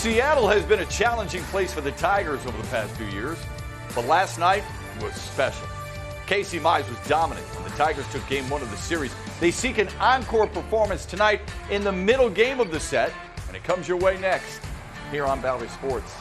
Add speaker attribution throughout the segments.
Speaker 1: Seattle has been a challenging place for the Tigers over the past few years, but last night was special. Casey Mize was dominant when the Tigers took game one of the series. They seek an encore performance tonight in the middle game of the set, and it comes your way next here on Bally Sports.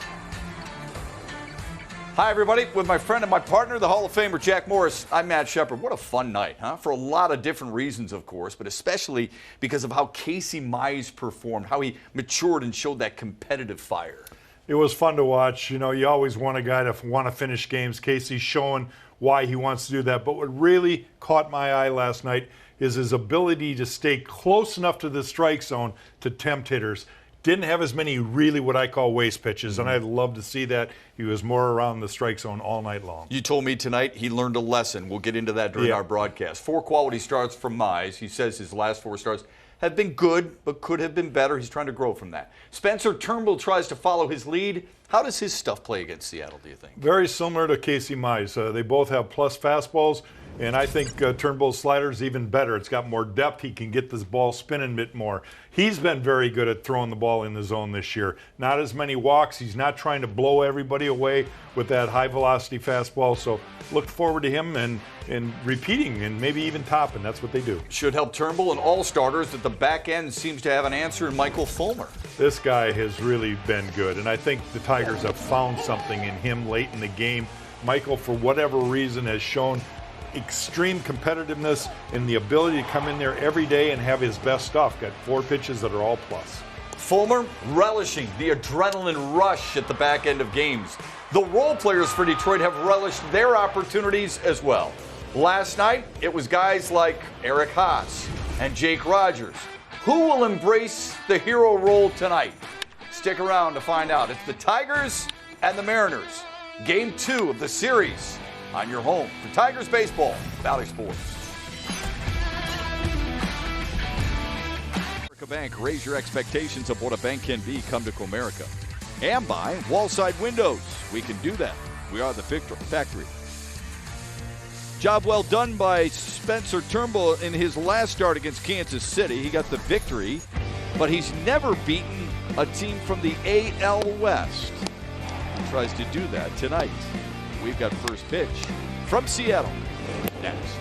Speaker 1: Hi, everybody. With my friend and my partner, the Hall of Famer Jack Morris, I'm Matt Shepard. What a fun night, huh? For a lot of different reasons, of course, but especially because of how Casey Mize performed, how he matured and showed that competitive fire.
Speaker 2: It was fun to watch. You know, you always want a guy to want to finish games. Casey's showing why he wants to do that. But what really caught my eye last night is his ability to stay close enough to the strike zone to tempt hitters. Didn't have as many really what I call waste pitches, and I'd love to see that. He was more around the strike zone all night long.
Speaker 1: You told me tonight he learned a lesson. We'll get into that during our broadcast. 4 quality starts from Mize. He says his last 4 starts have been good, but could have been better. He's trying to grow from that. Spencer Turnbull tries to follow his lead. How does his stuff play against Seattle, do you think?
Speaker 2: Very similar to Casey Mize. They both have plus fastballs, and I think Turnbull's slider is even better. It's got more depth. He can get this ball spinning a bit more. He's been very good at throwing the ball in the zone this year. Not as many walks. He's not trying to blow everybody away with that high-velocity fastball. So look forward to him and repeating and maybe even topping. That's what they do.
Speaker 1: Should help Turnbull and all starters at the back end seems to have an answer in Michael Fulmer.
Speaker 2: This guy has really been good, and I think the Tigers have found something in him late in the game. Michael, for whatever reason, has shown extreme competitiveness and the ability to come in there every day and have his best stuff. Got 4 pitches that are all plus.
Speaker 1: Fulmer relishing the adrenaline rush at the back end of games. The role players for Detroit have relished their opportunities as well. Last night, it was guys like Eric Haas and Jake Rogers. Who will embrace the hero role tonight? Stick around to find out. It's the Tigers and the Mariners. Game 2 of the series on your home for Tigers baseball, Bally Sports. Comerica Bank, raise your expectations of what a bank can be. Come to Comerica. And by Wallside Windows. We can do that. We are the factory. Job well done by Spencer Turnbull in his last start against Kansas City. He got the victory, but he's never beaten a team from the AL West. He tries to do that tonight. We've got first pitch from Seattle next.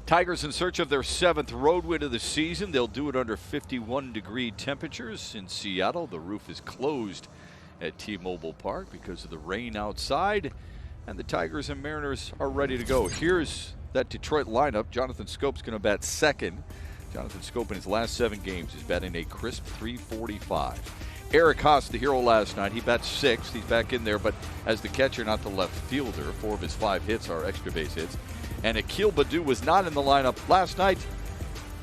Speaker 1: Tigers in search of their 7th road win of the season. They'll do it under 51-degree temperatures in Seattle. The roof is closed at T-Mobile Park because of the rain outside. And the Tigers and Mariners are ready to go. Here's that Detroit lineup. Jonathan Schoop's going to bat second. Jonathan Schoop in his last 7 games is batting a crisp .345. Eric Haas, the hero last night, he bats 6th. He's back in there, but as the catcher, not the left fielder. 4 of his 5 hits are extra base hits. And Akil Baddoo was not in the lineup last night.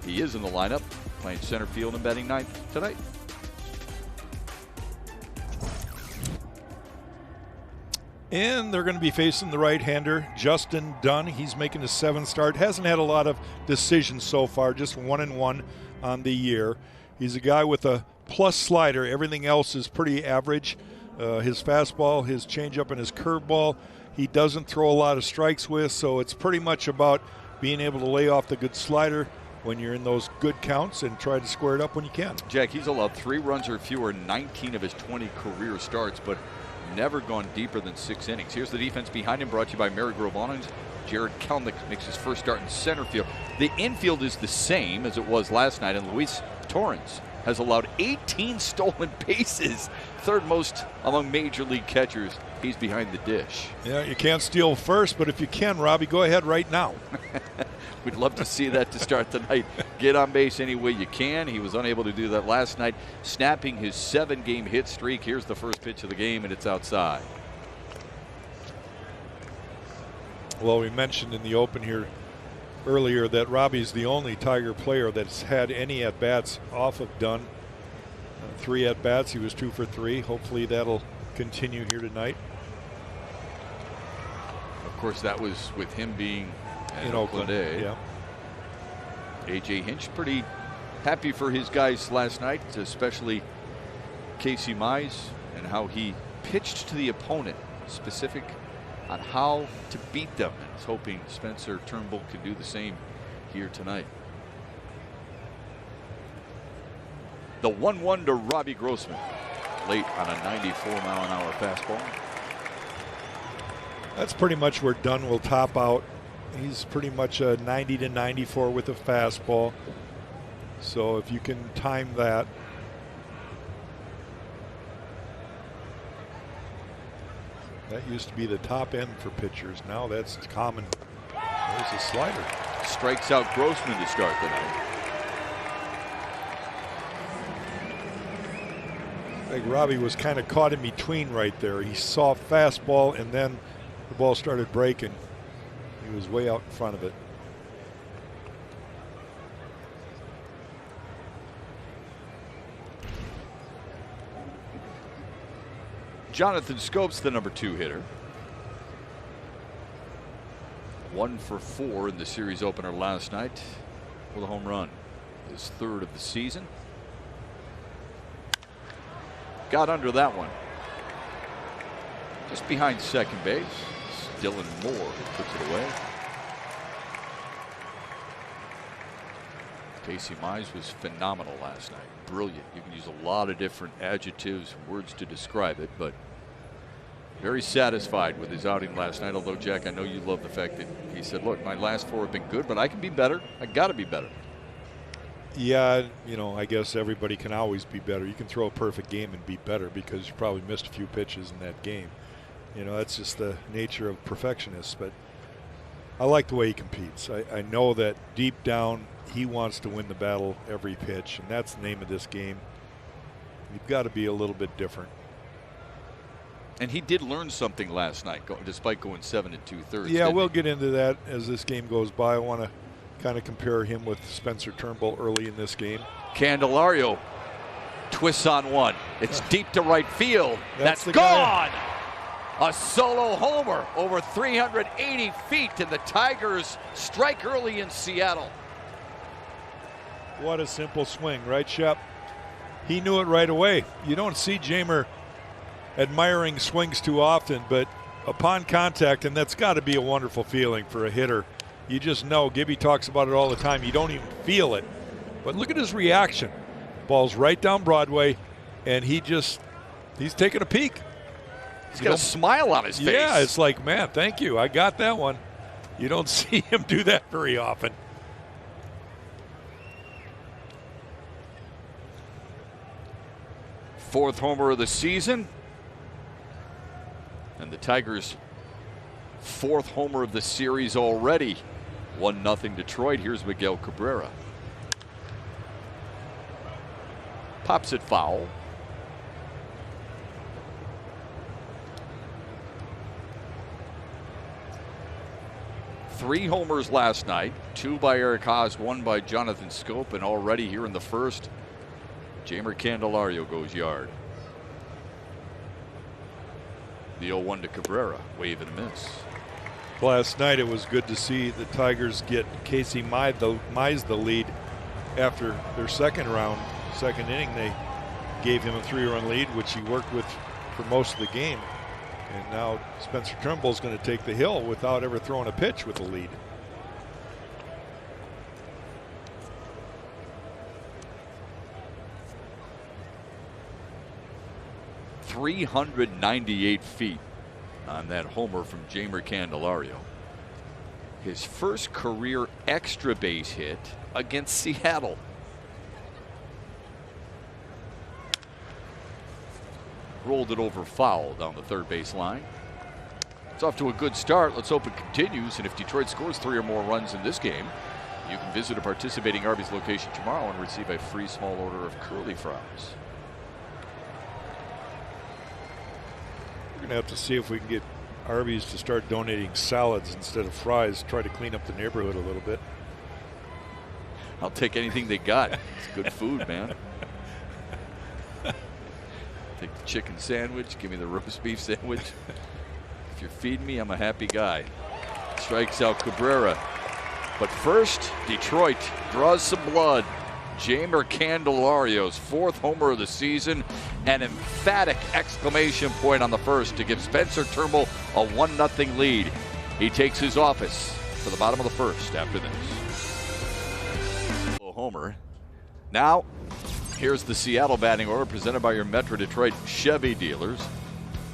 Speaker 1: He is in the lineup, playing center field and batting 9th tonight.
Speaker 3: And they're going to be facing the right-hander, Justin Dunn. He's making his 7th start. Hasn't had a lot of decisions so far, just 1-1 on the year. He's a guy with a plus slider. Everything else is pretty average. His fastball, his changeup, and his curveball, he doesn't throw a lot of strikes with, so it's pretty much about being able to lay off the good slider when you're in those good counts and try to square it up when you can.
Speaker 1: Jack, he's allowed 3 runs or fewer in 19 of his 20 career starts, but never gone deeper than 6 innings. Here's the defense behind him, brought to you by Mary Grove Awnings. Jared Kelnick makes his first start in center field. The infield is the same as it was last night, and Luis Torrens has allowed 18 stolen bases, 3rd most among major league catchers. He's behind the dish.
Speaker 3: Yeah, you can't steal first, but if you can, Robbie, go ahead right now.
Speaker 1: We'd love to see that to start tonight. Get on base any way you can. He was unable to do that last night, snapping his 7-game hit streak. Here's the first pitch of the game, and it's outside.
Speaker 3: Well, we mentioned in the open here earlier that Robbie's the only Tiger player that's had any at-bats off of Dunn. 3 at-bats. He was 2 for 3. Hopefully that'll continue here tonight.
Speaker 1: Of course, that was with him being
Speaker 3: in Oakland. Yeah.
Speaker 1: A.J. Hinch pretty happy for his guys last night, especially Casey Mize and how he pitched to the opponent, specific on how to beat them, and is hoping Spencer Turnbull can do the same here tonight. The 1-1 to Robbie Grossman, late on a 94-mile-an-hour fastball.
Speaker 3: That's pretty much where Dunn will top out. He's pretty much a 90 to 94 with a fastball. So if you can time that. That used to be the top end for pitchers. Now that's common. There's a slider.
Speaker 1: Strikes out Grossman to start the night.
Speaker 3: I think Robbie was kind of caught in between right there. He saw fastball and then the ball started breaking. He was way out in front of it.
Speaker 1: Jonathan Scope's the number 2 hitter. 1 for 4 in the series opener last night with a home run. His 3rd of the season. Got under that one. Just behind second base. Dylan Moore who puts it away. Casey Mize was phenomenal last night. Brilliant. You can use a lot of different adjectives and words to describe it, but very satisfied with his outing last night. Although, Jack, I know you love the fact that he said, look, my last 4 have been good, but I can be better. I got to be better.
Speaker 3: Yeah, you know, I guess everybody can always be better. You can throw a perfect game and be better because you probably missed a few pitches in that game. You know, that's just the nature of perfectionists. But I like the way he competes. I know that deep down he wants to win the battle every pitch, and that's the name of this game. You've got to be a little bit different.
Speaker 1: And he did learn something last night, despite going 7 2/3.
Speaker 3: Yeah, we'll get into that as this game goes by. I want to kind of compare him with Spencer Turnbull early in this game.
Speaker 1: Candelario twists on one. It's deep to right field. That's gone.
Speaker 3: Guy.
Speaker 1: A solo homer over 380 feet, and the Tigers strike early in Seattle.
Speaker 3: What a simple swing, right, Shep? He knew it right away. You don't see Jamer admiring swings too often, but upon contact, and that's got to be a wonderful feeling for a hitter. You just know. Gibby talks about it all the time. You don't even feel it. But look at his reaction. Ball's right down Broadway, and he's taking a peek.
Speaker 1: He's got a smile on his face.
Speaker 3: Yeah, it's like, man, thank you. I got that one. You don't see him do that very often.
Speaker 1: Fourth homer of the season. And the Tigers' 4th homer of the series already. 1-0 Detroit. Here's Miguel Cabrera. Pops it foul. Three homers last night. 2 by Eric Haas, 1 by Jonathan Scope, and already here in the first, Jamer Candelario goes yard. The 0-1 to Cabrera, wave and a miss.
Speaker 3: Last night it was good to see the Tigers get Casey Mize the lead after their second inning. They gave him a 3-run lead, which he worked with for most of the game. And now Spencer Turnbull's going to take the hill without ever throwing a pitch with a lead.
Speaker 1: .398 feet on that homer from Jamer Candelario. His first career extra base hit against Seattle. Rolled it over foul down the third base line. It's off to a good start. Let's hope it continues. And if Detroit scores 3 or more runs in this game, you can visit a participating Arby's location tomorrow and receive a free small order of curly fries.
Speaker 3: We're going to have to see if we can get Arby's to start donating salads instead of fries. Try to clean up the neighborhood a little bit.
Speaker 1: I'll take anything they got. It's good food, man. Take the chicken sandwich. Give me the roast beef sandwich. If you're feeding me, I'm a happy guy. Strikes out Cabrera. But first, Detroit draws some blood. Jamer Candelario's 4th homer of the season. An emphatic exclamation point on the first to give Spencer Turnbull a 1-0 lead. He takes his office to the bottom of the first after this. Homer. Now, here's the Seattle batting order presented by your Metro Detroit Chevy dealers.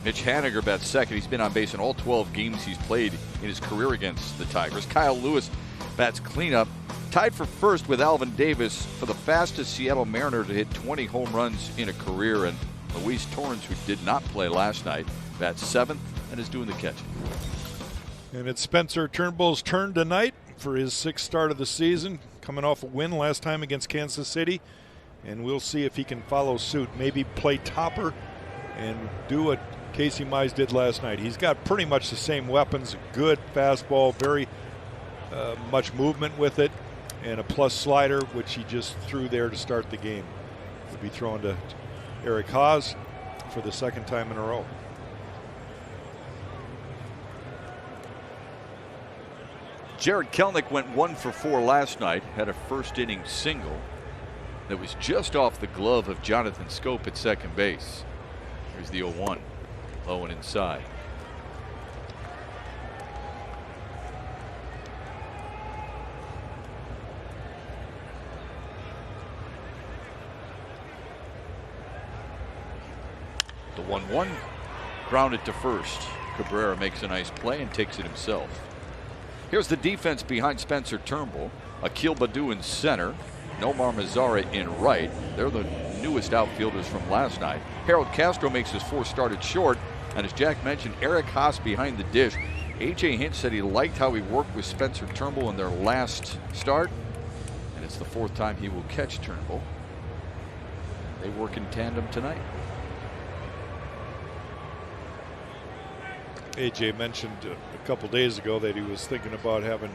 Speaker 1: Mitch Haniger bats second. He's been on base in all 12 games he's played in his career against the Tigers. Kyle Lewis bats cleanup. Tied for first with Alvin Davis for the fastest Seattle Mariner to hit 20 home runs in a career. And Luis Torrens, who did not play last night, bats 7th and is doing the catching.
Speaker 3: And it's Spencer Turnbull's turn tonight for his 6th start of the season, coming off a win last time against Kansas City. And we'll see if he can follow suit, maybe play topper and do what Casey Mize did last night. He's got pretty much the same weapons, good fastball, very much movement with it, and a plus slider, which he just threw there to start the game. He'll be thrown to Eric Haas for the 2nd time in a row.
Speaker 1: Jared Kelenic went 1 for 4 last night, had a first inning single that was just off the glove of Jonathan Scope at second base. Here's the 0-1, low and inside. The 1-1 grounded to first. Cabrera makes a nice play and takes it himself. Here's the defense behind Spencer Turnbull. Akil Baddoo in center. Nomar Mazara in right. They're the newest outfielders from last night. Harold Castro makes his 4th start at short. And as Jack mentioned, Eric Haas behind the dish. A.J. Hinch said he liked how he worked with Spencer Turnbull in their last start. And it's the 4th time he will catch Turnbull. They work in tandem tonight.
Speaker 3: AJ mentioned a couple days ago that he was thinking about having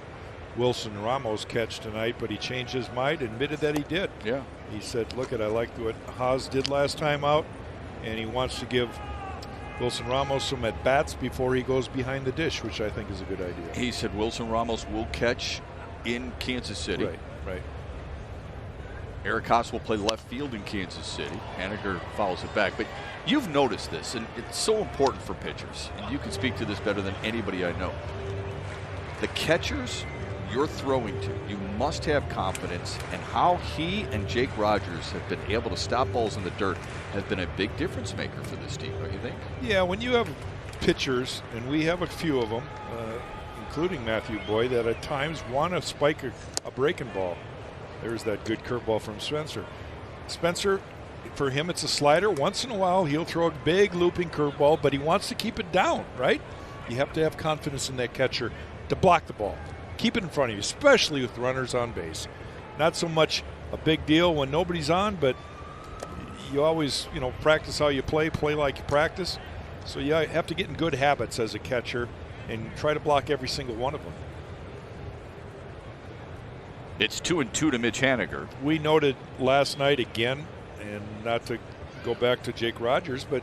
Speaker 3: Wilson Ramos catch tonight, but he changed his mind, admitted that he did.
Speaker 1: Yeah.
Speaker 3: He said, look, I liked what Haas did last time out, and he wants to give Wilson Ramos some at-bats before he goes behind the dish, which I think is a good idea.
Speaker 1: He said Wilson Ramos will catch in Kansas City.
Speaker 3: Right.
Speaker 1: Eric Haas will play left field in Kansas City. Haniger follows it back. But you've noticed this, and it's so important for pitchers, and you can speak to this better than anybody I know. The catchers you're throwing to, you must have confidence, and how he and Jake Rogers have been able to stop balls in the dirt has been a big difference maker for this team, don't you think?
Speaker 3: Yeah, when you have pitchers, and we have a few of them, including Matthew Boyd, that at times want to spike a breaking ball. There's that good curveball from Spencer. Spencer, for him, it's a slider. Once in a while, he'll throw a big looping curveball, but he wants to keep it down, right? You have to have confidence in that catcher to block the ball. Keep it in front of you, especially with runners on base. Not so much a big deal when nobody's on, but you always, practice how you play like you practice. So you have to get in good habits as a catcher and try to block every single one of them.
Speaker 1: It's 2-2 to Mitch Haniger.
Speaker 3: We noted last night again, and not to go back to Jake Rogers, but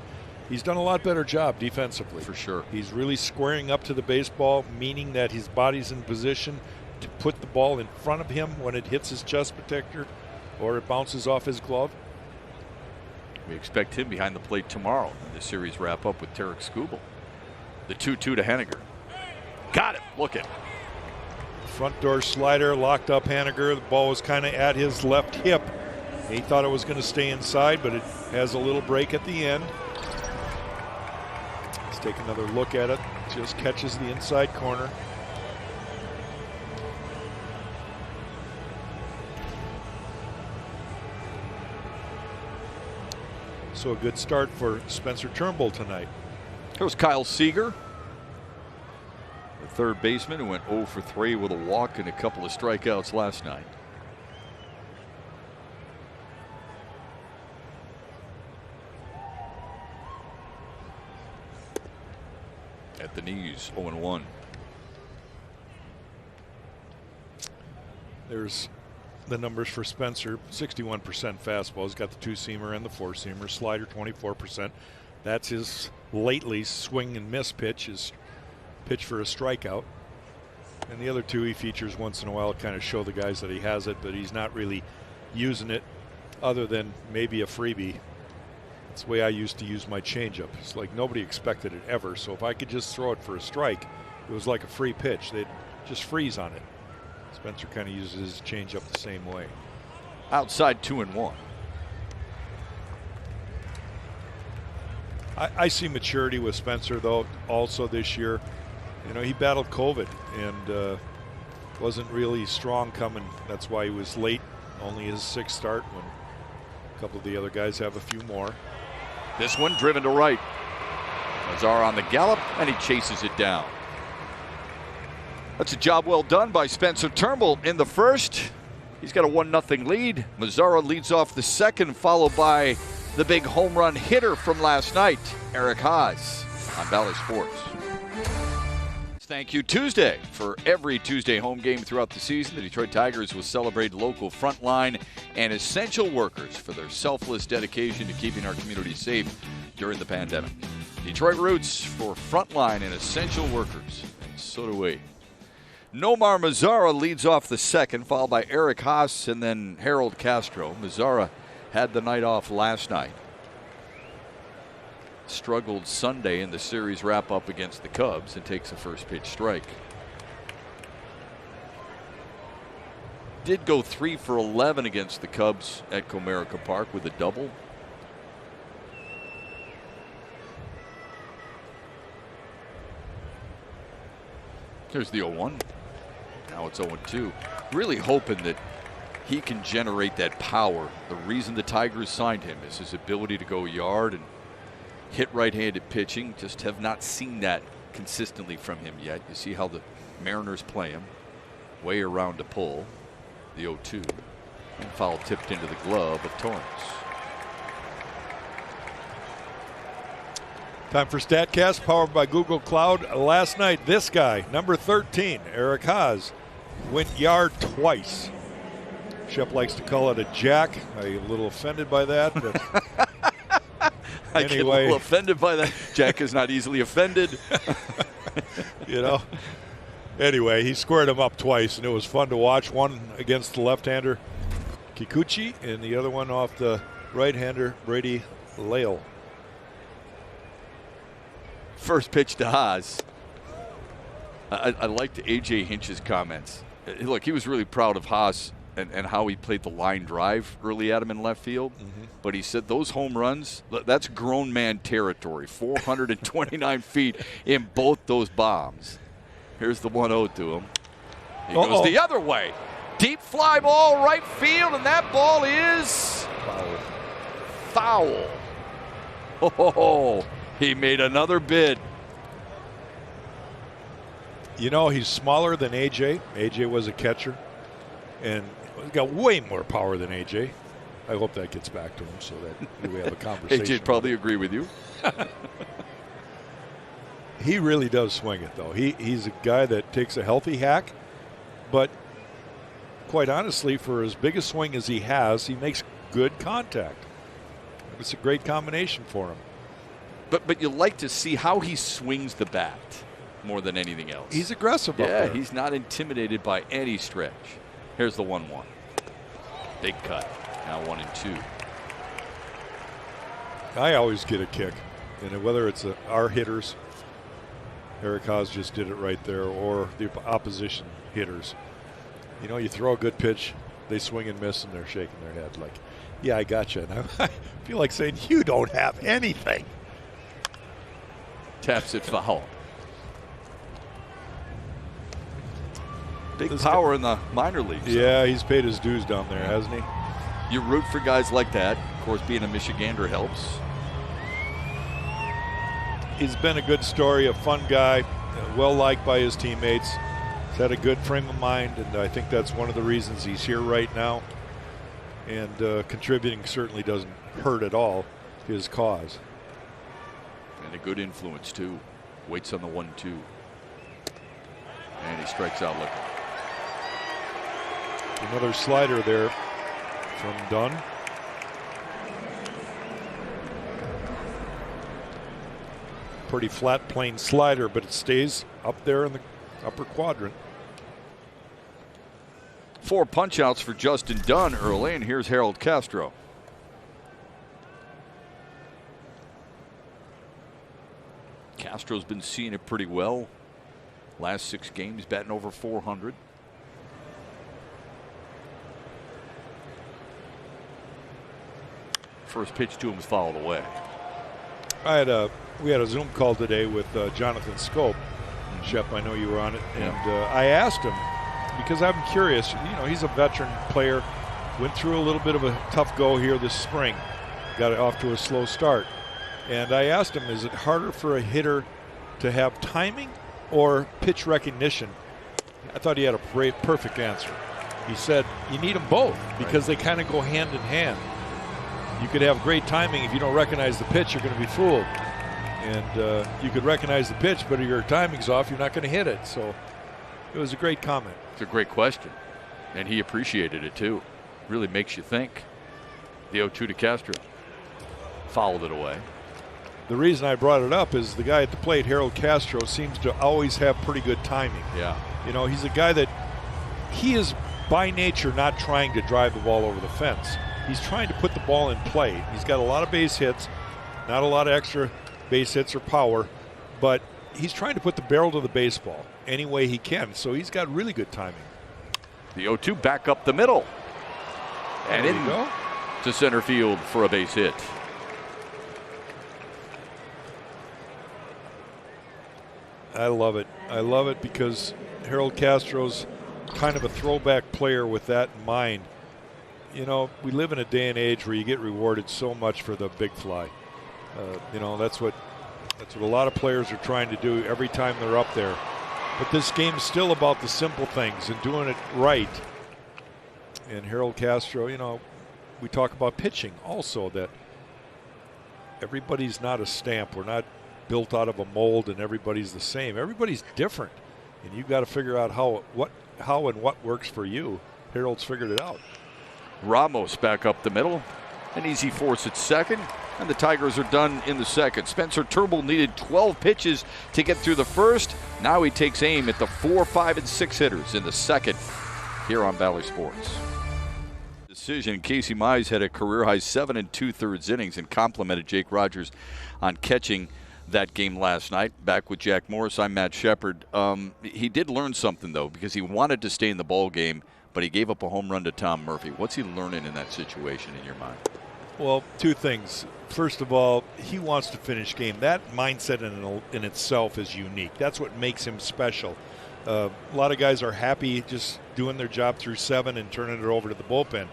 Speaker 3: he's done a lot better job defensively.
Speaker 1: For sure.
Speaker 3: He's really squaring up to the baseball, meaning that his body's in position to put the ball in front of him when it hits his chest protector or it bounces off his glove.
Speaker 1: We expect him behind the plate tomorrow in the series wrap up with Tarek Skubal. The 2-2 to Haniger. Got it. Look at
Speaker 3: Front door slider locked up Haniger. The ball was kind of at his left hip. He thought it was going to stay inside, but it has a little break at the end. Let's take another look at it. Just catches the inside corner. So a good start for Spencer Turnbull tonight.
Speaker 1: Here's Kyle Seager, the third baseman who went 0 for 3 with a walk and a couple of strikeouts last night. At the knees, 0-1.
Speaker 3: There's the numbers for Spencer. 61% fastball. He's got the 2-seamer and the 4-seamer. Slider 24%. That's his lately swing and miss pitch, his pitch for a strikeout. And the other two he features once in a while, kind of show the guys that he has it, but he's not really using it other than maybe a freebie. That's the way I used to use my changeup. It's like nobody expected it ever, so if I could just throw it for a strike, it was like a free pitch. They'd just freeze on it. Spencer kind of uses his changeup the same way.
Speaker 1: Outside 2-1.
Speaker 3: I see maturity with Spencer, though, also this year. You know, he battled COVID and wasn't really strong coming. That's why he was late, only his 6th start, when a couple of the other guys have a few more.
Speaker 1: This one driven to right. Mazara on the gallop, and he chases it down. That's a job well done by Spencer Turnbull in the first. He's got a 1-0 lead. Mazara leads off the second, followed by the big home run hitter from last night, Eric Haas, on Bally Sports. Thank you Tuesday. For every Tuesday home game throughout the season, the Detroit Tigers will celebrate local frontline and essential workers for their selfless dedication to keeping our community safe during the pandemic. Detroit roots for frontline and essential workers, and so do we. Nomar Mazara leads off the second, followed by Eric Haas and then Harold Castro. Mazara had the night off last night. Struggled Sunday in the series wrap-up against the Cubs and takes a first-pitch strike. Did go 3 for 11 against the Cubs at Comerica Park with a double. Here's the 0-1. Now it's 0-2. Really hoping that he can generate that power. The reason the Tigers signed him is his ability to go yard and hit right-handed pitching. Just have not seen that consistently from him yet. You see how the Mariners play him. Way around to pull. The 0-2. And foul tipped into the glove of Torrance.
Speaker 3: Time for StatCast, powered by Google Cloud. Last night, this guy, number 13, Eric Haas, went yard twice. Shep likes to call it a jack. I'm a little offended by that, but
Speaker 1: I get a little offended by that. Jack is not easily offended.
Speaker 3: You know. Anyway, he squared him up twice, and it was fun to watch. One against the left-hander, Kikuchi, and the other one off the right-hander, Brady Lale.
Speaker 1: First pitch to Haas. I liked A.J. Hinch's comments. Look, he was really proud of Haas and how he played the line drive early at him in left field. Mm-hmm. But he said those home runs, that's grown man territory. 429 feet in both those bombs. Here's the 1-0 to him. He goes the other way. Deep fly ball, right field, and that ball is foul. Oh, he made another bid.
Speaker 3: You know, he's smaller than A.J. A.J. was a catcher, and he's got way more power than A.J. I hope that gets back to him so that we have a conversation.
Speaker 1: A.J.'d probably agree with you.
Speaker 3: He really does swing it, though. He's a guy that takes a healthy hack, but quite honestly, for as big a swing as he has, he makes good contact. It's a great combination for him.
Speaker 1: But you like to see how he swings the bat more than anything else.
Speaker 3: He's aggressive up there.
Speaker 1: Yeah, he's not intimidated by any stretch. Here's the 1-1. Big cut. Now 1-2.
Speaker 3: I always get a kick, and whether it's our hitters, Eric Haas just did it right there, or the opposition hitters. You know, you throw a good pitch, they swing and miss, and they're shaking their head like, yeah, I gotcha. And I feel like saying, you don't have anything.
Speaker 1: Taps it foul. Big power in the minor leagues.
Speaker 3: Yeah, he's paid his dues down there, hasn't he?
Speaker 1: You root for guys like that. Of course, being a Michigander helps.
Speaker 3: He's been a good story, a fun guy, well-liked by his teammates. He's had a good frame of mind, and I think that's one of the reasons he's here right now. And contributing certainly doesn't hurt at all his cause.
Speaker 1: And a good influence, too. Waits on the 1-2. And he strikes out looking.
Speaker 3: Another slider there from Dunn. Pretty flat, plain slider, but it stays up there in the upper quadrant.
Speaker 1: 4 punch-outs for Justin Dunn early, and here's Harold Castro. Castro's been seeing it pretty well. Last 6 games, batting over 400. First pitch to him was fouled away.
Speaker 3: We had a Zoom call today with Jonathan Scope. Shep, I know you were on it, and I asked him, because I'm curious. You know, he's a veteran player, went through a little bit of a tough go here this spring, got it off to a slow start, and I asked him, is it harder for a hitter to have timing or pitch recognition? I thought he had a perfect answer. He said you need them both because they kind of go hand in hand. You could have great timing. If you don't recognize the pitch, you're going to be fooled. And you could recognize the pitch, but if your timing's off, you're not going to hit it. So it was a great comment.
Speaker 1: It's a great question, and he appreciated it too. Really makes you think. The 0-2 to Castro. Fouled it away.
Speaker 3: The reason I brought it up is the guy at the plate, Harold Castro, seems to always have pretty good timing.
Speaker 1: Yeah.
Speaker 3: You know, he's a guy that he is by nature not trying to drive the ball over the fence. He's trying to put the ball in play. He's got a lot of base hits, not a lot of extra base hits or power, but he's trying to put the barrel to the baseball any way he can. So he's got really good timing.
Speaker 1: The 0-2 back up the middle. And
Speaker 3: there you go.
Speaker 1: To center field for a base hit.
Speaker 3: I love it. I love it because Harold Castro's kind of a throwback player with that in mind. You know, we live in a day and age where you get rewarded so much for the big fly. You know, that's what a lot of players are trying to do every time they're up there. But this game's still about the simple things and doing it right. And Harold Castro, you know, we talk about pitching also, that everybody's not a stamp. We're not built out of a mold and everybody's the same. Everybody's different. And you've got to figure out how and what works for you. Harold's figured it out.
Speaker 1: Ramos back up the middle. An easy force at second. And the Tigers are done in the second. Spencer Turnbull needed 12 pitches to get through the first. Now he takes aim at the 4, 5, and 6 hitters in the second here on Bally Sports. Decision. Casey Mize had a career-high 7 2/3 innings and complimented Jake Rogers on catching that game last night. Back with Jack Morris, I'm Matt Shepard. He did learn something, though, because he wanted to stay in the ball game, but he gave up a home run to Tom Murphy. What's he learning in that situation in your mind?
Speaker 3: Well, 2 things. First of all, he wants to finish game. That mindset in itself is unique. That's what makes him special. A lot of guys are happy just doing their job through 7 and turning it over to the bullpen.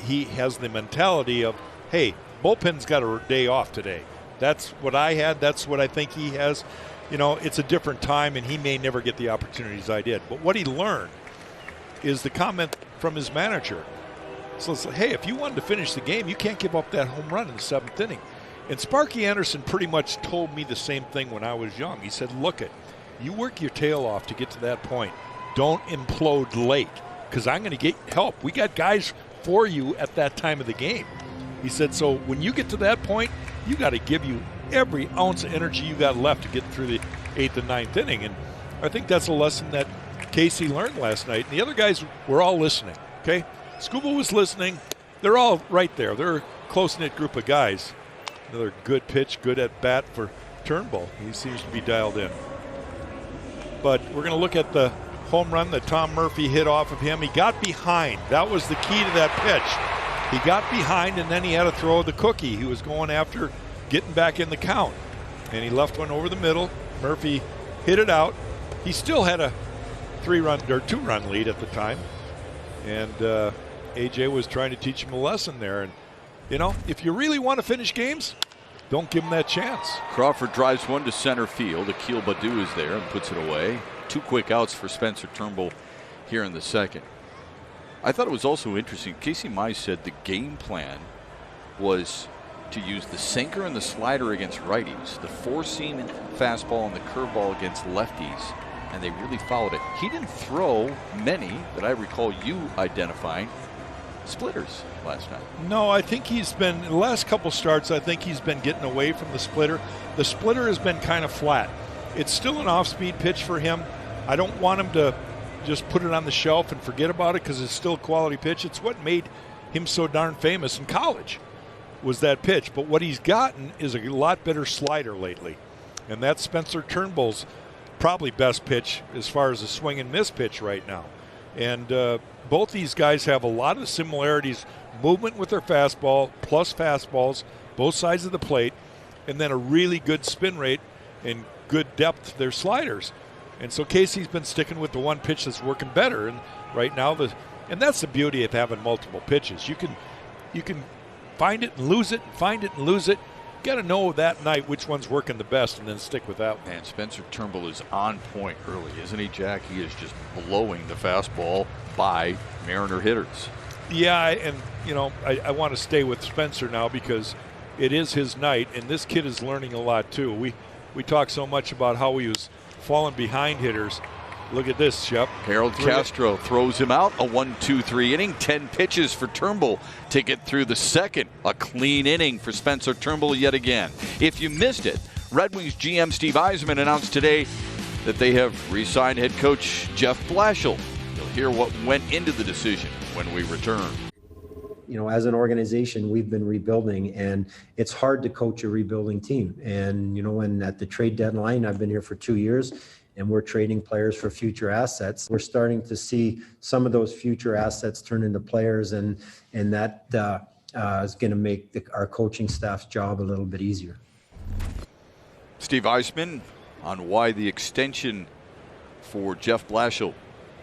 Speaker 3: He has the mentality of, hey, bullpen's got a day off today. That's what I had. That's what I think he has. You know, it's a different time, and he may never get the opportunities I did. But what he learned is the comment from his manager. So it's like, hey, if you wanted to finish the game, you can't give up that home run in the 7th inning. And Sparky Anderson pretty much told me the same thing when I was young. He said, look it, you work your tail off to get to that point. Don't implode late, because I'm going to get help. We got guys for you at that time of the game. He said, so when you get to that point, you got to give you every ounce of energy you got left to get through the 8th and 9th inning. And I think that's a lesson that Casey learned last night. And the other guys were all listening, okay? Scuba was listening. They're all right there. They're a close-knit group of guys. Another good pitch, good at bat for Turnbull. He seems to be dialed in. But we're going to look at the home run that Tom Murphy hit off of him. He got behind. That was the key to that pitch. He got behind, and then he had to throw the cookie. He was going after getting back in the count. And he left one over the middle. Murphy hit it out. He still had a 2-run lead at the time. And AJ was trying to teach him a lesson there. And, you know, if you really want to finish games, don't give him that chance.
Speaker 1: Crawford drives one to center field. Akil Baddoo is there and puts it away. 2 quick outs for Spencer Turnbull here in the second. I thought it was also interesting. Casey Mize said the game plan was to use the sinker and the slider against righties, the 4-seam fastball and the curveball against lefties, and they really followed it. He didn't throw many that I recall you identifying splitters last night.
Speaker 3: No, I think he's been, the last couple starts, I think he's been getting away from the splitter. The splitter has been kind of flat. It's still an off-speed pitch for him. I don't want him to just put it on the shelf and forget about it because it's still a quality pitch. It's what made him so darn famous in college, was that pitch. But what he's gotten is a lot better slider lately. And that's Spencer Turnbull's probably best pitch as far as a swing and miss pitch right now. And both these guys have a lot of similarities, movement with their fastball, plus fastballs, both sides of the plate, and then a really good spin rate and good depth to their sliders. And so Casey's been sticking with the one pitch that's working better. And right now, and that's the beauty of having multiple pitches. You can find it and lose it, and find it and lose it. You got to know that night which one's working the best and then stick with that one.
Speaker 1: And Spencer Turnbull is on point early, isn't he, Jack? He is just blowing the fastball by Mariner hitters.
Speaker 3: Yeah, and, I want to stay with Spencer now because it is his night, and this kid is learning a lot too. We talk so much about how he was falling behind hitters. Look at this, Shep.
Speaker 1: Harold Castro throws him out. A 1-2-3 inning. 10 pitches for Turnbull to get through the second. A clean inning for Spencer Turnbull yet again. If you missed it, Red Wings GM Steve Yzerman announced today that they have re-signed head coach Jeff Blashill. You'll hear what went into the decision when we return.
Speaker 4: As an organization, we've been rebuilding, and it's hard to coach a rebuilding team. And, when at the trade deadline, I've been here for 2 years, and we're trading players for future assets. We're starting to see some of those future assets turn into players, and that is going to make our coaching staff's job a little bit easier.
Speaker 1: Steve Yzerman on why the extension for Jeff Blashill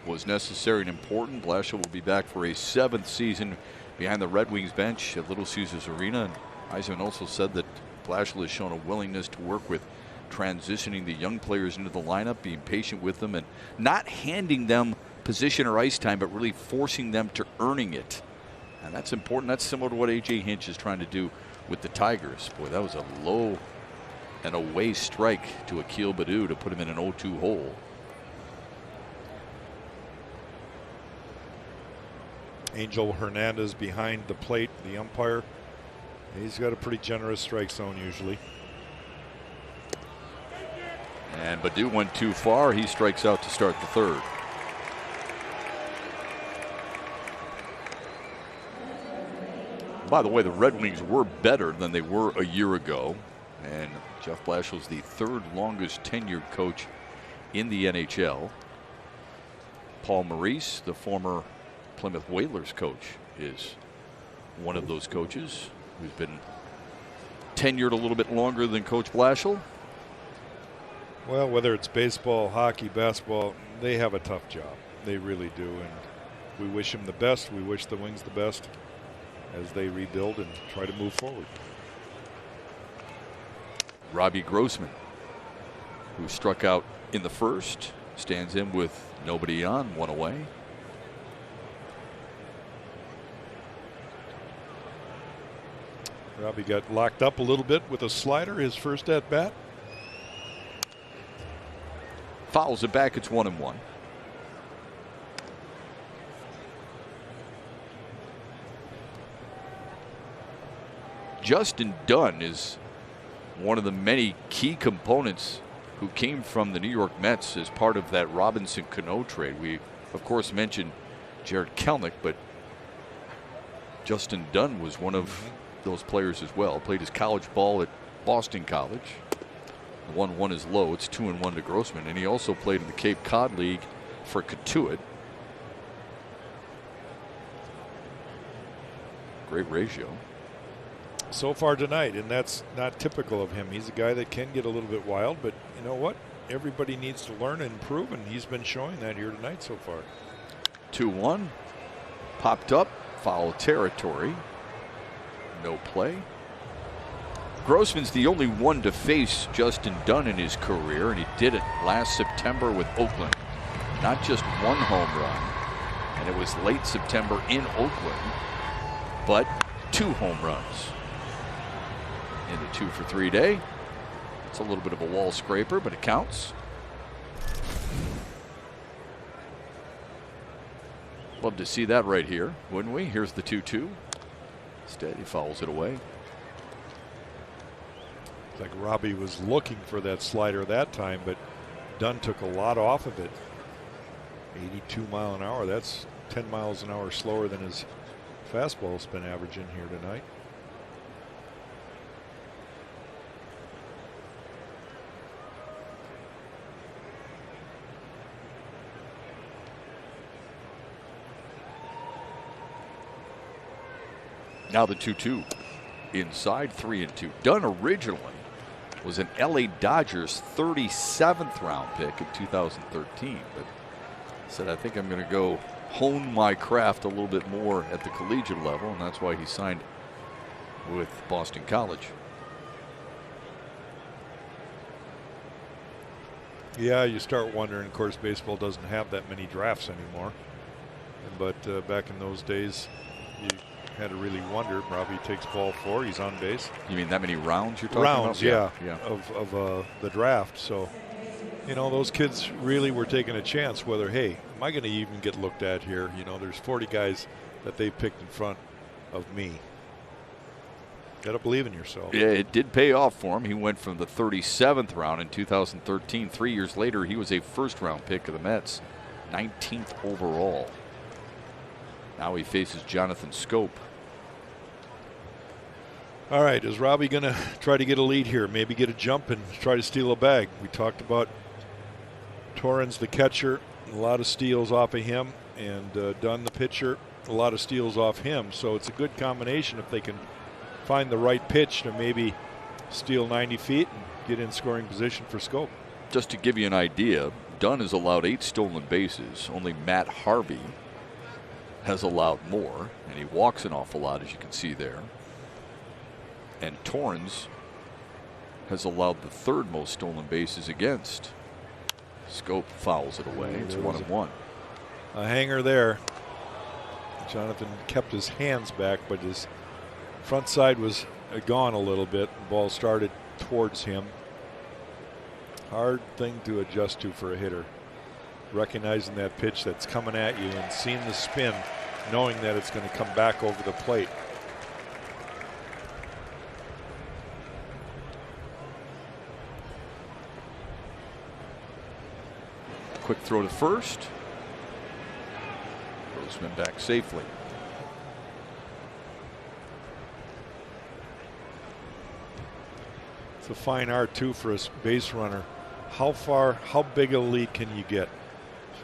Speaker 1: was necessary and important. Blashill will be back for a 7th season behind the Red Wings bench at Little Caesars Arena. And Yzerman also said that Blashill has shown a willingness to work with transitioning the young players into the lineup, being patient with them, and not handing them position or ice time, but really forcing them to earning it. And that's important. That's similar to what A.J. Hinch is trying to do with the Tigers. Boy, that was a low and away strike to Akil Baddoo to put him in an 0-2 hole.
Speaker 3: Angel Hernandez behind the plate, the umpire. He's got a pretty generous strike zone usually.
Speaker 1: And Baddoo went too far. He strikes out to start the third. By the way, the Red Wings were better than they were a year ago. And Jeff Blashill's the 3rd longest tenured coach in the NHL. Paul Maurice, the former Plymouth Whalers coach, is one of those coaches who's been tenured a little bit longer than Coach Blashill.
Speaker 3: Well, whether it's baseball, hockey, basketball, they have a tough job. They really do. And we wish them the best. We wish the Wings the best as they rebuild and try to move forward.
Speaker 1: Robbie Grossman, who struck out in the first, stands in with nobody on, 1 away.
Speaker 3: Robbie got locked up a little bit with a slider his first at bat.
Speaker 1: Fouls it back. It's 1-1. Justin Dunn is one of the many key components who came from the New York Mets as part of that Robinson Cano trade. We, of course, mentioned Jared Kelenic, but Justin Dunn was one of those players as well. Played his college ball at Boston College. The 1-1 is low. It's 2-1 to Grossman. And he also played in the Cape Cod League for Cotuit. Great ratio.
Speaker 3: So far tonight, and that's not typical of him. He's a guy that can get a little bit wild, but you know what? Everybody needs to learn and improve, and he's been showing that here tonight so far.
Speaker 1: 2-1. Popped up. Foul territory. No play. Grossman's the only one to face Justin Dunn in his career, and he did it last September with Oakland. Not just one home run, and it was late September in Oakland, but 2 home runs in the 2-for-3 day. It's a little bit of a wall scraper, but it counts. Love to see that right here, wouldn't we? Here's the 2-2. Instead, he fouls it away.
Speaker 3: It's like Robbie was looking for that slider that time, but Dunn took a lot off of it. 82 mile an hour. That's 10 miles an hour slower than his fastball's been averaging here tonight.
Speaker 1: Now the 2-2. Inside 3-2. Dunn originally was an LA Dodgers 37th round pick in 2013, but said, I think I'm going to go hone my craft a little bit more at the collegiate level, and that's why he signed with Boston College.
Speaker 3: Yeah, you start wondering. Of course, baseball doesn't have that many drafts anymore. But back in those days, you had to really wonder. Probably takes ball 4. He's on base.
Speaker 1: You mean that many rounds you're talking
Speaker 3: rounds,
Speaker 1: about?
Speaker 3: Yeah. Of the draft. So, you know, those kids really were taking a chance whether, hey, am I going to even get looked at here? You know, there's 40 guys that they picked in front of me. Got to believe in yourself.
Speaker 1: Yeah, it did pay off for him. He went from the 37th round in 2013. 3 years later, he was a first-round pick of the Mets, 19th overall. Now he faces Jonathan Scope.
Speaker 3: All right, is Robbie going to try to get a lead here? Maybe get a jump and try to steal a bag? We talked about Torrens, the catcher, a lot of steals off of him, and Dunn, the pitcher, a lot of steals off him. So it's a good combination if they can find the right pitch to maybe steal 90 feet and get in scoring position for Scope.
Speaker 1: Just to give you an idea, Dunn has allowed 8 stolen bases. Only Matt Harvey has allowed more, and he walks an awful lot, as you can see there. And Torrens has allowed the 3rd most stolen bases against. Scope fouls it away. It's 1-1.
Speaker 3: A hanger there. Jonathan kept his hands back, but his front side was gone a little bit. The ball started towards him. Hard thing to adjust to for a hitter. Recognizing that pitch that's coming at you and seeing the spin, knowing that it's going to come back over the plate.
Speaker 1: Quick throw to first. Grossman back safely.
Speaker 3: It's a fine art too for a base runner. How big a lead can you get?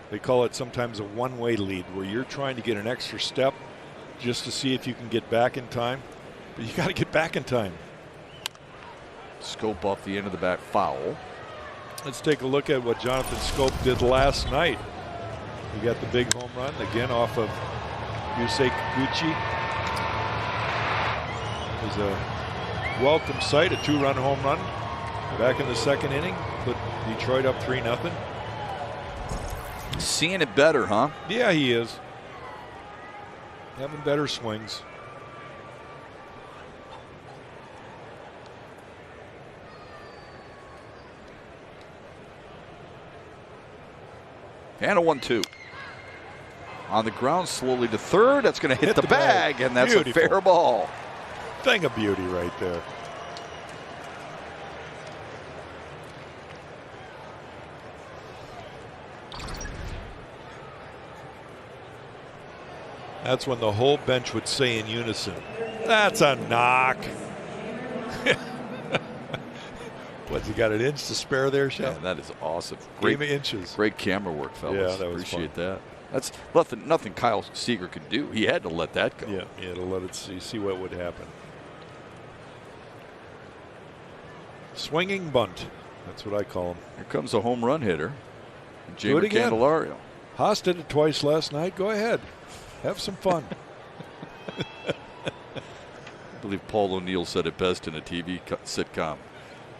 Speaker 3: They call it sometimes a one-way lead, where you're trying to get an extra step just to see if you can get back in time. But you got to get back in time.
Speaker 1: Scope off the end of the bat, foul.
Speaker 3: Let's take a look at what Jonathan Scope did last night. He got the big home run again off of Yusei Kikuchi. It was a welcome sight, a 2-run home run back in the 2nd inning. Put Detroit up 3-0.
Speaker 1: Seeing it better, huh?
Speaker 3: Yeah, he is. Having better swings.
Speaker 1: And a 1-2. On the ground, slowly to third. That's going to hit the bag, and that's
Speaker 3: Beautiful.
Speaker 1: a fair ball.
Speaker 3: Thing of beauty right there. That's when the whole bench would say in unison, "That's a knock." What's he got, an inch to spare there, Shep?
Speaker 1: Yeah, that is awesome.
Speaker 3: Game of inches.
Speaker 1: Great camera work, fellas.
Speaker 3: Yeah, that was
Speaker 1: Appreciate
Speaker 3: fun.
Speaker 1: that. That's nothing Kyle Seager could do. He had to let that go.
Speaker 3: Yeah, to let it see what would happen. Swinging bunt. That's what I call him.
Speaker 1: Here comes a home run hitter,
Speaker 3: Do it
Speaker 1: Jamer
Speaker 3: again.
Speaker 1: Candelario.
Speaker 3: Haas did it twice last night. Go ahead. Have some fun.
Speaker 1: I believe Paul O'Neill said it best in a TV sitcom.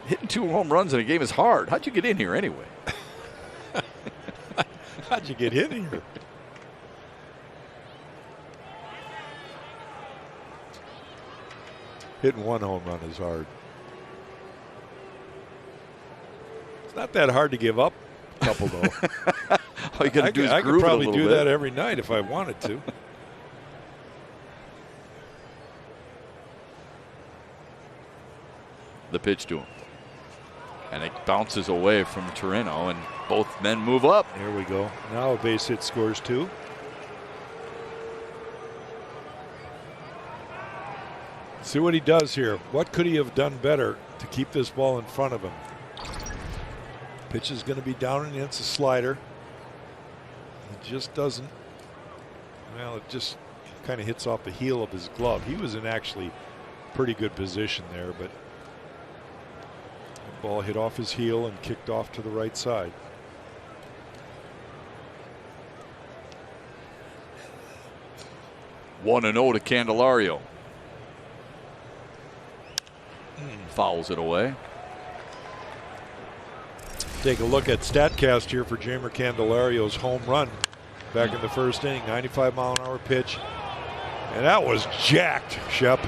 Speaker 1: Hitting 2 home runs in a game is hard. How'd you get in here anyway?
Speaker 3: How'd you get in here? Hitting 1 home run is hard. It's not that hard to give up a couple, though.
Speaker 1: All you got to do is
Speaker 3: I
Speaker 1: groove
Speaker 3: could
Speaker 1: it a
Speaker 3: probably
Speaker 1: little
Speaker 3: do
Speaker 1: bit.
Speaker 3: that every night if I wanted to.
Speaker 1: The pitch to him. And it bounces away from Torino, and both men move up.
Speaker 3: There we go. Now a base hit scores 2. See what he does here. What could he have done better to keep this ball in front of him? Pitch is going to be down and it's a slider. It just doesn't. Well, it just kind of hits off the heel of his glove. He was in actually pretty good position there, but the ball hit off his heel and kicked off to the right side.
Speaker 1: One and 0 to Candelario. Fouls it away.
Speaker 3: Take a look at StatCast here for Jeimer Candelario's home run back in the first inning. 95-mile-an-hour pitch. And that was jacked, Shep.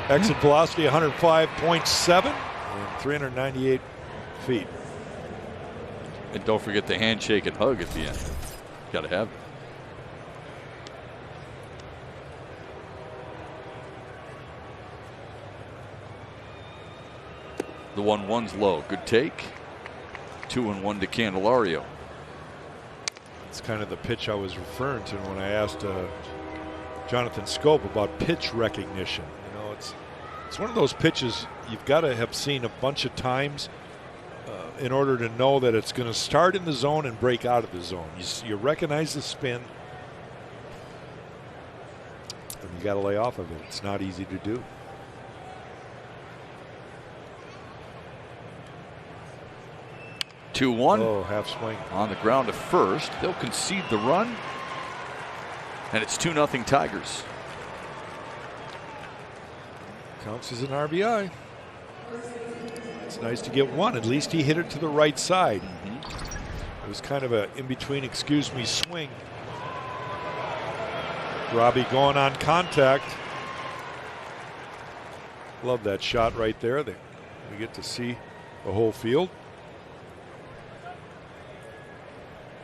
Speaker 3: Exit velocity 105.7 and 398 feet.
Speaker 1: And don't forget the handshake and hug at the end. Got to have it. The 1-1's low. Good take. 2-1 to Candelario.
Speaker 3: It's kind of the pitch I was referring to when I asked Jonathan Scope about pitch recognition. You know, it's one of those pitches you've got to have seen a bunch of times in order to know that it's going to start in the zone and break out of the zone. You recognize the spin, and you got to lay off of it. It's not easy to do.
Speaker 1: Oh,
Speaker 3: half swing.
Speaker 1: On the ground to first. They'll concede the run. And it's 2-0 Tigers.
Speaker 3: Counts as an RBI. It's nice to get one. At least he hit it to the right side. It was kind of a in-between excuse me swing. Robbie going on contact. Love that shot right there. We get to see the whole field.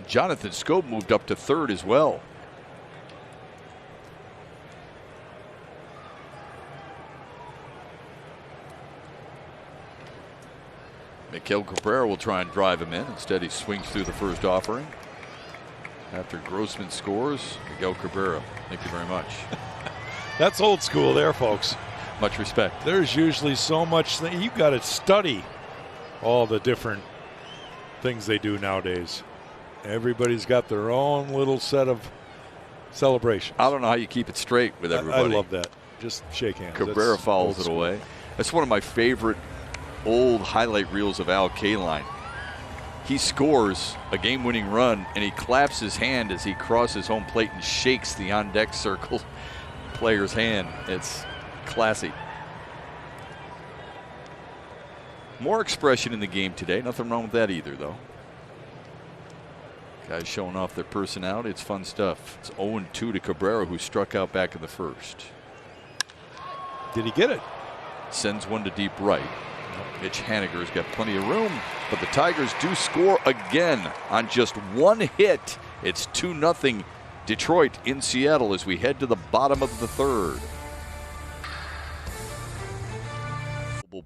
Speaker 1: Jonathan Scope moved up to third as well. Miguel Cabrera will try and drive him in. Instead, he swings through the first offering. After Grossman scores, Miguel Cabrera. Thank you very much.
Speaker 3: That's old school there, folks.
Speaker 1: Much respect.
Speaker 3: There's usually so much you've got to study all the different things they do nowadays. Everybody's got their own little set of celebrations.
Speaker 1: I don't know how you keep it straight with everybody.
Speaker 3: I love that. Just shake hands.
Speaker 1: Cabrera fouls it away. That's one of my favorite old highlight reels of Al Kaline. He scores a game-winning run, and he claps his hand as he crosses home plate and shakes the on-deck circle player's hand. It's classy. More expression in the game today. Nothing wrong with that either, though. Guys showing off their personality. It's fun stuff. It's 0-2 to Cabrera, who struck out back in the first.
Speaker 3: Did he get it?
Speaker 1: Sends one to deep right. Mitch Haniger's got plenty of room, but the Tigers do score again on just one hit. It's 2-0 Detroit in Seattle as we head to the bottom of the third.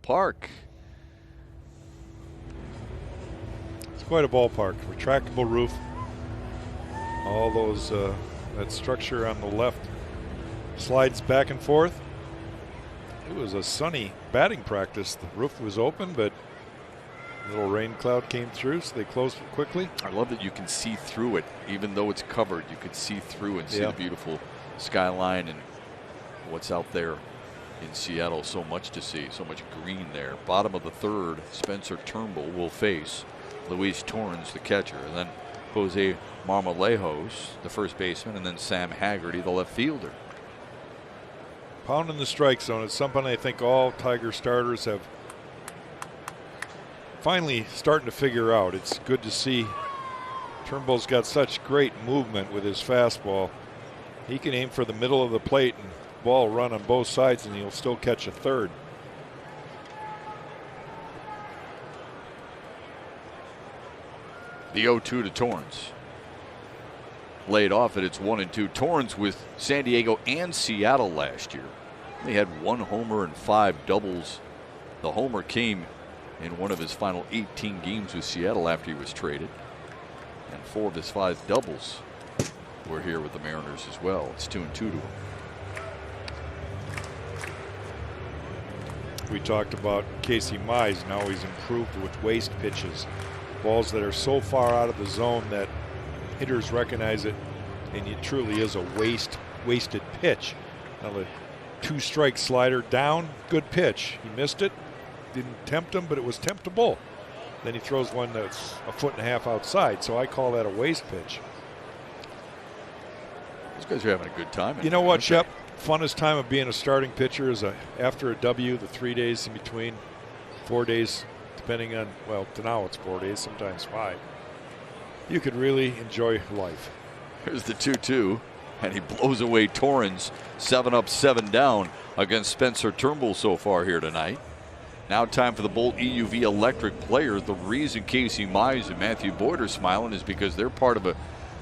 Speaker 1: Park.
Speaker 3: It's quite a ballpark. Retractable roof. All those, that structure on the left slides back and forth. It was a sunny batting practice. The roof was open, but a little rain cloud came through, so they closed it quickly.
Speaker 1: I love that you can see through it. Even though it's covered, you can see through and see the beautiful skyline and what's out there in Seattle. So much to see, so much green there. Bottom of the third, Spencer Turnbull will face Luis Torrens, the catcher, and then Jose Marmolejos, the first baseman, and then Sam Haggerty, the left fielder.
Speaker 3: Pounding the strike zone is something I think all Tiger starters have finally starting to figure out. It's good to see. Turnbull's got such great movement with his fastball. He can aim for the middle of the plate and ball run on both sides, and he'll still catch a third.
Speaker 1: The 0-2 to Torrens. Laid off it. It's 1-2. Torrens with San Diego and Seattle last year. They had one homer and 5 doubles. The homer came in one of his final 18 games with Seattle after he was traded. And 4 of his 5 doubles were here with the Mariners as well. It's 2-2 to him.
Speaker 3: We talked about Casey Mize. Now he's improved with waste pitches. Balls that are so far out of the zone that hitters recognize it, and it truly is a wasted pitch. Now the 2-strike slider down, good pitch. He missed it, didn't tempt him, but it was temptable. Then he throws one that's 1.5 feet outside, so I call that a waste pitch.
Speaker 1: Those guys are having a good time.
Speaker 3: You know what, Shep? Funnest time of being a starting pitcher is after a W, the 3 days in between, 4 days, depending on, well, now it's 4 days, sometimes 5. You could really enjoy life.
Speaker 1: Here's the 2-2, and he blows away Torrens, 7 up, 7 down against Spencer Turnbull so far here tonight. Now time for the Bolt EUV electric players. The reason Casey Mize and Matthew Boyd are smiling is because they're part of a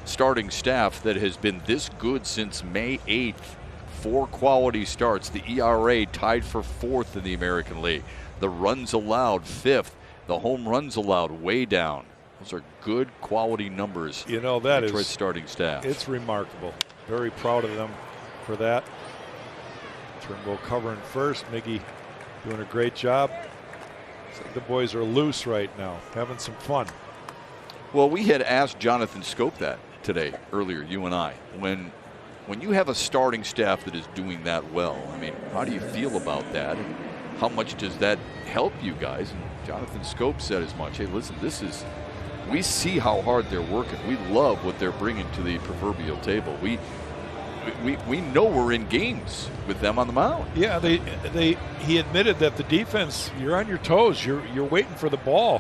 Speaker 1: starting staff that has been this good since May 8th. 4 quality starts. The ERA tied for 4th in the American League. The runs allowed 5th. The home runs allowed way down. Those are good quality numbers.
Speaker 3: You know, that
Speaker 1: Detroit
Speaker 3: is
Speaker 1: starting staff.
Speaker 3: It's remarkable. Very proud of them for that. Turnbull covering first. Miggy doing a great job. It's like the boys are loose right now, having some fun.
Speaker 1: Well, we had asked Jonathan Scope that today, earlier, you and I. When you have a starting staff that is doing that well, I mean, how do you feel about that? And how much does that help you guys? And Jonathan Scope said as much. Hey, listen, we see how hard they're working. We love what they're bringing to the proverbial table. We know we're in games with them on the mound.
Speaker 3: Yeah, he admitted that the defense, you're on your toes. You're waiting for the ball.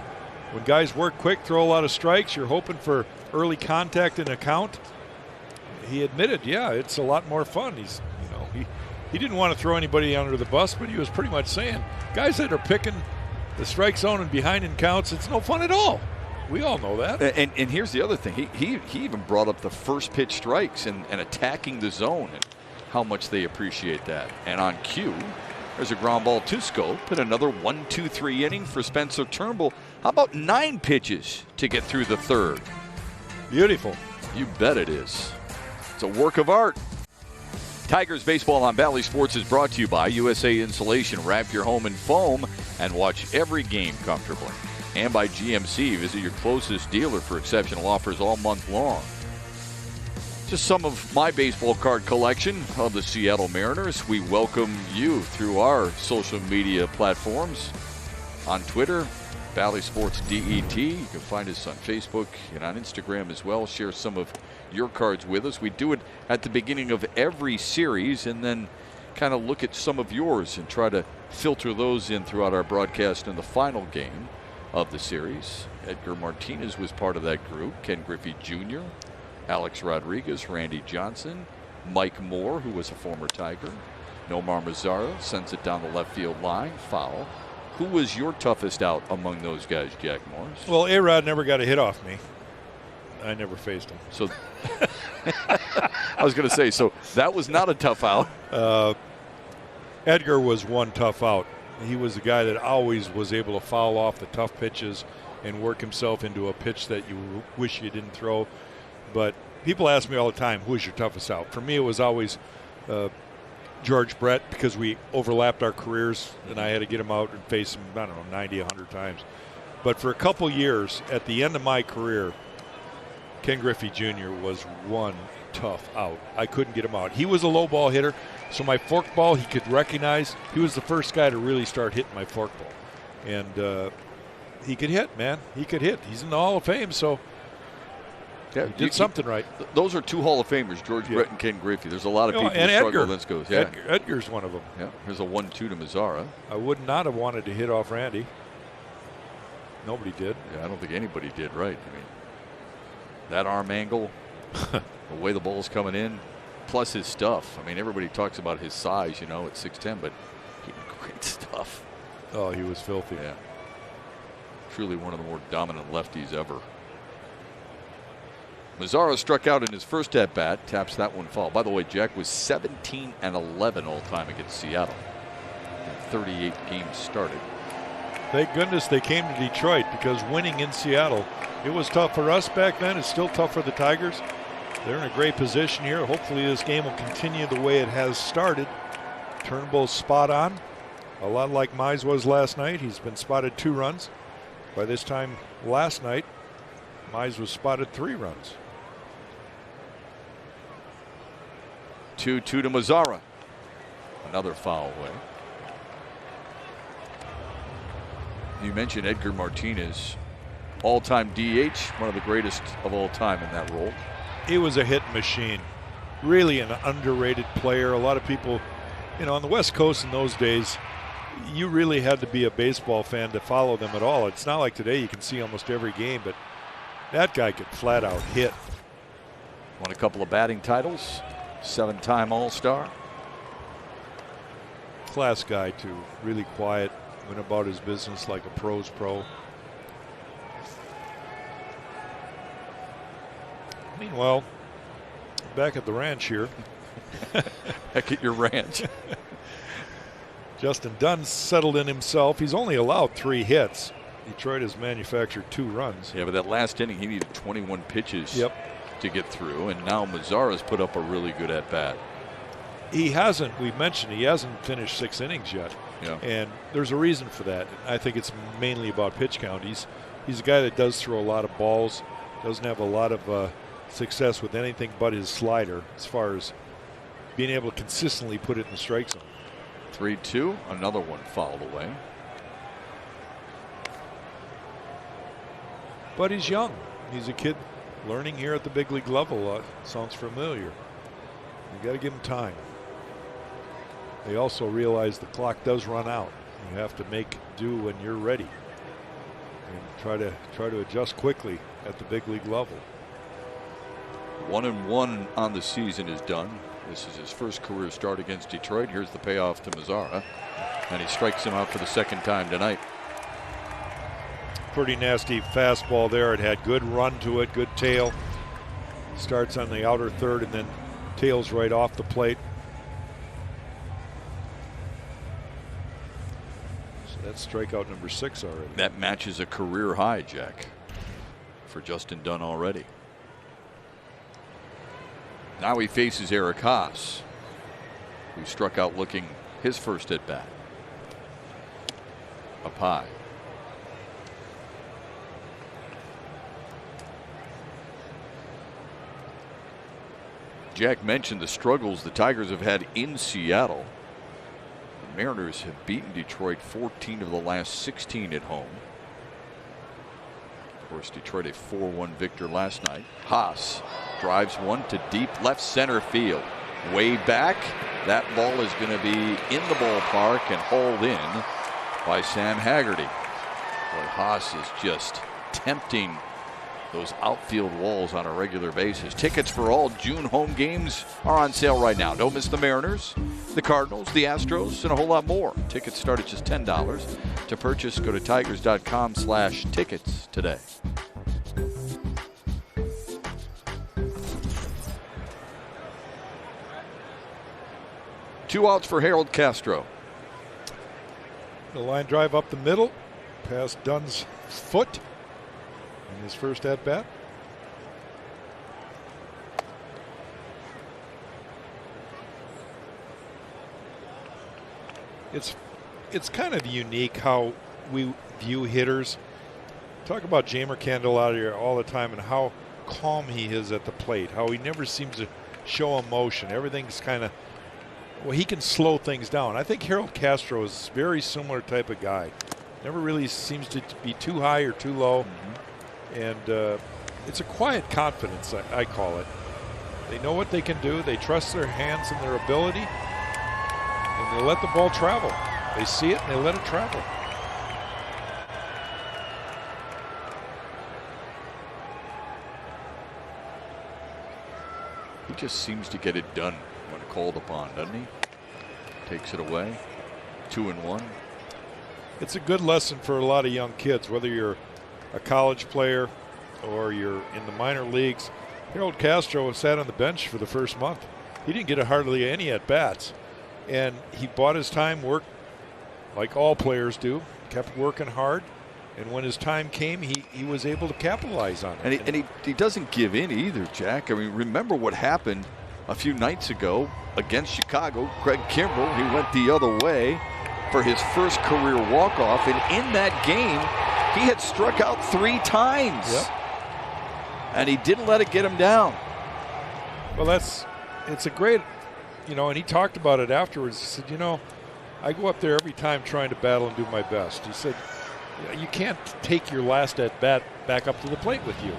Speaker 3: When guys work quick, throw a lot of strikes, you're hoping for early contact in a count. He admitted, yeah, it's a lot more fun. He didn't want to throw anybody under the bus, but he was pretty much saying, guys that are picking the strike zone and behind in counts, it's no fun at all. We all know that.
Speaker 1: And here's the other thing. He even brought up the first pitch strikes and attacking the zone and how much they appreciate that. And on cue, there's a ground ball to Scope and another 1-2-3 inning for Spencer Turnbull. How about 9 pitches to get through the 3rd?
Speaker 3: Beautiful.
Speaker 1: You bet it is. It's a work of art. Tigers baseball on Bally Sports is brought to you by USA Insulation. Wrap your home in foam and watch every game comfortably. And by GMC. Visit your closest dealer for exceptional offers all month long. Just some of my baseball card collection of the Seattle Mariners. We welcome you through our social media platforms. On Twitter, Bally Sports DET. You can find us on Facebook and on Instagram as well. Share some of your cards with us. We do it at the beginning of every series and then kind of look at some of yours and try to filter those in throughout our broadcast in the final game of the series. Edgar Martinez was part of that group. Ken Griffey Jr., Alex Rodriguez, Randy Johnson, Mike Moore, who was a former Tiger. Nomar Mazara sends it down the left field line. Foul. Who was your toughest out among those guys, Jack Morris?
Speaker 3: Well, A-Rod never got a hit off me. I never faced him.
Speaker 1: So I was going to say, so that was not a tough out.
Speaker 3: Edgar was one tough out. He was the guy that always was able to foul off the tough pitches and work himself into a pitch that you wish you didn't throw. But people ask me all the time, who was your toughest out? For me, it was always George Brett, because we overlapped our careers and I had to get him out and face him, 90, 100 times. But for a couple years, at the end of my career, Ken Griffey Jr. was one tough out. I couldn't get him out. He was a low ball hitter, so my fork ball he could recognize. He was the first guy to really start hitting my fork ball. And he could hit, man. He could hit. He's in the Hall of Fame, so yeah, he did something right.
Speaker 1: Those are 2 Hall of Famers, George Brett and Ken Griffey. There's a lot of people who struggle with this. Yeah.
Speaker 3: Edgar's one of them.
Speaker 1: Yeah, here's a 1-2 to Mazara.
Speaker 3: I would not have wanted to hit off Randy. Nobody did.
Speaker 1: Yeah, I don't think anybody did, right? I mean, that arm angle, the way the ball's coming in, plus his stuff. I mean, everybody talks about his size, at 6'10", but he had great stuff.
Speaker 3: Oh, he was filthy.
Speaker 1: Yeah. Truly one of the more dominant lefties ever. Mazara struck out in his first at-bat, taps that one foul. By the way, Jack was 17-11 all-time against Seattle. 38 games started.
Speaker 3: Thank goodness they came to Detroit, because winning in Seattle, it was tough for us back then. It's still tough for the Tigers. They're in a great position here. Hopefully this game will continue the way it has started. Turnbull spot on, a lot like Mize was last night. He's been spotted 2 runs. By this time last night, Mize was spotted 3 runs.
Speaker 1: 2-2 to Mazzara. Another foul away. You mentioned Edgar Martinez, all-time DH, one of the greatest of all time in that role.
Speaker 3: He was a hit machine, really an underrated player. A lot of people, on the West Coast in those days, you really had to be a baseball fan to follow them at all. It's not like today you can see almost every game, but that guy could flat out hit.
Speaker 1: Won a couple of batting titles, 7-time All-Star.
Speaker 3: Class guy too, really quiet, went about his business like a pro's pro. Meanwhile, back at the ranch here.
Speaker 1: Back at your ranch.
Speaker 3: Justin Dunn settled in himself. He's only allowed 3 hits. Detroit has manufactured 2 runs.
Speaker 1: Yeah, but that last inning, he needed 21 pitches to get through, and now Mazzara's put up a really good at-bat.
Speaker 3: He hasn't, we've mentioned, he hasn't finished 6 innings yet.
Speaker 1: Yeah.
Speaker 3: And there's a reason for that. I think it's mainly about pitch count. He's a guy that does throw a lot of balls, doesn't have a lot of success with anything but his slider as far as being able to consistently put it in the strike zone.
Speaker 1: 3-2, another one fouled away.
Speaker 3: But he's young. He's a kid learning here at the big league level. Sounds familiar. You got to give him time. They also realize the clock does run out. You have to make do when you're ready, and try to adjust quickly at the big league level.
Speaker 1: 1-1 on the season is done. This is his first career start against Detroit. Here's the payoff to Mazzara, and he strikes him out for the 2nd time tonight.
Speaker 3: Pretty nasty fastball there. It had good run to it, good tail. Starts on the outer third and then tails right off the plate. So that's strikeout number 6 already.
Speaker 1: That matches a career high, Jack, for Justin Dunn already. Now he faces Eric Haas, who struck out looking his first at bat. Up high. Jack mentioned the struggles the Tigers have had in Seattle. The Mariners have beaten Detroit 14 of the last 16 at home. Of course, Detroit a 4-1 victor last night. Haas drives one to deep left center field. Way back. That ball is going to be in the ballpark and hauled in by Sam Haggerty. Boy, Haas is just tempting those outfield walls on a regular basis. Tickets for all June home games are on sale right now. Don't miss the Mariners, the Cardinals, the Astros, and a whole lot more. Tickets start at just $10. To purchase, go to tigers.com/tickets today. Two outs for Harold Castro.
Speaker 3: The line drive up the middle, past Dunn's foot in his first at bat. It's kind of unique how we view hitters. Talk about Jamer Candelario all the time and how calm he is at the plate, how he never seems to show emotion. Everything's kind of, well, he can slow things down. I think Harold Castro is a very similar type of guy. Never really seems to be too high or too low. And it's a quiet confidence, I call it. They know what they can do. They trust their hands and their ability. And they let the ball travel. They see it and they let it travel.
Speaker 1: He just seems to get it done when called upon, doesn't he? Takes it away. 2-1.
Speaker 3: It's a good lesson for a lot of young kids, whether you're a college player or you're in the minor leagues. Harold Castro sat on the bench for the first month. He didn't get hardly any at-bats. And he bought his time, worked like all players do, kept working hard. And when his time came, he was able to capitalize on it.
Speaker 1: And he doesn't give in either, Jack. I mean, remember what happened a few nights ago against Chicago. Craig Kimbrell, he went the other way for his first career walk-off. And in that game, he had struck out 3 times.
Speaker 3: Yep.
Speaker 1: And he didn't let it get him down.
Speaker 3: Well, it's a great, and he talked about it afterwards. He said, I go up there every time trying to battle and do my best. He said, you can't take your last at bat back up to the plate with you.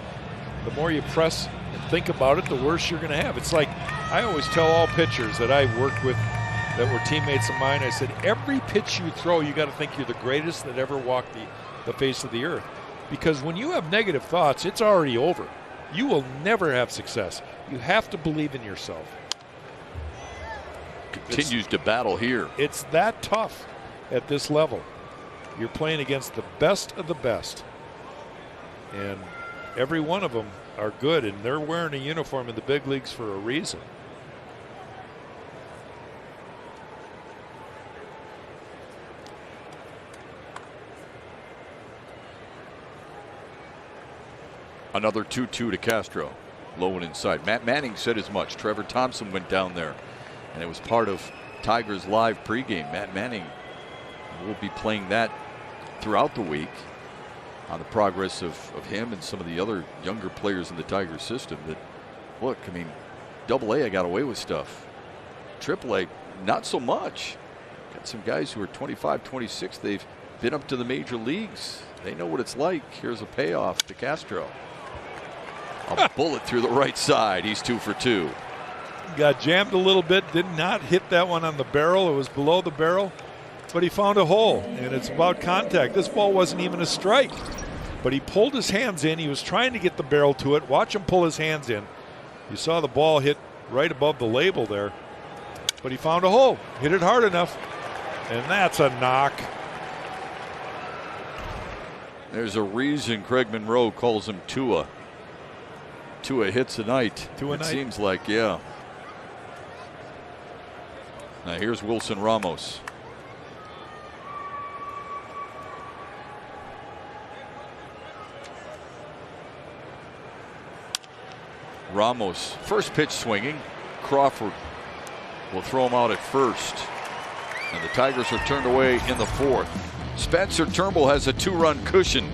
Speaker 3: The more you press and think about it, the worse you're going to have. It's like I always tell all pitchers that I worked with that were teammates of mine, I said, every pitch you throw, you got to think you're the greatest that ever walked the face of the earth. Because when you have negative thoughts, it's already over. You will never have success. You have to believe in yourself.
Speaker 1: Continues to battle here.
Speaker 3: It's that tough at this level. You're playing against the best of the best. And every one of them are good, and they're wearing a uniform in the big leagues for a reason.
Speaker 1: Another 2-2 to Castro. Low and inside. Matt Manning said as much. Trevor Thompson went down there, and it was part of Tigers live pregame. Matt Manning will be playing that throughout the week on the progress of him and some of the other younger players in the Tigers system. That, look, I mean, AA, I got away with stuff. AAA, not so much. Got some guys who are 25, 26. They've been up to the major leagues. They know what it's like. Here's a payoff to Castro. A bullet through the right side. He's 2 for 2.
Speaker 3: Got jammed a little bit. Did not hit that one on the barrel. It was below the barrel. But he found a hole, and it's about contact. This ball wasn't even a strike. But he pulled his hands in. He was trying to get the barrel to it. Watch him pull his hands in. You saw the ball hit right above the label there. But he found a hole. Hit it hard enough. And that's a knock.
Speaker 1: There's a reason Craig Monroe calls him Tua. Tua hits a night. It seems like, yeah. Now here's Wilson Ramos. Ramos, first pitch swinging. Crawford will throw him out at first. And the Tigers are turned away in the 4th. Spencer Turnbull has a 2-run cushion.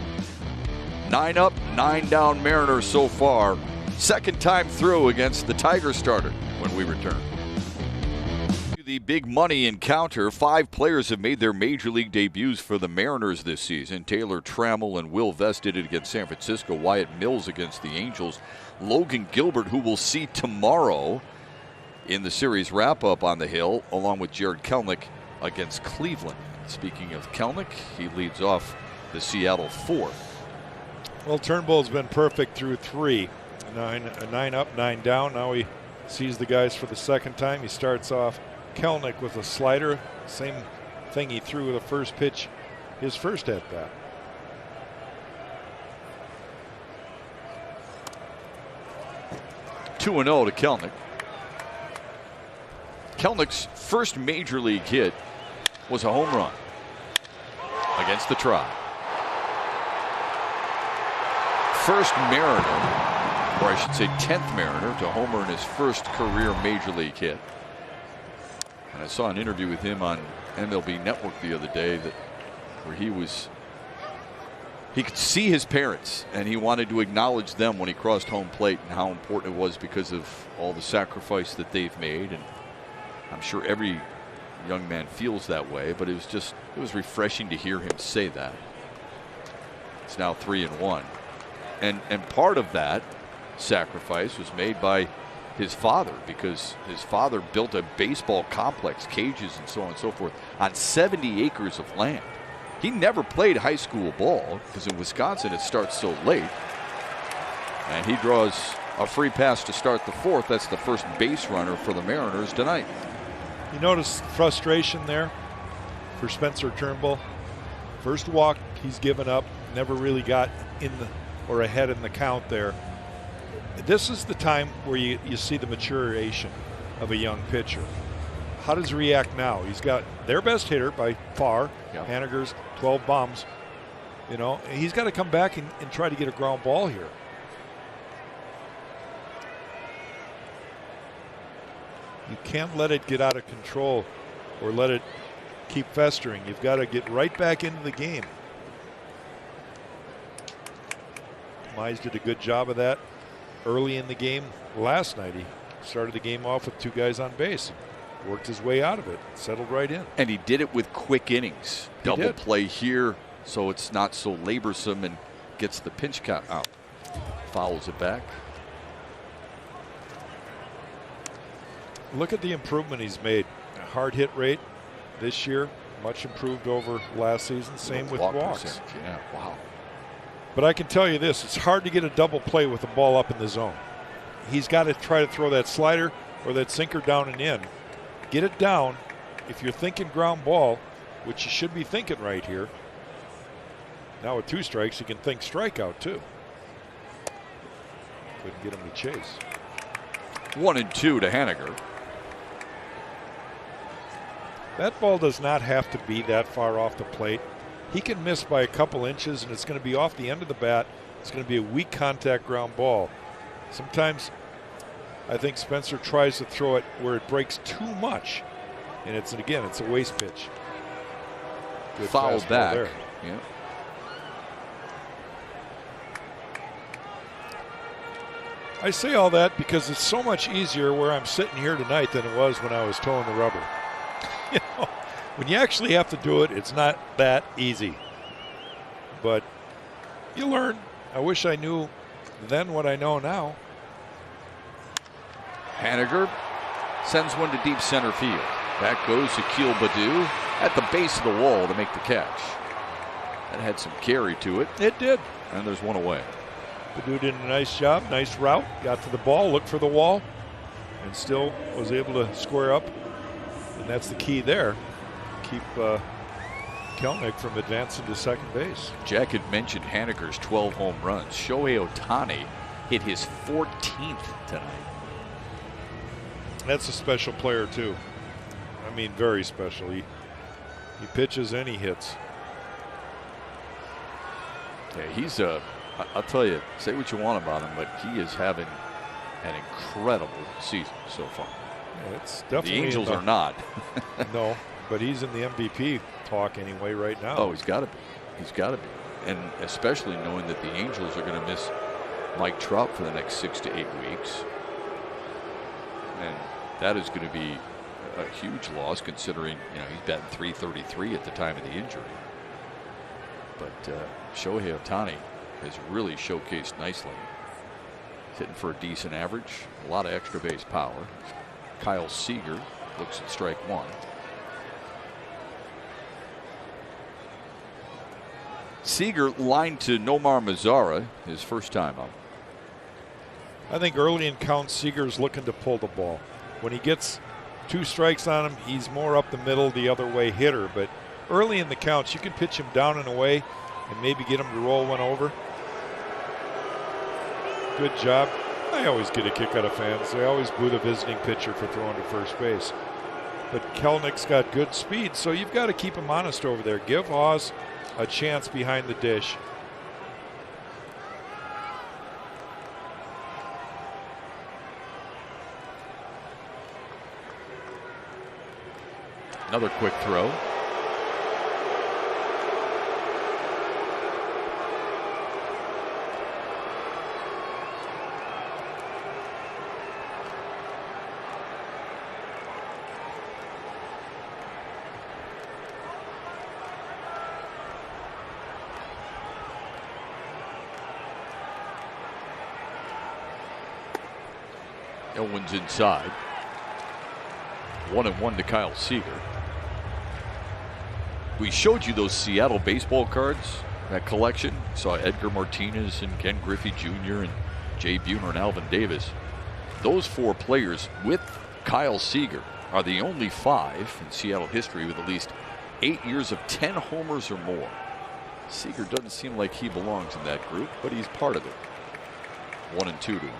Speaker 1: 9 up, 9 down Mariners so far. Second time through against the Tiger starter when we return. The big money encounter. 5 players have made their major league debuts for the Mariners this season. Taylor Trammell and Will Vest did it against San Francisco. Wyatt Mills against the Angels. Logan Gilbert, who we'll see tomorrow in the series wrap-up on the Hill, along with Jared Kelenic against Cleveland. Speaking of Kelenic, he leads off the Seattle 4th.
Speaker 3: Well, Turnbull's been perfect through 3. 9 up, 9 down. Now he sees the guys for the second time. He starts off Kelenic with a slider. Same thing he threw the first pitch, his first at-bat.
Speaker 1: 2-0 to Kelenic. Kelnic's first major league hit was a home run against the Tribe. First Mariner, or I should say 10th Mariner, to homer in his first career major league hit. And I saw an interview with him on MLB Network the other day where he could see his parents, and he wanted to acknowledge them when he crossed home plate and how important it was because of all the sacrifice that they've made. And I'm sure every young man feels that way, but it was refreshing to hear him say that. It's now 3-1. And part of that sacrifice was made by his father, because his father built a baseball complex, cages and so on and so forth, on 70 acres of land. He never played high school ball because in Wisconsin it starts so late. And he draws a free pass to start the 4th. That's the first base runner for the Mariners tonight.
Speaker 3: You notice frustration there for Spencer Turnbull. First walk he's given up, never really got in the or ahead in the count there. This is the time where you see the maturation of a young pitcher. how does he react now? He's got their best hitter by far.
Speaker 1: Yep.
Speaker 3: Haniger's 12 bombs. You know, he's got to come back and try to get a ground ball here. You can't let it get out of control or let it keep festering. You've got to get right back into the game. Mize did a good job of that early in the game last night. He started the game off with 2 guys on base. Worked his way out of it. Settled right in.
Speaker 1: And he did it with quick innings. Double play here, so it's not so laborsome, and gets the pinch count out. Fouls it back.
Speaker 3: Look at the improvement he's made. Hard hit rate this year, much improved over last season. Same with walks.
Speaker 1: Yeah, wow.
Speaker 3: But I can tell you this, it's hard to get a double play with the ball up in the zone. He's got to try to throw that slider or that sinker down and in. Get it down. If you're thinking ground ball, which you should be thinking right here. Now with 2 strikes, you can think strikeout too. Couldn't get him to chase.
Speaker 1: 1-2 to Haniger.
Speaker 3: That ball does not have to be that far off the plate. He can miss by a couple inches, and it's going to be off the end of the bat. It's going to be a weak contact ground ball. Sometimes I think Spencer tries to throw it where it breaks too much, and it's a waste pitch. Good
Speaker 1: foul back.
Speaker 3: There.
Speaker 1: Yeah.
Speaker 3: I say all that because it's so much easier where I'm sitting here tonight than it was when I was towing the rubber. You know, when you actually have to do it, it's not that easy. But you learn. I wish I knew then what I know now.
Speaker 1: Haniger sends one to deep center field. Back goes Akil Baddoo at the base of the wall to make the catch. That had some carry to it.
Speaker 3: It did.
Speaker 1: And there's one away.
Speaker 3: Baddoo did a nice job, nice route. Got to the ball, looked for the wall, and still was able to square up. And that's the key there. Keep Kelenic from advancing to second base.
Speaker 1: Jack had mentioned Haniger's 12 home runs. Shohei Ohtani hit his 14th tonight.
Speaker 3: That's a special player too. I mean, very special. He pitches and he hits.
Speaker 1: Yeah, he's I'll tell you, say what you want about him, but he is having an incredible season so far.
Speaker 3: Yeah, it's definitely
Speaker 1: the Angels are not.
Speaker 3: No, but he's in the MVP talk anyway right now.
Speaker 1: Oh, he's got to be. He's got to be. And especially knowing that the Angels are going to miss Mike Trout for the next 6 to 8 weeks. And that is going to be a huge loss considering, he's batting .333 at the time of the injury. But Shohei Ohtani has really showcased nicely. He's hitting for a decent average, a lot of extra base power. Kyle Seager looks at strike 1. Seager lined to Nomar Mazara, his first time up.
Speaker 3: I think early in counts, Seager's looking to pull the ball. When he gets 2 strikes on him, he's more up the middle, the other way hitter. But early in the counts, you can pitch him down and away and maybe get him to roll one over. Good job. I always get a kick out of fans. They always boo the visiting pitcher for throwing to first base. But Kelenic's got good speed, so you've got to keep him honest over there. Give Hawes a chance behind the dish.
Speaker 1: Another quick throw. No one's inside. 1-1 to Kyle Seager. We showed you those Seattle baseball cards, that collection. Saw Edgar Martinez and Ken Griffey Jr. and Jay Buhner and Alvin Davis. Those 4 players with Kyle Seager are the only 5 in Seattle history with at least 8 years of 10 homers or more. Seager doesn't seem like he belongs in that group, but he's part of it. 1-2 to him.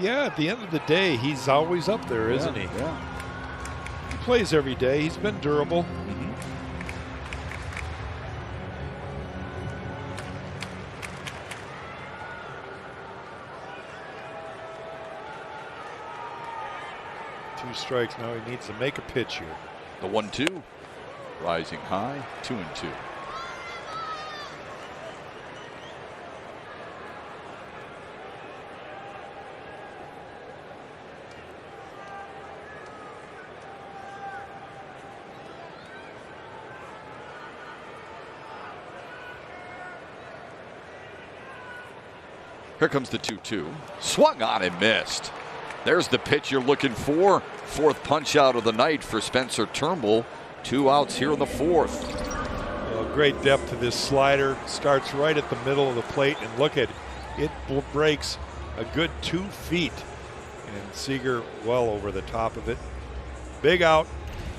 Speaker 3: Yeah, at the end of the day, he's always up there, isn't he?
Speaker 1: Yeah.
Speaker 3: plays every day. He's been durable.
Speaker 1: Mm-hmm.
Speaker 3: Two strikes now. He needs to make a pitch here.
Speaker 1: The 1-2, rising high, 2-2. Here comes the 2-2. Swung on and missed. There's the pitch you're looking for. Fourth punch out of the night for Spencer Turnbull. 2 outs here in the 4th.
Speaker 3: Well, great depth to this slider. Starts right at the middle of the plate, and look at it. It breaks a good 2 feet. And Seager well over the top of it. Big out.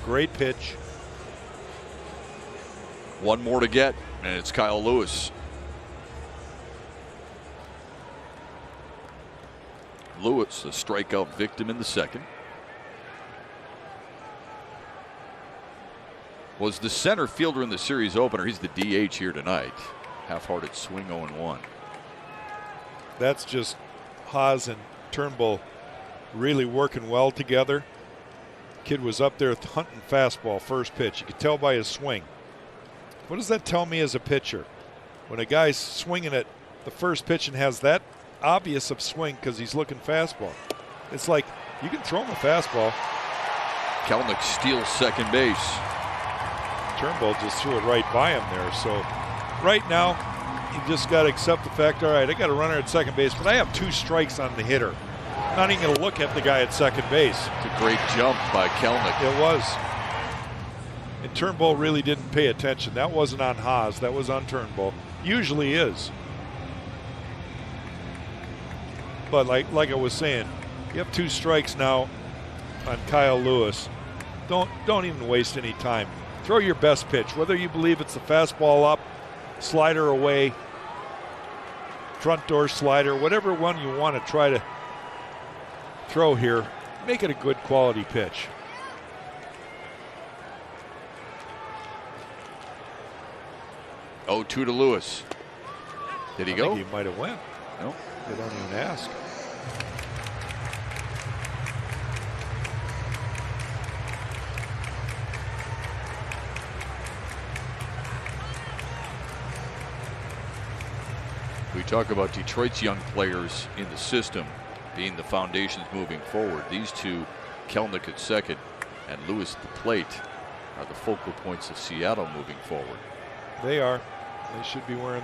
Speaker 3: Great pitch.
Speaker 1: One more to get, and it's Kyle Lewis. Lewis, a strikeout victim in the 2nd. Was the center fielder in the series opener. He's the DH here tonight. Half-hearted swing 0-1.
Speaker 3: That's just Haas and Turnbull really working well together. Kid was up there hunting fastball first pitch. You could tell by his swing. What does that tell me as a pitcher? When a guy's swinging at the first pitch and has that obvious of swing because he's looking fastball. It's like you can throw him a fastball.
Speaker 1: Kelenic steals second base.
Speaker 3: Turnbull just threw it right by him there. So right now, you just got to accept the fact, all right, I got a runner at second base, but I have 2 strikes on the hitter. I'm not even going to look at the guy at second base.
Speaker 1: It's a great jump by Kelenic.
Speaker 3: It was. And Turnbull really didn't pay attention. That wasn't on Haas. That was on Turnbull. Usually is. But like I was saying, you have 2 strikes now on Kyle Lewis. Don't even waste any time. Throw your best pitch, whether you believe it's the fastball up, slider away, front door slider, whatever one you want to try to throw here. Make it a good quality pitch.
Speaker 1: Oh, 2 to Lewis. Did he go?
Speaker 3: I think he might have went.
Speaker 1: No.
Speaker 3: They don't even ask.
Speaker 1: We talk about Detroit's young players in the system being the foundations moving forward. These two, Kelenic at second and Lewis at the plate, are the focal points of Seattle moving forward.
Speaker 3: They are. They should be wearing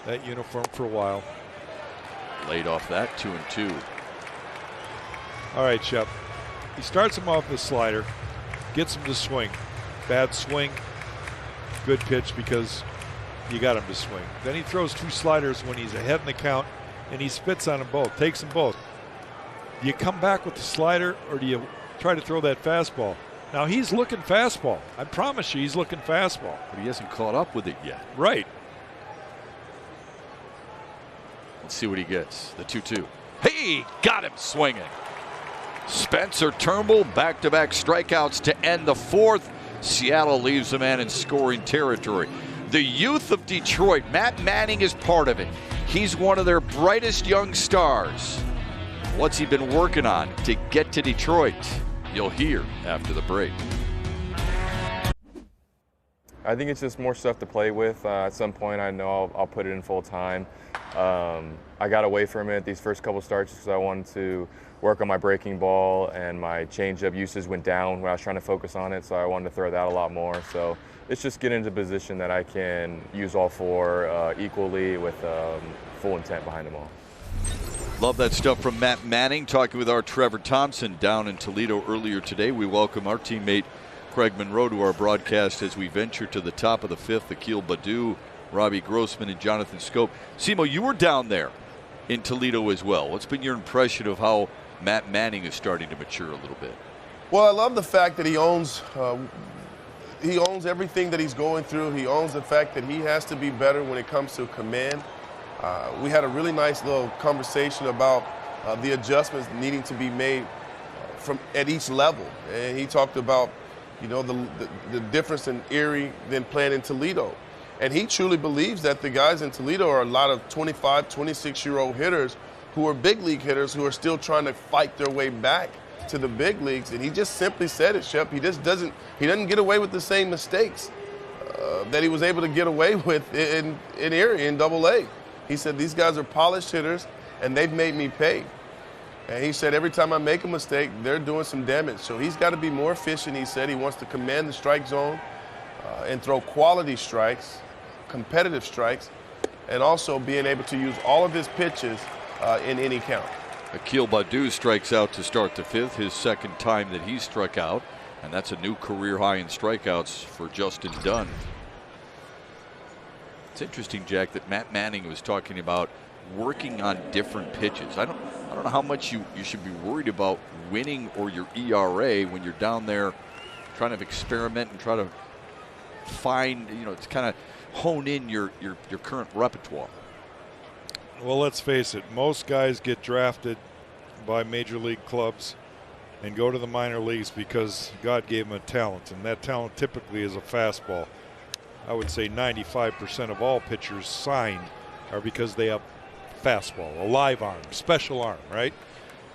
Speaker 3: that uniform for a while.
Speaker 1: Laid off that, 2-2.
Speaker 3: All right, Shep. He starts him off with a slider, gets him to swing. Bad swing, good pitch because you got him to swing. Then he throws 2 sliders when he's ahead in the count, and he spits on them both, takes them both. Do you come back with the slider, or do you try to throw that fastball? Now, he's looking fastball. I promise you, he's looking fastball.
Speaker 1: But he hasn't caught up with it yet.
Speaker 3: Right.
Speaker 1: Let's see what he gets. The 2-2. Hey, got him swinging. Spencer Turnbull, back-to-back strikeouts to end the 4th. Seattle leaves a man in scoring territory. The youth of Detroit, Matt Manning is part of it. He's one of their brightest young stars. What's he been working on to get to Detroit? You'll hear after the break.
Speaker 5: I think it's just more stuff to play with. At some point, I know I'll put it in full time. I got away from it these first couple starts because I wanted to work on my breaking ball, and my changeup usage went down when I was trying to focus on it, so I wanted to throw that a lot more. So it's just getting into a position that I can use all 4 equally with full intent behind them all.
Speaker 1: Love that stuff from Matt Manning. Talking with our Trevor Thompson down in Toledo earlier today. We welcome our teammate Craig Monroe to our broadcast as we venture to the top of the 5th. Akil Baddoo, Robbie Grossman, and Jonathan Scope. Simo, you were down there in Toledo as well. What's been your impression of how Matt Manning is starting to mature a little bit?
Speaker 6: Well, I love the fact that he owns everything that he's going through. He owns the fact that he has to be better when it comes to command. We had a really nice little conversation about the adjustments needing to be made from at each level. And he talked about, you know, the difference in Erie than playing in Toledo. And he truly believes that the guys in Toledo are a lot of 25, 26-year-old hitters who are big league hitters who are still trying to fight their way back to the big leagues. And he just simply said it, Shep. He doesn't get away with the same mistakes that he was able to get away with in Erie, in Double-A. He said, these guys are polished hitters, and they've made me pay. And he said, every time I make a mistake, they're doing some damage. So he's got to be more efficient. He said he wants to command the strike zone and throw quality strikes, competitive strikes, and also being able to use all of his pitches in any count.
Speaker 1: Akil Baddoo strikes out to start the fifth, his second time that he struck out, and that's a new career high in strikeouts for Justin Dunn. It's interesting, Jack, that Matt Manning was talking about working on different pitches. I don't know how much you should be worried about winning or your ERA when you're down there trying to experiment and try to find, you know, to kind of hone in your current repertoire.
Speaker 3: Well, let's face it, most guys get drafted by major league clubs and go to the minor leagues because God gave them a talent, and that talent typically is a fastball. I would say 95% of all pitchers signed are because they have fastball, a live arm, special arm, right?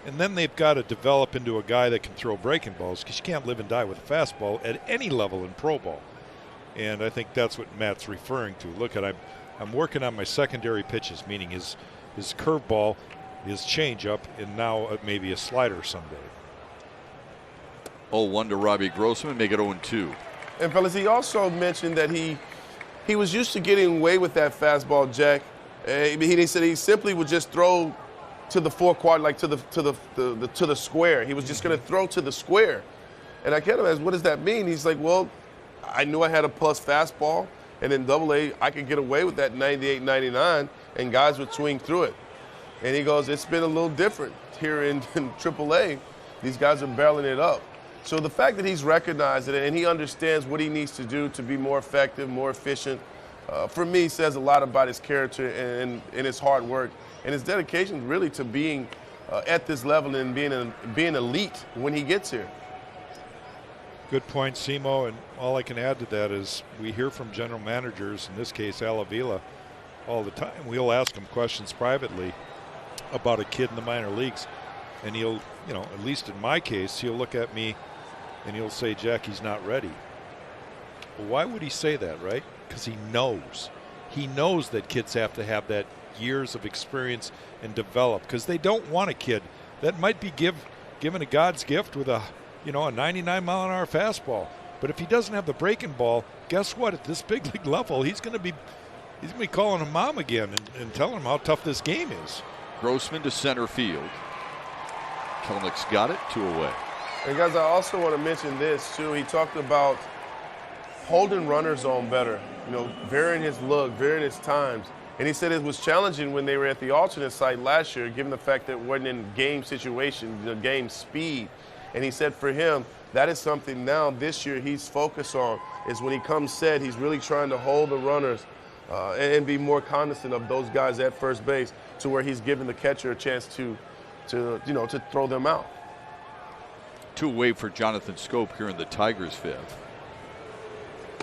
Speaker 3: And then they've got to develop into a guy that can throw breaking balls, because you can't live and die with a fastball at any level in pro ball. And I think that's what Matt's referring to. Look, I'm working on my secondary pitches, meaning his curveball, his changeup, and now maybe a slider someday.
Speaker 1: 0-1 to Robbie Grossman, make it 0-2.
Speaker 6: And fellas, he also mentioned that he was used to getting away with that fastball, Jack. He said he simply would just throw to the four quad, like to the square. He was just going to throw to the square. And I kind of asked, what does that mean? He's like, well, I knew I had a plus fastball, and in Double-A, I could get away with that 98, 99, and guys would swing through it. And he goes, it's been a little different here in Triple-A. These guys are barreling it up. So the fact that he's recognized it and he understands what he needs to do to be more effective, more efficient, for me says a lot about his character and his hard work and his dedication really to being at this level and being elite when he gets here.
Speaker 3: Good point, Simo, and all I can add to that is we hear from general managers, in this case Al Avila, all the time. We'll ask him questions privately about a kid in the minor leagues, and he'll, you know, at least in my case, he'll look at me and he'll say, Jack, he's not ready. Well, why would he say that, right? Because he knows. He knows that kids have to have that years of experience and develop, because they don't want a kid that might be given a God's gift with a 99-mile-an-hour fastball. But if he doesn't have the breaking ball, guess what? At this big league level, he's going to be calling him mom again and telling him how tough this game is.
Speaker 1: Grossman to center field. Kelenick's got it, 2 away.
Speaker 6: And guys, I also want to mention this too. He talked about holding runners on better, varying his look, varying his times. And he said it was challenging when they were at the alternate site last year, given the fact that it wasn't in game situation, game speed. And he said for him, that is something now this year he's focused on, is when he comes set, he's really trying to hold the runners and be more cognizant of those guys at first base, to where he's giving the catcher a chance to throw them out.
Speaker 1: 2 away for Jonathan Scope here in the Tigers' fifth.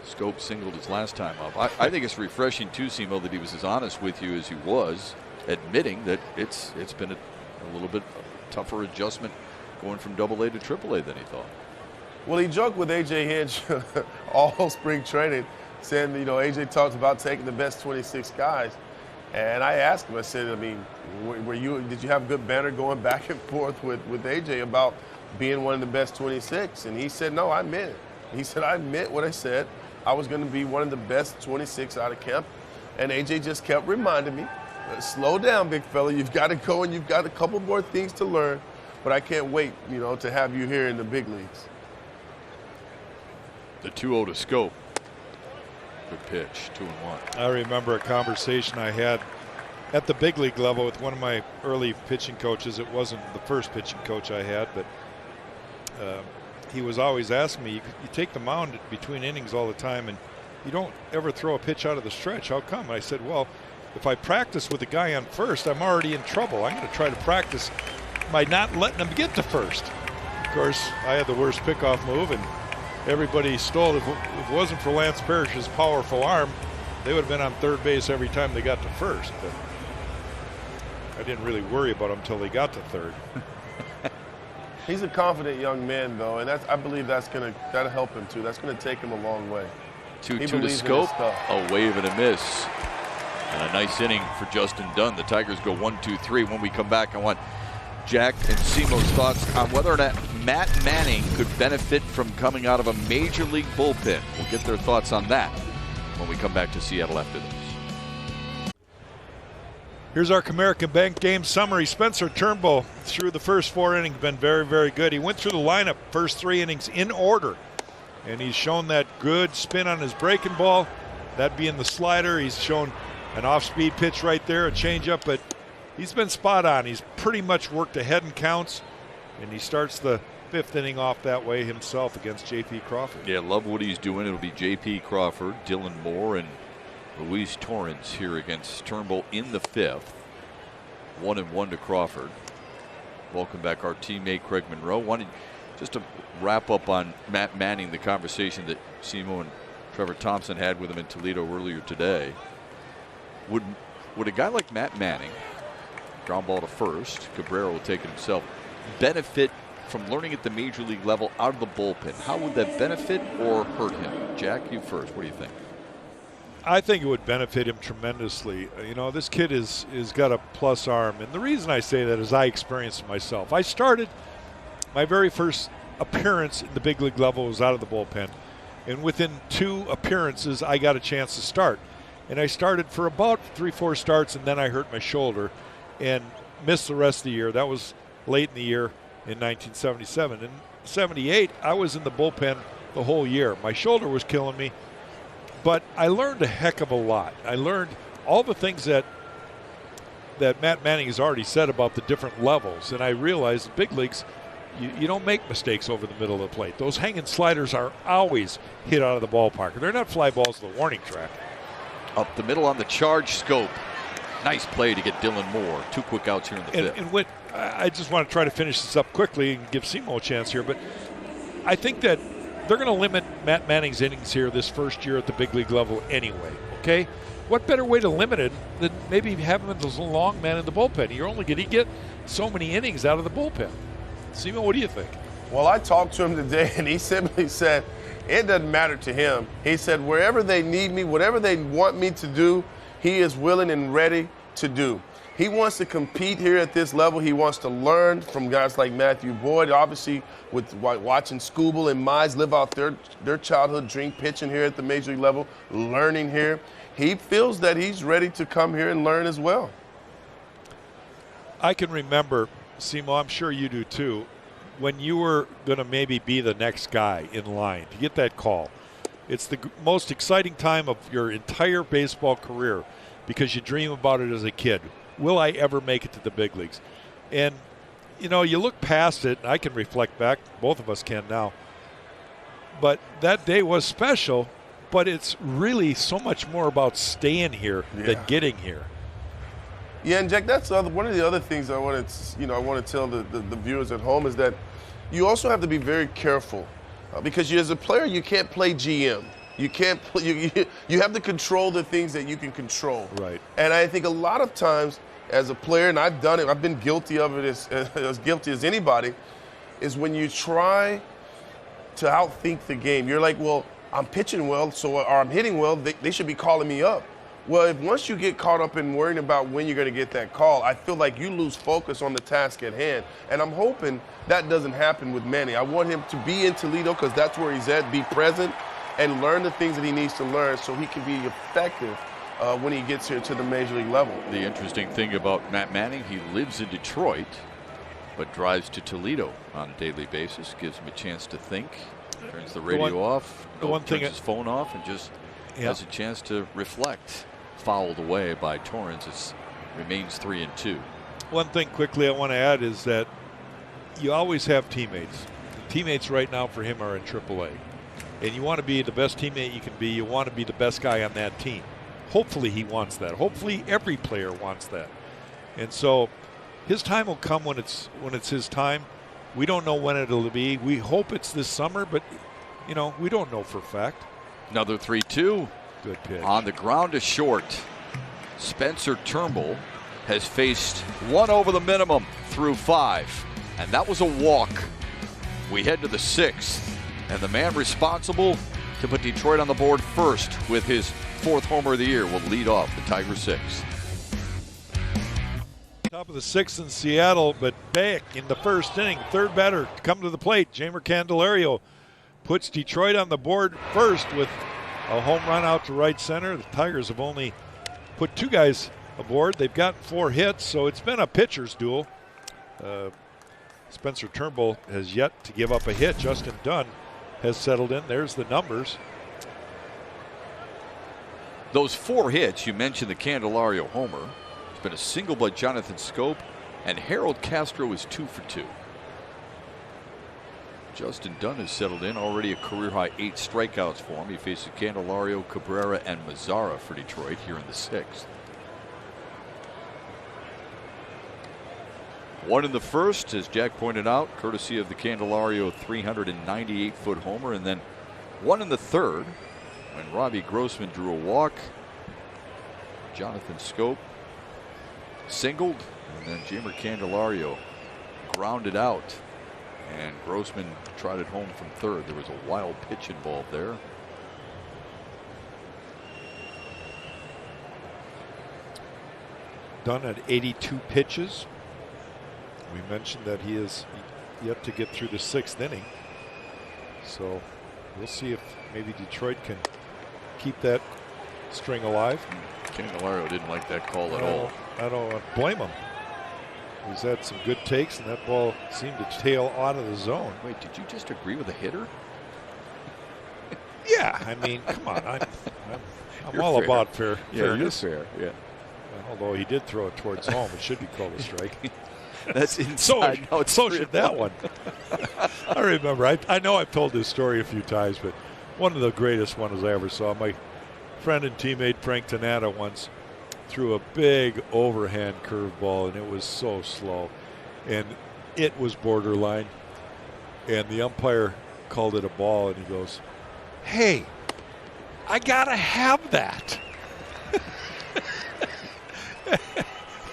Speaker 1: Scope singled his last time up. I think it's refreshing too, Simo, that he was as honest with you as he was, admitting that it's been a little bit tougher adjustment going from Double-A to Triple-A than he thought.
Speaker 6: Well, he joked with A.J. Hinch all spring training, saying, A.J. talked about taking the best 26 guys. And I asked him, I said, did you have good banter going back and forth with A.J. about being one of the best 26? And he said, no, I meant it. He said, I meant what I said. I was going to be one of the best 26 out of camp. And A.J. just kept reminding me, slow down, big fella. You've got to go and you've got a couple more things to learn. But I can't wait, to have you here in the big leagues.
Speaker 1: The 2-0 to Scope. Good pitch, 2-1.
Speaker 3: I remember a conversation I had at the big league level with one of my early pitching coaches. It wasn't the first pitching coach I had, but he was always asking me, you take the mound between innings all the time and you don't ever throw a pitch out of the stretch. How come? And I said, well, if I practice with a guy on first, I'm already in trouble. I'm going to try to practice by not letting him get to first. Of course, I had the worst pickoff move, and everybody stole. If it wasn't for Lance Parrish's powerful arm, they would have been on third base every time they got to first. But I didn't really worry about them until they got to third.
Speaker 6: He's a confident young man, though, and I believe that'll help him too. That's going to take him a long way.
Speaker 1: 2-2 to Scope, a wave and a miss. And a nice inning for Justin Dunn. The Tigers go 1-2-3. When we come back, I want Jack and Simo's thoughts on whether or not Matt Manning could benefit from coming out of a major league bullpen. We'll get their thoughts on that when we come back to Seattle after this.
Speaker 3: Here's our Comerica Bank game summary. Spencer Turnbull, through the first 4 innings, been very, very good. He went through the lineup first 3 innings in order, and he's shown that good spin on his breaking ball, that being the slider. He's shown an off-speed pitch right there, a changeup, but he's been spot on. He's pretty much worked ahead in counts, and he starts the 5th inning off that way himself against J.P. Crawford.
Speaker 1: Yeah, love what he's doing. It'll be J.P. Crawford, Dylan Moore, and Luis Torrens here against Turnbull in the 5th. 1-1 to Crawford. Welcome back our teammate Craig Monroe. Wanted just to wrap up on Matt Manning, the conversation that Simo and Trevor Thompson had with him in Toledo earlier today. Would a guy like Matt Manning, ground ball to first, Cabrera will take it himself, benefit from learning at the major league level out of the bullpen? How would that benefit or hurt him? Jack, you first. What do you think?
Speaker 3: I think it would benefit him tremendously. You know, this kid is got a plus arm, and the reason I say that is I experienced it myself. I started my very first appearance in the big league level was out of the bullpen, and within 2 appearances I got a chance to start. And I started for about 3-4 starts, and then I hurt my shoulder and missed the rest of the year. That was late in the year in 1977. In 78, I was in the bullpen the whole year. My shoulder was killing me, but I learned a heck of a lot. I learned all the things that Matt Manning has already said about the different levels, and I realized in big leagues, you don't make mistakes over the middle of the plate. Those hanging sliders are always hit out of the ballpark. They're not fly balls to the warning track.
Speaker 1: Up the middle on the charge, Scope. Nice play to get Dylan Moore. 2 quick outs here in the 5th.
Speaker 3: And I just want to try to finish this up quickly and give Simo a chance here, but I think that they're going to limit Matt Manning's innings here this first year at the big league level anyway, okay? What better way to limit it than maybe have him as a long man in the bullpen? You're only going to get so many innings out of the bullpen. Simo, what do you think?
Speaker 6: Well, I talked to him today, and he simply said it doesn't matter to him. He said wherever they need me, whatever they want me to do, he is willing and ready to do. He wants to compete here at this level. He wants to learn from guys like Matthew Boyd, obviously with watching Scooble and Mize live out their childhood dream, pitching here at the major league level, learning here. He feels that he's ready to come here and learn as well.
Speaker 3: I can remember, Simo, I'm sure you do too, when you were going to maybe be the next guy in line to get that call. It's the most exciting time of your entire baseball career because you dream about it as a kid. Will I ever make it to the big leagues? And, you know, you look past it, and I can reflect back, both of us can now, but that day was special, but it's really so much more about staying here than getting here.
Speaker 6: Yeah, and Jack, that's one of the other things I want to tell the viewers at home is that you also have to be very careful because as a player you can't play GM. You can't you have to control the things that you can control.
Speaker 3: Right.
Speaker 6: And I think a lot of times as a player, and I've done it, I've been guilty of it as guilty as anybody, is when you try to outthink the game. You're like, well, I'm pitching well, or I'm hitting well, they should be calling me up. Well, once you get caught up in worrying about when you're going to get that call, I feel like you lose focus on the task at hand. And I'm hoping that doesn't happen with Manny. I want him to be in Toledo because that's where he's at, be present, and learn the things that he needs to learn so he can be effective when he gets here to the major league level.
Speaker 1: The interesting thing about Matt Manning, he lives in Detroit, but drives to Toledo on a daily basis, gives him a chance to think, turns the radio off, turns his phone off, and just has a chance to reflect. Fouled away by Torrens. It remains 3-2.
Speaker 3: One thing quickly I want to add is that you always have teammates. The teammates right now for him are in AAA. And you want to be the best teammate you can be. You want to be the best guy on that team. Hopefully he wants that. Hopefully every player wants that. And so his time will come when it's his time. We don't know when it'll be. We hope it's this summer, but, you know, we don't know for a fact.
Speaker 1: Another 3-2.
Speaker 3: Good pitch.
Speaker 1: On the ground to short. Spencer Turnbull has faced one over the minimum through 5. And that was a walk. We head to the 6th. And the man responsible to put Detroit on the board first with his 4th homer of the year will lead off the Tiger 6th.
Speaker 3: Top of the 6th in Seattle, but back in the 1st inning, 3rd batter to come to the plate. Jeimer Candelario puts Detroit on the board first with a home run out to right center. The Tigers have only put 2 guys aboard. They've got 4 hits, so it's been a pitcher's duel. Spencer Turnbull has yet to give up a hit. Justin Dunn has settled in. There's the numbers.
Speaker 1: Those 4 hits, you mentioned the Candelario homer. It's been a single by Jonathan Scope, and Harold Castro is 2 for 2. Justin Dunn has settled in, already a career-high 8 strikeouts for him. He faces Candelario, Cabrera, and Mazzara for Detroit here in the 6th. 1 in the 1st, as Jack pointed out, courtesy of the Candelario 398-foot homer, and then 1 in the 3rd when Robbie Grossman drew a walk. Jonathan Scope singled, and then Jeimer Candelario grounded out, and Grossman trotted home from 3rd. There was a wild pitch involved there.
Speaker 3: Dunn at 82 pitches. We mentioned that he is yet to get through the 6th inning. So we'll see if maybe Detroit can keep that string alive.
Speaker 1: Candelario didn't like that call at all.
Speaker 3: I don't blame him. He's had some good takes, and that ball seemed to tail out of the zone.
Speaker 1: Wait, did you just agree with a hitter?
Speaker 3: Yeah, I mean, come on. I'm all
Speaker 1: fair.
Speaker 3: about
Speaker 1: You're
Speaker 3: fairness.
Speaker 1: fair. Yeah.
Speaker 3: Although he did throw it towards home, it should be called a strike.
Speaker 1: That's inside.
Speaker 3: So should that one. I remember. I know I've told this story a few times, but one of the greatest ones I ever saw. My friend and teammate Frank Tanata once threw a big overhand curveball, and it was so slow, and it was borderline. And the umpire called it a ball, and he goes, "Hey, I gotta have that."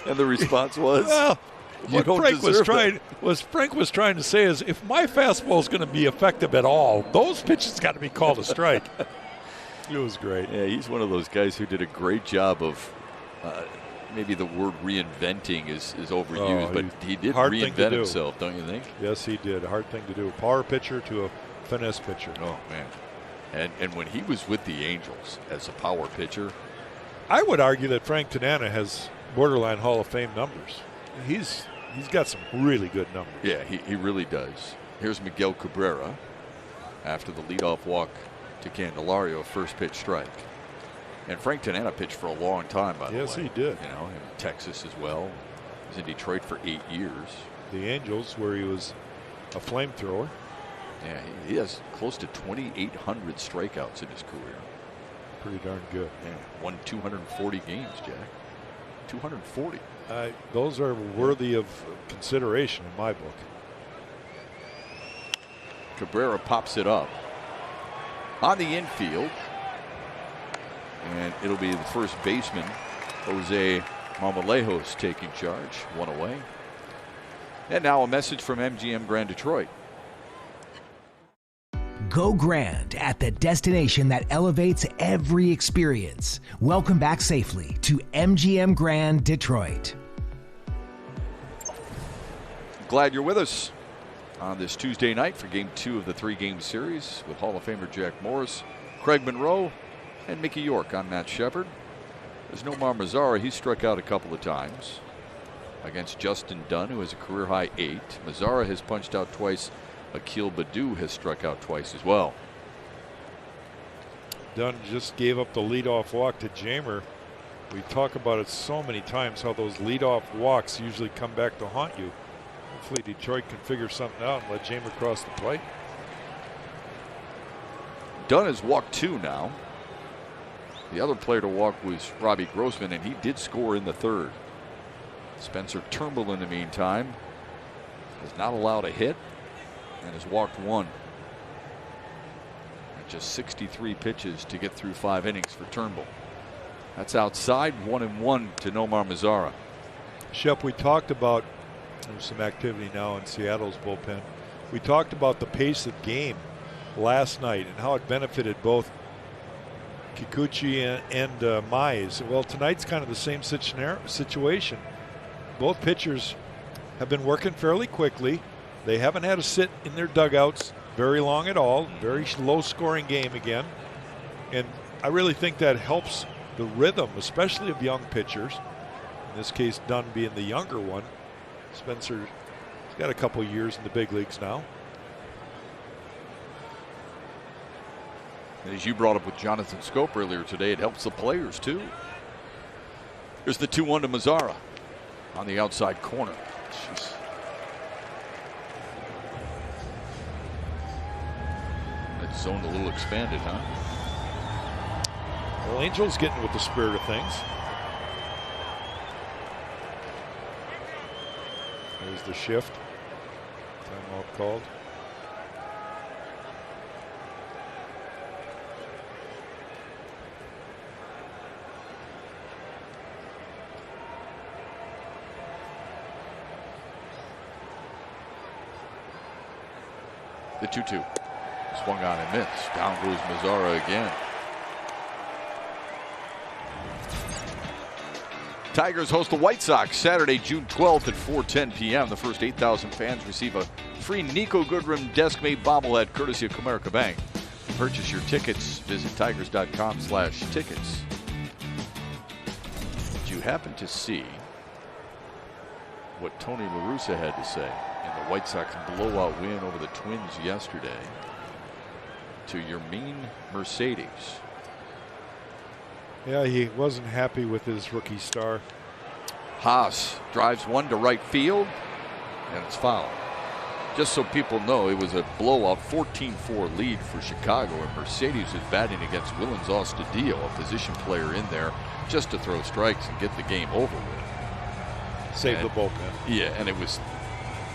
Speaker 1: And the response was,
Speaker 3: Well,
Speaker 1: you
Speaker 3: what
Speaker 1: don't
Speaker 3: Frank was
Speaker 1: deserve
Speaker 3: trying to say is, if my fastball is going to be effective at all, those pitches got to be called a strike. It was great.
Speaker 1: Yeah, he's one of those guys who did a great job of maybe the word reinventing is overused, but he did reinvent himself, don't you think?
Speaker 3: Yes, he did. A hard thing to do. A power pitcher to a finesse pitcher.
Speaker 1: Oh, man. And when he was with the Angels as a power pitcher,
Speaker 3: I would argue that Frank Tanana has borderline Hall of Fame numbers. He's got some really good numbers.
Speaker 1: yeah, he really does. Here's Miguel Cabrera after the leadoff walk to Candelario, first pitch strike. And Frank Tanana pitched for a long time, by the way.
Speaker 3: Yes, he did.
Speaker 1: You know, in Texas as well. He was in Detroit for 8 years.
Speaker 3: The Angels, where he was a flamethrower.
Speaker 1: Yeah, he has close to 2,800 strikeouts in his career.
Speaker 3: Pretty darn good.
Speaker 1: Yeah, won 240 games, Jack. 240.
Speaker 3: Those are worthy of consideration in my book.
Speaker 1: Cabrera pops it up on the infield, and it'll be the first baseman, Jose Marmolejos, taking charge. 1 away. And now a message from MGM Grand Detroit.
Speaker 7: Go grand at the destination that elevates every experience. Welcome back safely to MGM Grand Detroit.
Speaker 1: Glad you're with us on this Tuesday night for Game 2 of the 3-game series with Hall of Famer Jack Morris, Craig Monroe, and Mickey York. I'm Matt Shepard. There's no Mazzara. He struck out a couple of times against Justin Dunn, who has a career-high 8. Mazzara has punched out twice. Akil Baddoo has struck out twice as well.
Speaker 3: Dunn just gave up the leadoff walk to Jeimer. We talk about it so many times, how those leadoff walks usually come back to haunt you. Hopefully Detroit can figure something out and let Jeimer cross the plate.
Speaker 1: Dunn has walked 2 now. The other player to walk was Robbie Grossman, and he did score in the 3rd. Spencer Turnbull, in the meantime, has not allowed a hit and has walked one. And just 63 pitches to get through 5 innings for Turnbull. That's outside, 1-1 to Nomar Mazara.
Speaker 3: Shep, we talked about, there's some activity now in Seattle's bullpen. We talked about the pace of game last night and how it benefited both Kikuchi and Mize. Well, tonight's kind of the same situation. Both pitchers have been working fairly quickly. They haven't had to sit in their dugouts very long at all. Very low scoring game again. And I really think that helps the rhythm, especially of young pitchers. In this case, Dunn being the younger one. Spencer's got a couple years in the big leagues now.
Speaker 1: And as you brought up with Jonathan Scope earlier today, it helps the players too. Here's the 2-1 to Mazara on the outside corner. Jeez. That zone a little expanded, huh?
Speaker 3: Well, Angel's getting with the spirit of things. There's the shift. Timeout called.
Speaker 1: The 2-2. Swung on and missed. Down goes Mazara again. Tigers host the White Sox Saturday, June 12th at 4:10 p.m. The first 8,000 fans receive a free Nico Goodrum desk-made bobblehead courtesy of Comerica Bank. Purchase your tickets. Visit tigers.com/tickets. Did you happen to see what Tony La Russa had to say in the White Sox blowout win over the Twins yesterday to Yermin Mercedes?
Speaker 3: Yeah, he wasn't happy with his rookie star.
Speaker 1: Haas drives one to right field, and it's foul. Just so people know, it was a blowout 14-4 lead for Chicago, and Mercedes is batting against Willens Astudillo, a position player in there, just to throw strikes and get the game over with.
Speaker 3: Save the bullpen.
Speaker 1: Yeah, and it was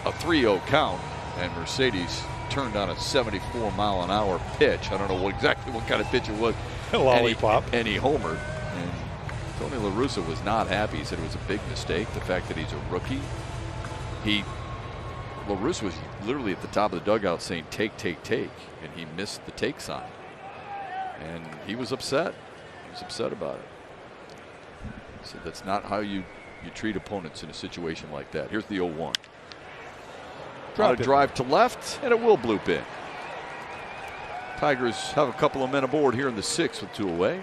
Speaker 1: a 3-0 count, and Mercedes turned on a 74-mile-an-hour pitch. I don't know exactly what kind of pitch it was.
Speaker 3: A lollipop.
Speaker 1: And he homered. And Tony La Russa was not happy. He said it was a big mistake. The fact that he's a rookie. La Russa was literally at the top of the dugout saying, take, take, take. And he missed the take sign. And he was upset. He was upset about it. He said that's not how you treat opponents in a situation like that. Here's the 0-1. Drop a drive to left, and it will bloop in. Tigers have a couple of men aboard here in the 6th with 2 away.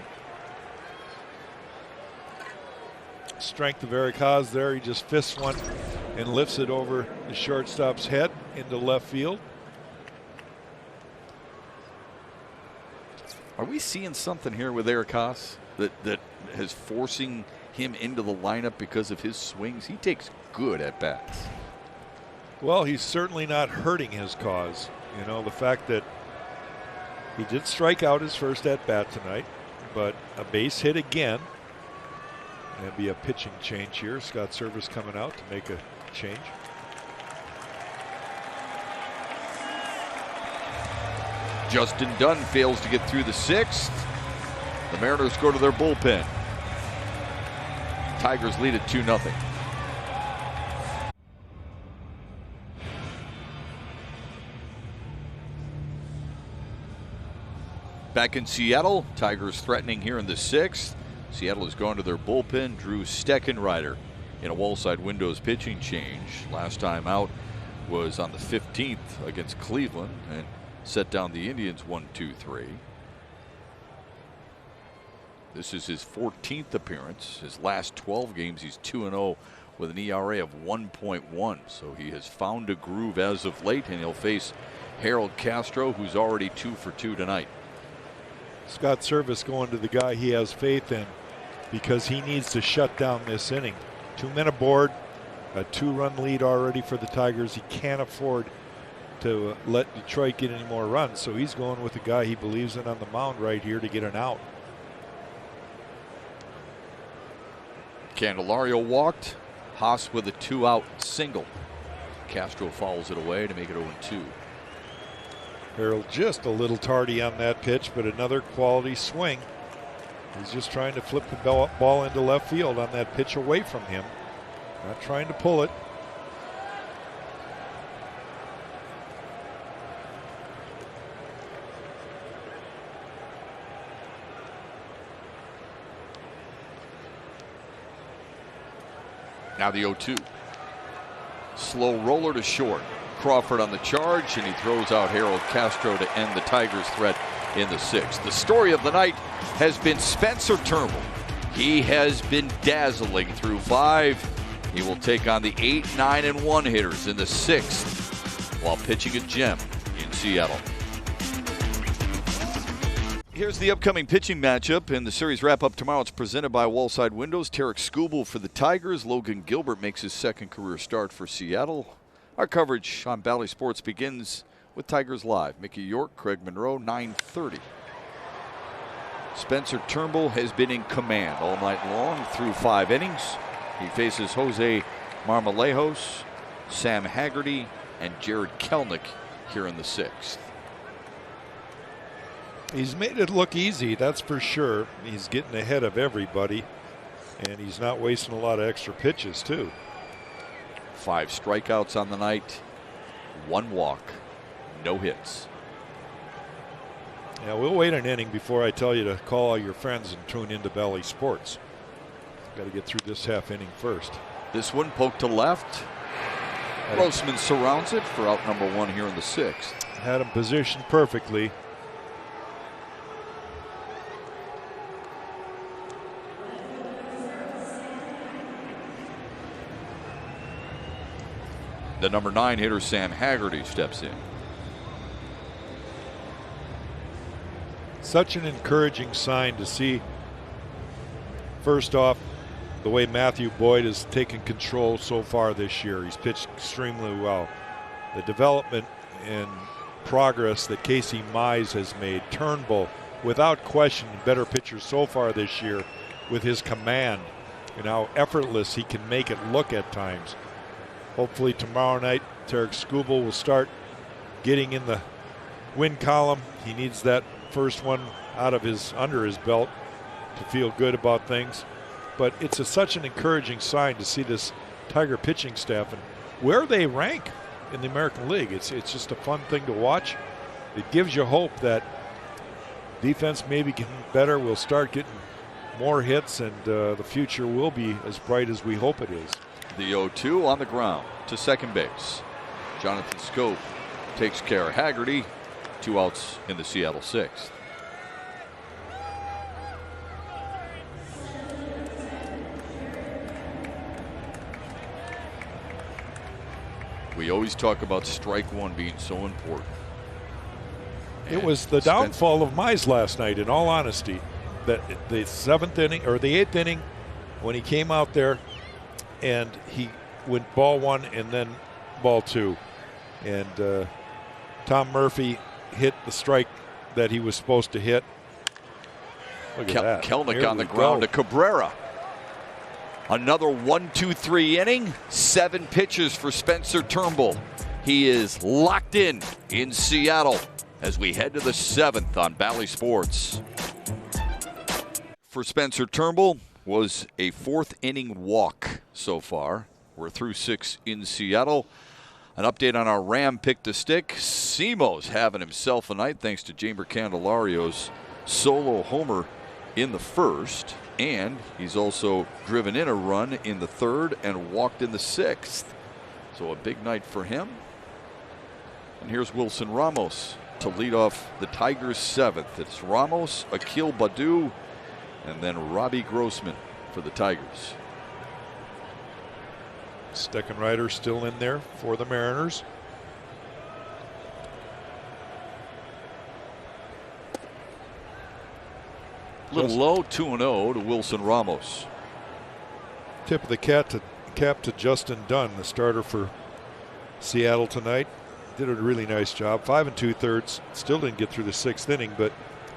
Speaker 3: Strength of Eric Haas there. He just fists one and lifts it over the shortstop's head into left field.
Speaker 1: Are we seeing something here with Eric Haas that is forcing him into the lineup because of his swings? He takes good at bats.
Speaker 3: Well, he's certainly not hurting his cause. You know, the fact that he did strike out his first at bat tonight, but a base hit again. There'll be a pitching change here. Scott Service coming out to make a change.
Speaker 1: Justin Dunn fails to get through the 6th. The Mariners go to their bullpen. Tigers lead it 2-0. Back in Seattle, Tigers threatening here in the 6th. Seattle has gone to their bullpen. Drew Steckenrider in a wall-side windows pitching change. Last time out was on the 15th against Cleveland and set down the Indians 1-2-3. This is his 14th appearance. His last 12 games, he's 2-0 with an ERA of 1.1. So he has found a groove as of late, and he'll face Harold Castro, who's already 2 for 2 tonight.
Speaker 3: Scott Service going to the guy he has faith in because he needs to shut down this inning. 2 men aboard, a 2-run lead already for the Tigers. He can't afford to let Detroit get any more runs, so he's going with the guy he believes in on the mound right here to get an out.
Speaker 1: Candelario walked. Haas with a 2-out single. Castro fouls it away to make it 0-2.
Speaker 3: Harold just a little tardy on that pitch, but another quality swing. He's just trying to flip the ball into left field on that pitch away from him. Not trying to pull it.
Speaker 1: Now the 0-2. Slow roller to short. Crawford on the charge, and he throws out Harold Castro to end the Tigers' threat in the 6th. The story of the night has been Spencer Turnbull. He has been dazzling through 5. He will take on the 8, 9, and 1 hitters in the 6th while pitching a gem in Seattle. Here's the upcoming pitching matchup, and the series wrap-up tomorrow. It's presented by Wallside Windows. Tarek Skubal for the Tigers. Logan Gilbert makes his 2nd career start for Seattle. Our coverage on Bally Sports begins with Tigers Live. Mickey York, Craig Monroe, 9:30. Spencer Turnbull has been in command all night long through 5 innings. He faces Jose Marmolejos, Sam Haggerty, and Jared Kelnick here in the 6th.
Speaker 3: He's made it look easy, that's for sure. He's getting ahead of everybody, and he's not wasting a lot of extra pitches, too.
Speaker 1: 5 strikeouts on the night, 1 walk, no hits.
Speaker 3: Yeah, we'll wait an inning before I tell you to call all your friends and tune into Bally Sports. Got to get through this half inning first.
Speaker 1: This one poked to left. Grossman surrounds it for out number 1 here in the 6th.
Speaker 3: Had him positioned perfectly.
Speaker 1: The number 9 hitter, Sam Haggerty, steps in.
Speaker 3: Such an encouraging sign to see, first off, the way Matthew Boyd has taken control so far this year. He's pitched extremely well. The development and progress that Casey Mize has made. Turnbull, without question, better pitcher so far this year with his command and how effortless he can make it look at times. Hopefully tomorrow night, Tarek Skubal will start getting in the win column. He needs that first one under his belt to feel good about things. But it's such an encouraging sign to see this Tiger pitching staff and where they rank in the American League. It's just a fun thing to watch. It gives you hope that defense may be getting better. We'll start getting more hits, and the future will be as bright as we hope it is.
Speaker 1: The 0-2 on the ground to second base. Jonathan Scope takes care of Haggerty. 2 outs in the Seattle 6th. We always talk about strike 1 being so important.
Speaker 3: It was the downfall of Mize last night, in all honesty. That the 7th inning or the 8th inning, when he came out there and he went ball 1 and then ball 2, and Tom Murphy hit the strike that he was supposed to hit. Look at that.
Speaker 1: Kelnick on the ground to Cabrera. Another 1-2-3 inning. 7 pitches for Spencer Turnbull. He is locked in Seattle as we head to the 7th on Bally Sports. For Spencer Turnbull was a 4th inning walk so far. We're through 6 in Seattle. An update on our Ram pick to stick. Simo's having himself a night thanks to Jamer Candelario's solo homer in the 1st. And he's also driven in a run in the 3rd and walked in the 6th. So a big night for him. And here's Wilson Ramos to lead off the Tigers' 7th. It's Ramos, Akil Baddoo, and then Robbie Grossman for the Tigers.
Speaker 3: Steckenrider still in there for the Mariners.
Speaker 1: Little low, 2-0 to Wilson Ramos.
Speaker 3: Tip of the cap to Justin Dunn, the starter for Seattle tonight. Did a really nice job. 5 2/3. Still didn't get through the 6th inning, but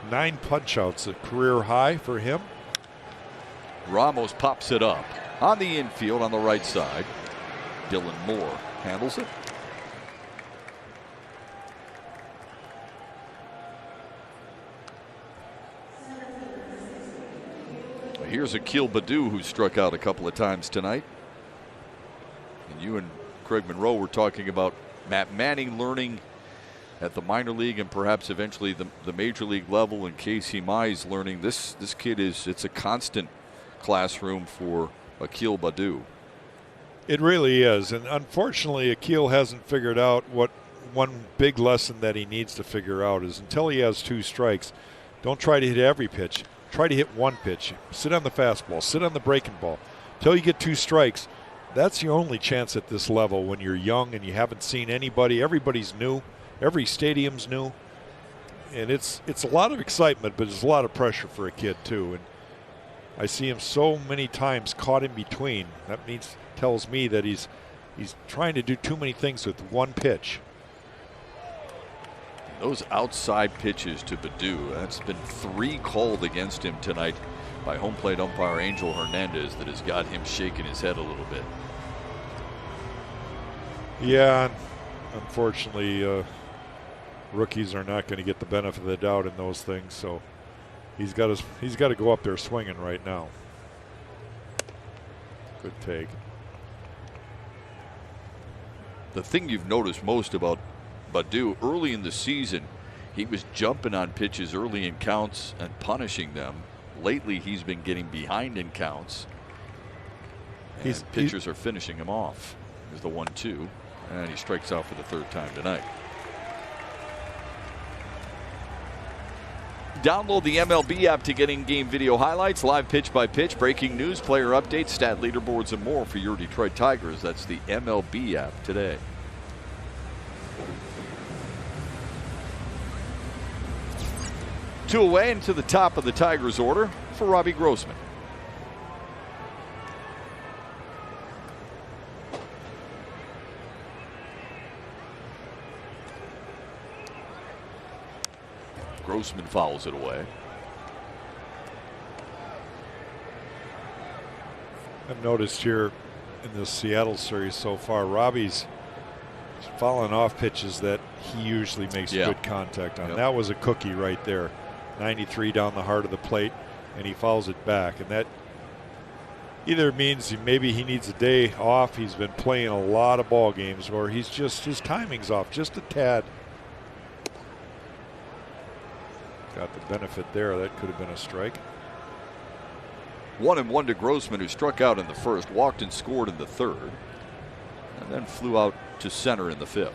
Speaker 3: 9 punch-outs, a career high for him.
Speaker 1: Ramos pops it up on the infield on the right side. Dylan Moore handles it. here's Akil Baddoo, who struck out a couple of times tonight. And you and Craig Monroe were talking about Matt Manning learning at the minor league and perhaps eventually the major league level, and Casey Mize learning. This kid it's a constant classroom for Akil Baddoo.
Speaker 3: It really is, and unfortunately Akil hasn't figured out what one big lesson that he needs to figure out is until he has 2 strikes, don't try to hit every pitch. Try to hit 1 pitch. Sit on the fastball, sit on the breaking ball. Until you get 2 strikes, that's your only chance at this level when you're young and you haven't seen anybody. Everybody's new. Every stadium's new. And it's a lot of excitement, but it's a lot of pressure for a kid too. And I see him so many times caught in between. That tells me that he's trying to do too many things with 1 pitch.
Speaker 1: Those outside pitches to Baddoo, that's been 3 called against him tonight by home plate umpire Angel Hernandez that has got him shaking his head a little bit.
Speaker 3: Yeah, unfortunately, rookies are not going to get the benefit of the doubt in those things, so he's got to go up there swinging right now. Good take.
Speaker 1: The thing you've noticed most about Baddoo early in the season, he was jumping on pitches early in counts and punishing them. Lately, he's been getting behind in counts. And pitchers are finishing him off. Here's the 1-2, and he strikes out for the 3rd time tonight. Download the MLB app to get in-game video highlights, live pitch-by-pitch, breaking news, player updates, stat leaderboards, and more for your Detroit Tigers. That's the MLB app today. Two away into the top of the Tigers order for Robbie Grossman. Grossman fouls it away.
Speaker 3: I've noticed here in the Seattle series so far, Robbie's falling off pitches that he usually makes good contact on. That was a cookie right there. 93 down the heart of the plate, and he fouls it back. And that either means maybe he needs a day off. He's been playing a lot of ball games, or his timing's off just a tad. Got the benefit there. That could have been a strike.
Speaker 1: 1-1 to Grossman, who struck out in the 1st, walked and scored in the 3rd, and then flew out to center in the 5th.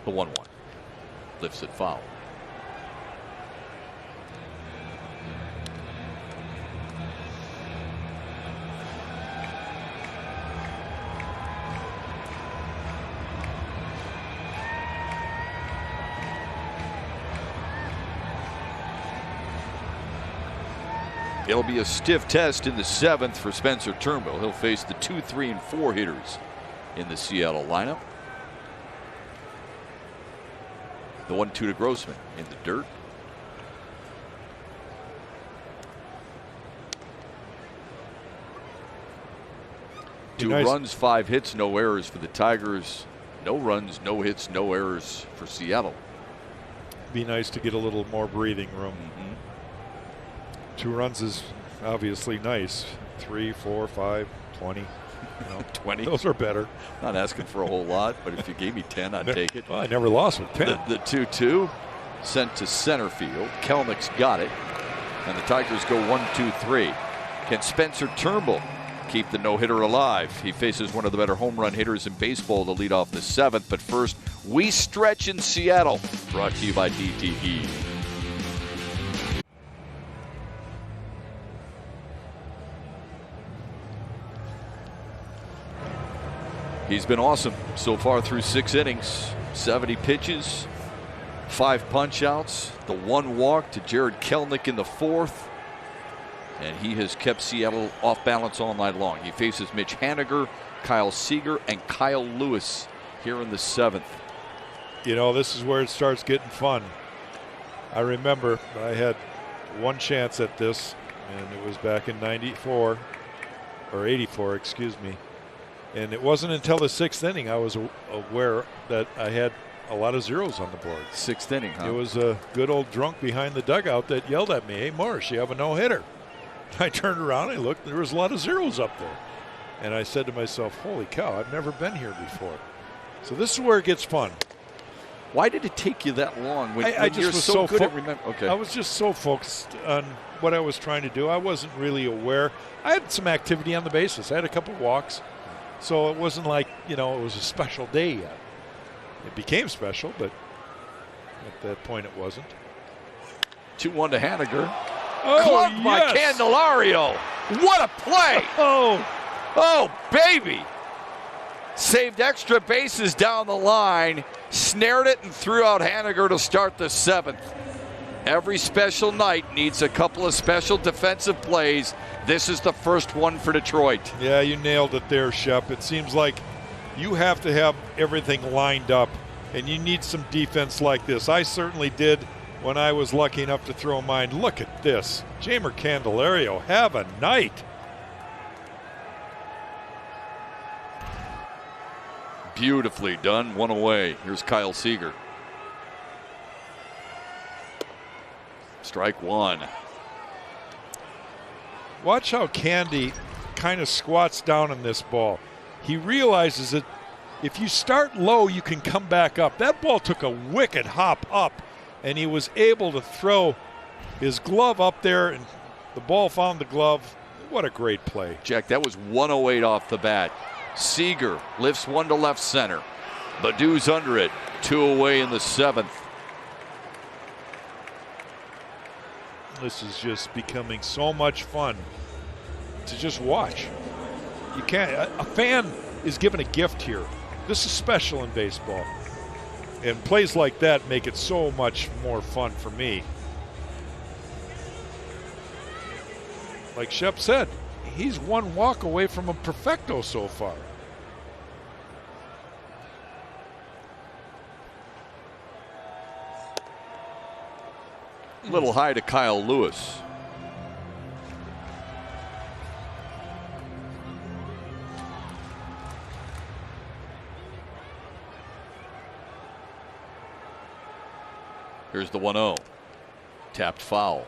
Speaker 1: The 1-1. Lifts it foul. It'll be a stiff test in the 7th for Spencer Turnbull. He'll face the 2, 3, and 4 hitters in the Seattle lineup. The 1-2 to Grossman in the dirt. Two runs, 5 hits, no errors for the Tigers. No runs, no hits, no errors for Seattle.
Speaker 3: Be nice to get a little more breathing room. 2 runs is obviously nice. 3, 4, 5, 20.
Speaker 1: 20.
Speaker 3: Those are better.
Speaker 1: Not asking for a whole lot, but if you gave me 10, I'd take it.
Speaker 3: Well, I never lost with 10.
Speaker 1: The 2-2 sent to center field. Kelnick's got it, and the Tigers go 1-2-3. Can Spencer Turnbull keep the no-hitter alive? He faces one of the better home run hitters in baseball to lead off the 7th. But first, we stretch in Seattle. Brought to you by DTE. He's been awesome so far through 6 innings, 70 pitches, 5 punch-outs, the 1 walk to Jared Kelnick in the 4th, and he has kept Seattle off balance all night long. He faces Mitch Haniger, Kyle Seager, and Kyle Lewis here in the 7th.
Speaker 3: You know, this is where it starts getting fun. I remember I had 1 chance at this, and it was back in 94, or 84, excuse me. And it wasn't until the 6th inning I was aware that I had a lot of zeros on the board.
Speaker 1: 6th inning, huh?
Speaker 3: It was a good old drunk behind the dugout that yelled at me, "Hey, Marsh, you have a no-hitter." I turned around, I looked, there was a lot of zeros up there. And I said to myself, holy cow, I've never been here before. So this is where it gets fun.
Speaker 1: Why did it take you that long? When
Speaker 3: I just
Speaker 1: you're
Speaker 3: was
Speaker 1: so good at remember. Okay.
Speaker 3: I was just so focused on what I was trying to do. I wasn't really aware. I had some activity on the bases. I had a couple walks. So it wasn't like, it was a special day yet. It became special, but at that point it wasn't.
Speaker 1: 2-1 to Haniger.
Speaker 3: Oh,
Speaker 1: Clubbed by
Speaker 3: yes.
Speaker 1: Candelario. What a play! Oh, baby! Saved extra bases down the line, snared it, and threw out Haniger to start the 7th. Every special night needs a couple of special defensive plays. This is the first one for Detroit.
Speaker 3: Yeah, you nailed it there, Shep. It seems like you have to have everything lined up, and you need some defense like this. I certainly did when I was lucky enough to throw mine. Look at this. Jeimer Candelario, have a night.
Speaker 1: Beautifully done. One away. Here's Kyle Seager. Strike one.
Speaker 3: Watch how Candy kind of squats down in this ball. He realizes that if you start low, you can come back up. That ball took a wicked hop up, and he was able to throw his glove up there, and the ball found the glove. What a great play.
Speaker 1: Jack, that was 108 off the bat. Seager lifts one to left center. Badu's under it. 2 away in the 7th.
Speaker 3: This is just becoming so much fun to just watch. You can't. A fan is given a gift here. This is special in baseball. And plays like that make it so much more fun for me. Like Shep said, he's one walk away from a perfecto so far.
Speaker 1: A little high to Kyle Lewis. Here's the 1-0. Tapped foul.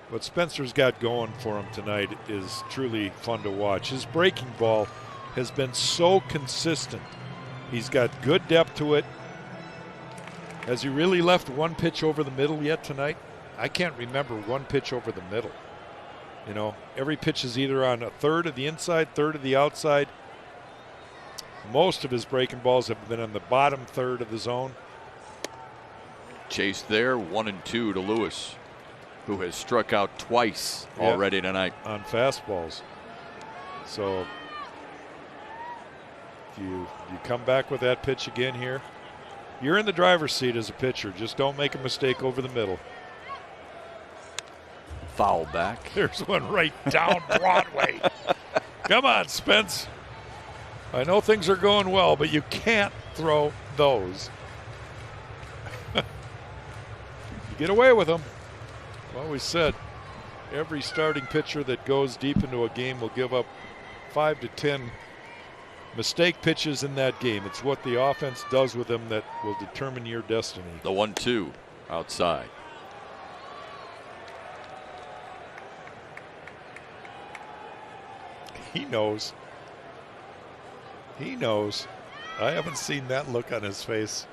Speaker 3: What Spencer's got going for him tonight is truly fun to watch. His breaking ball has been so consistent. He's got good depth to it. Has he really left one pitch over the middle yet tonight? I can't remember one pitch over the middle. Every pitch is either on a third of the inside, third of the outside. Most of his breaking balls have been on the bottom third of the zone.
Speaker 1: Chase there, 1-2 to Lewis, who has struck out twice already tonight.
Speaker 3: On fastballs. So if you come back with that pitch again here, you're in the driver's seat as a pitcher. Just don't make a mistake over the middle.
Speaker 1: Foul back.
Speaker 3: There's one right down Broadway. Come on, Spence. I know things are going well, but you can't throw those. You get away with them. I've always said every starting pitcher that goes deep into a game will give up 5 to 10 mistake pitches in that game. It's what the offense does with them that will determine your destiny.
Speaker 1: The 1-2 outside.
Speaker 3: He knows. He knows. I haven't seen that look on his face,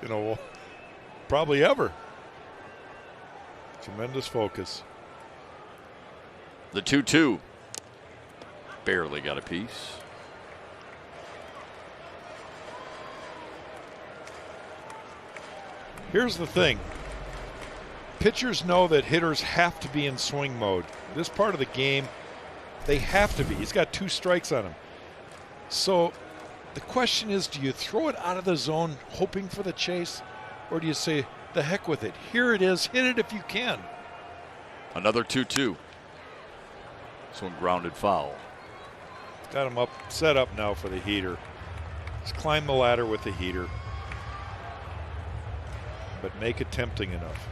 Speaker 3: probably ever. Tremendous focus.
Speaker 1: The 2-2. Barely got a piece.
Speaker 3: Here's the thing. Pitchers know that hitters have to be in swing mode. This part of the game, they have to be. He's got 2 strikes on him. So the question is, do you throw it out of the zone hoping for the chase? Or do you say, the heck with it. Here it is. Hit it if you can.
Speaker 1: Another 2-2. This one grounded foul.
Speaker 3: Got him up, set up now for the heater. Just climb the ladder with the heater. But make it tempting enough.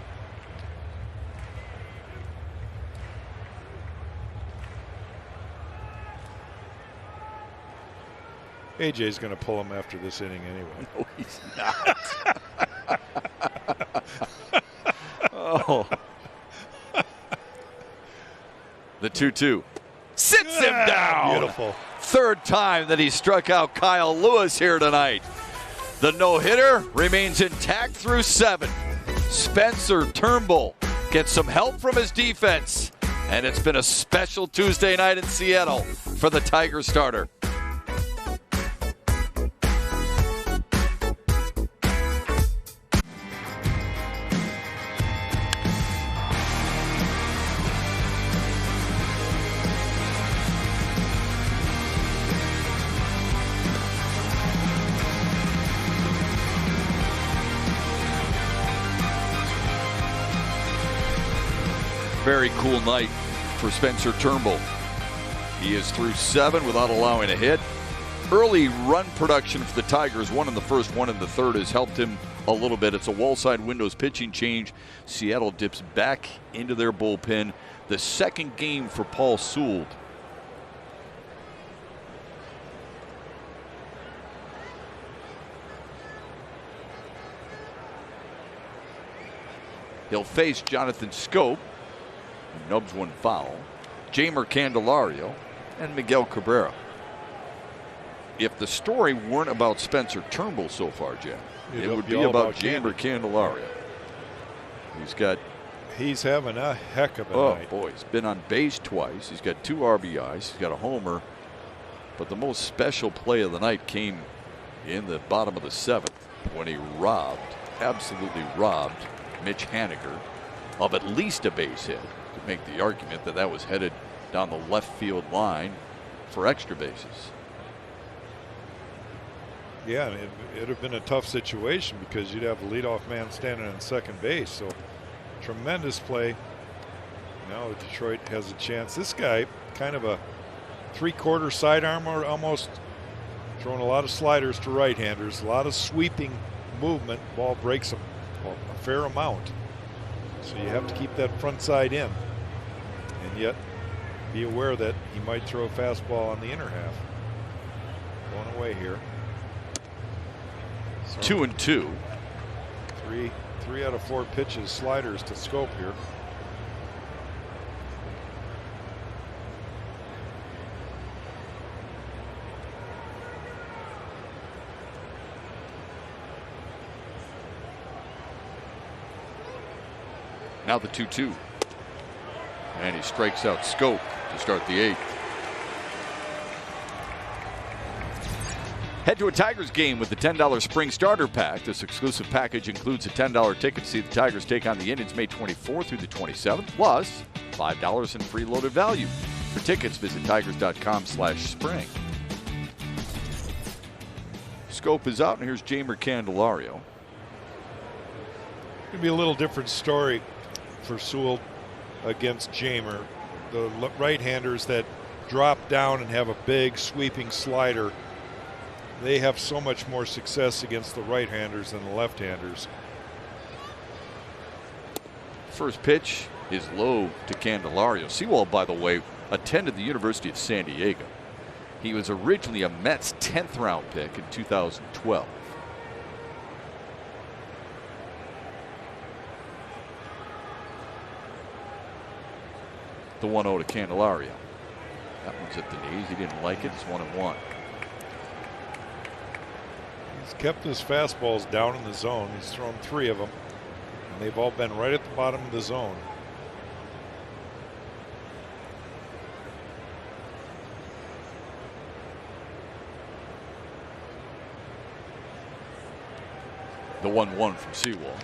Speaker 3: AJ's going to pull him after this inning anyway.
Speaker 1: No, he's not. Oh. The 2-2. Sits him down.
Speaker 3: Beautiful.
Speaker 1: Third time that he struck out Kyle Lewis here tonight. The no-hitter remains intact through 7. Spencer Turnbull gets some help from his defense. And it's been a special Tuesday night in Seattle for the Tiger starter. Very cool night for Spencer Turnbull. He is through 7 without allowing a hit. Early run production for the Tigers, 1 in the first, 1 in the third, has helped him a little bit. It's a wall-side windows pitching change. Seattle dips back into their bullpen. The second game for Paul Sewell. He'll face Jonathan Scope, who nubs one foul, Jeimer Candelario, and Miguel Cabrera. If the story weren't about Spencer Turnbull so far, Jack, it would be about Jeimer Candelario.
Speaker 3: He's having a heck of a night.
Speaker 1: Oh, boy. He's been on base twice. He's got 2 RBIs. He's got a homer. But the most special play of the night came in the bottom of the 7th when he absolutely robbed Mitch Haniger of at least a base hit, to make the argument that that was headed down the left field line for extra bases.
Speaker 3: Yeah, and it'd have been a tough situation because you'd have the leadoff man standing on second base. So tremendous play. Now Detroit has a chance. This guy, kind of a 3/4 sidearm, or almost throwing a lot of sliders to right-handers, a lot of sweeping movement. Ball breaks him a fair amount. So you have to keep that front side in, and yet be aware that he might throw a fastball on the inner half. Going away here. So
Speaker 1: 2-2.
Speaker 3: 3 out of 4 pitches, sliders to Scope here.
Speaker 1: Now the 2-2. And he strikes out Scope to start the 8th. Head to a Tigers game with the $10 Spring Starter Pack. This exclusive package includes a $10 ticket to see the Tigers take on the Indians May 24th through the 27th, plus $5 in free loaded value. For tickets, visit tigers.com/spring. Scope is out, and here's Jeimer Candelario.
Speaker 3: It'd be a little different story for Sewell against Jeimer. The right-handers that drop down and have a big sweeping slider, they have so much more success against the right-handers than the left-handers.
Speaker 1: First pitch is low to Candelario. Sewell, by the way, attended the University of San Diego. He was originally a Mets 10th round pick in 2012. The 1-0 to Candelario. That one's at the knees. He didn't like it. It's 1-1.
Speaker 3: He's kept his fastballs down in the zone. He's thrown 3 of them, and they've all been right at the bottom of the zone.
Speaker 1: The 1-1 from Sewell.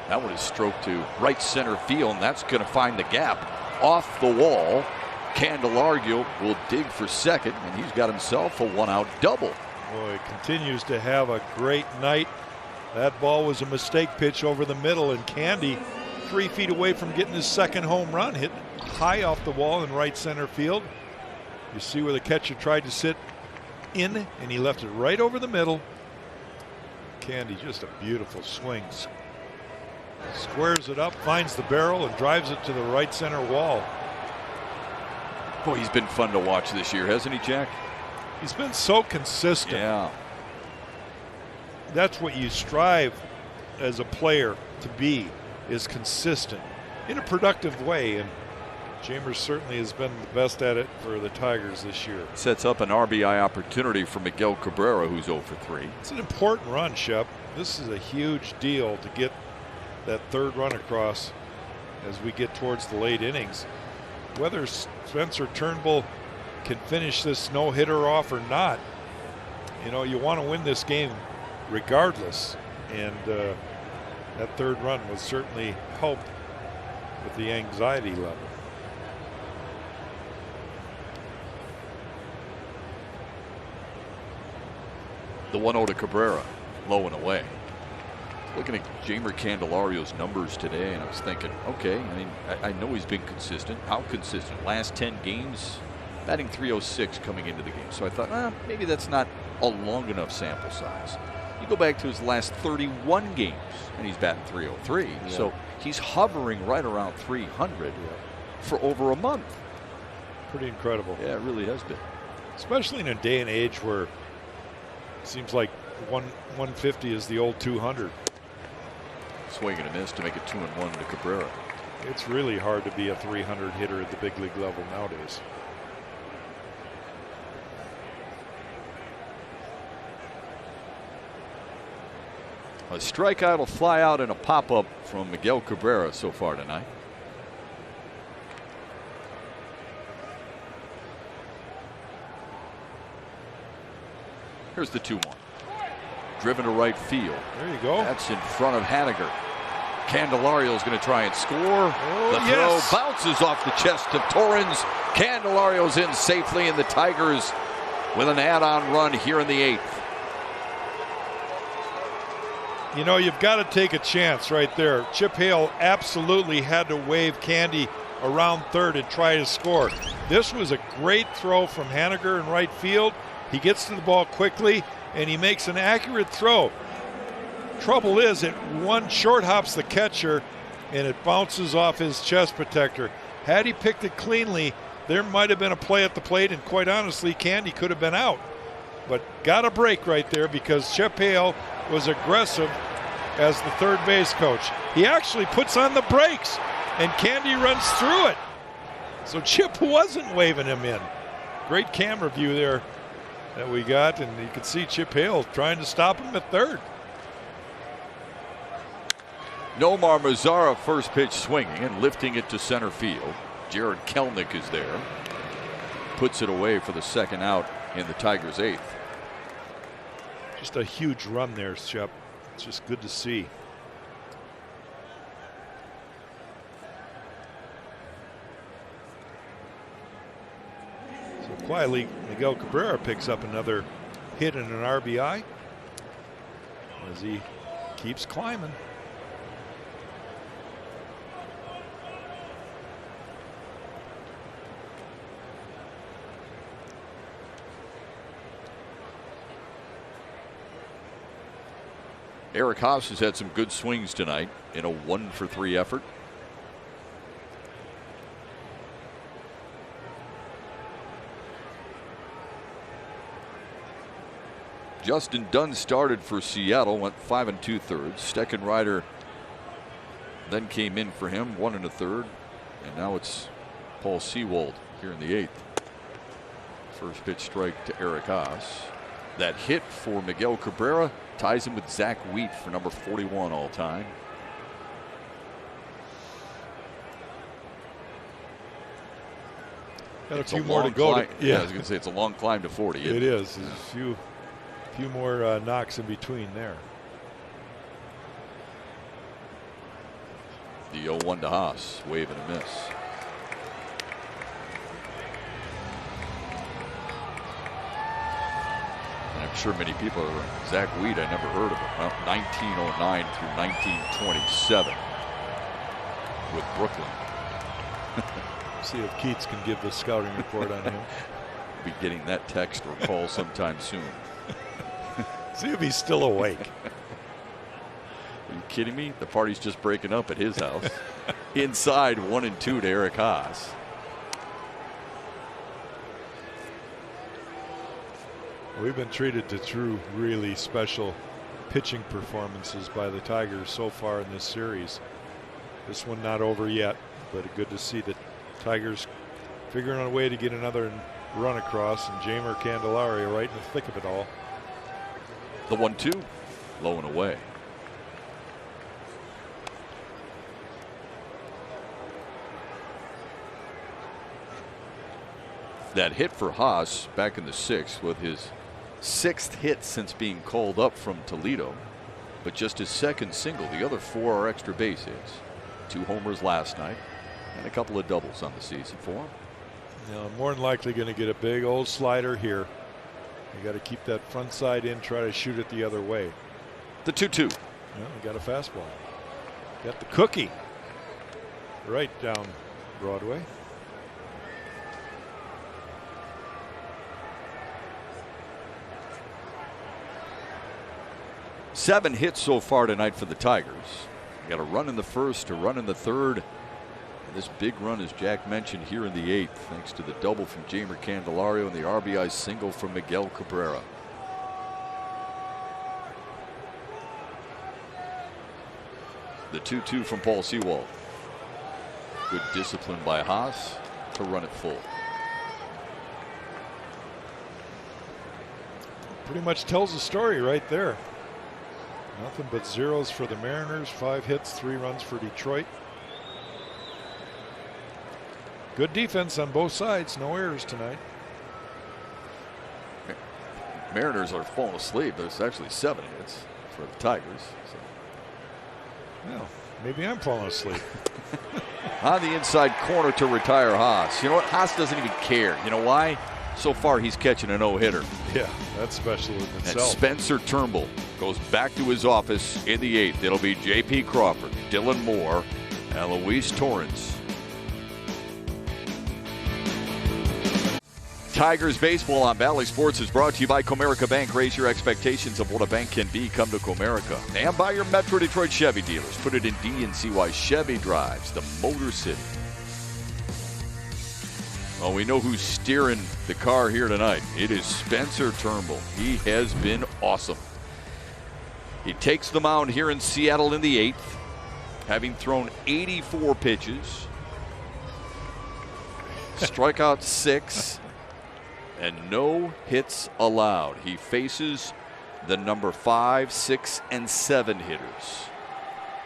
Speaker 1: That one is stroked to right center field, and that's going to find the gap off the wall. Candelario will dig for second, and he's got himself a 1-out double.
Speaker 3: Boy, continues to have a great night. That ball was a mistake pitch over the middle, and Candy 3 feet away from getting his second home run, hit high off the wall in right center field. You see where the catcher tried to sit in, and he left it right over the middle. Candy, just a beautiful swing. Squares it up, finds the barrel, and drives it to the right center wall.
Speaker 1: Boy, he's been fun to watch this year, hasn't he, Jack?
Speaker 3: He's been so consistent.
Speaker 1: Yeah.
Speaker 3: That's what you strive as a player to be, is consistent in a productive way. And Chambers certainly has been the best at it for the Tigers this year.
Speaker 1: Sets up an RBI opportunity for Miguel Cabrera, who's 0 for 3.
Speaker 3: It's an important run, Shep. This is a huge deal to get that third run across as we get towards the late innings. Whether Spencer Turnbull can finish this no-hitter off or not, you know, you want to win this game regardless. And that third run will certainly help with the anxiety level.
Speaker 1: The 1-0 to Cabrera, low and away. Looking at Jamer Candelario's numbers today, and I was thinking, okay, I mean, I know he's been consistent. How consistent? Last 10 games, batting .306 coming into the game. So I thought, maybe that's not a long enough sample size. You go back to his last 31 games, and he's batting .303. Yeah. So he's hovering right around 300 for over a month.
Speaker 3: Pretty incredible.
Speaker 1: Yeah, it really has been.
Speaker 3: Especially in a day and age where it seems like 150 is the old 200.
Speaker 1: Swing and a miss to make it 2-1 to Cabrera.
Speaker 3: It's really hard to be a 300 hitter at the big league level nowadays.
Speaker 1: A strikeout will fly out in a pop-up from Miguel Cabrera so far tonight. Here's the 2-1. Driven to right field.
Speaker 3: There you go.
Speaker 1: That's in front of Haniger. Candelario's going to try and score. The throw
Speaker 3: yes.
Speaker 1: bounces off the chest of Torrens. Candelario's in safely, and the Tigers with an add-on run here in the 8th.
Speaker 3: You know, you've got to take a chance right there. Chip Hale absolutely had to wave Candy around third and try to score. This was a great throw from Haniger in right field. He gets to the ball quickly, and he makes an accurate throw. Trouble is, it one short hops the catcher, and it bounces off his chest protector. Had he picked it cleanly, there might have been a play at the plate, and quite honestly, Candy could have been out. But got a break right there because Chip Hale was aggressive as the third base coach. He actually puts on the brakes, and Candy runs through it. So Chip wasn't waving him in. Great camera view there that we got, and you could see Chip Hale trying to stop him at third.
Speaker 1: Nomar Mazara first pitch swinging and lifting it to center field. Jared Kelnick is there. Puts it away for the second out in the Tigers' 8th.
Speaker 3: Just a huge run there, Shep. It's just good to see. So quietly, Miguel Cabrera picks up another hit and an RBI as he keeps climbing.
Speaker 1: Eric Haas has had some good swings tonight in a 1-for-3 effort. Justin Dunn started for Seattle, went 5 2/3. Steckenrider then came in for him, 1 1/3, and now it's Paul Sewald here in the 8th. First pitch strike to Eric Haas. That hit for Miguel Cabrera ties him with Zach Wheat for number 41 all time.
Speaker 3: Got a few more to go.
Speaker 1: Yeah, I was going to say it's a long climb to 40.
Speaker 3: It is. There's a few more knocks in between there.
Speaker 1: The 0-1 to Haas, wave and a miss. And I'm sure many people are Zach Wheat. I never heard of him. Well, 1909 through 1927 with Brooklyn.
Speaker 3: See if Keats can give the scouting report on him.
Speaker 1: Be getting that text or call sometime soon.
Speaker 3: See if he's still awake.
Speaker 1: Are you kidding me? The party's just breaking up at his house. Inside 1-2 to Eric Haas.
Speaker 3: We've been treated to two really special pitching performances by the Tigers so far in this series. This one not over yet, but good to see the Tigers figuring out a way to get another run across, and Jeimer Candelario right in the thick of it all.
Speaker 1: The 1-2, low and away. That hit for Haas back in the 6th with his 6th hit since being called up from Toledo, but just his 2nd single. The other 4 are extra base hits. 2 homers last night and a couple of doubles on the season for him.
Speaker 3: Now, more than likely going to get a big old slider here. You got to keep that front side in, try to shoot it the other way.
Speaker 1: The 2-2.
Speaker 3: Well, he got a fastball. Got the cookie right down Broadway.
Speaker 1: Seven hits so far tonight for the Tigers. Got a run in the 1st, a run in the 3rd. And this big run, as Jack mentioned, here in the 8th, thanks to the double from Jeimer Candelario and the RBI single from Miguel Cabrera. The 2-2 from Paul Sewald. Good discipline by Haas to run it full.
Speaker 3: Pretty much tells the story right there. Nothing but zeros for the Mariners. 5 hits, 3 runs for Detroit. Good defense on both sides. No errors tonight.
Speaker 1: Mariners are falling asleep. There's actually 7 hits for the Tigers. So.
Speaker 3: Well, maybe I'm falling asleep.
Speaker 1: On the inside corner to retire Haas. You know what? Haas doesn't even care. You know why? So far, he's catching a no-hitter.
Speaker 3: Yeah, that's special in itself.
Speaker 1: And Spencer Turnbull goes back to his office in the 8th. It'll be J.P. Crawford, Dylan Moore, and Luis Torrens. Tigers baseball on Bally Sports is brought to you by Comerica Bank. Raise your expectations of what a bank can be. Come to Comerica. And by your Metro Detroit Chevy dealers. Put it in D and see why Chevy drives the Motor City. Well, we know who's steering the car here tonight. It is Spencer Turnbull. He has been awesome. He takes the mound here in Seattle in the 8th, having thrown 84 pitches, strikeout 6, and no hits allowed. He faces the number 5, 6, and 7 hitters.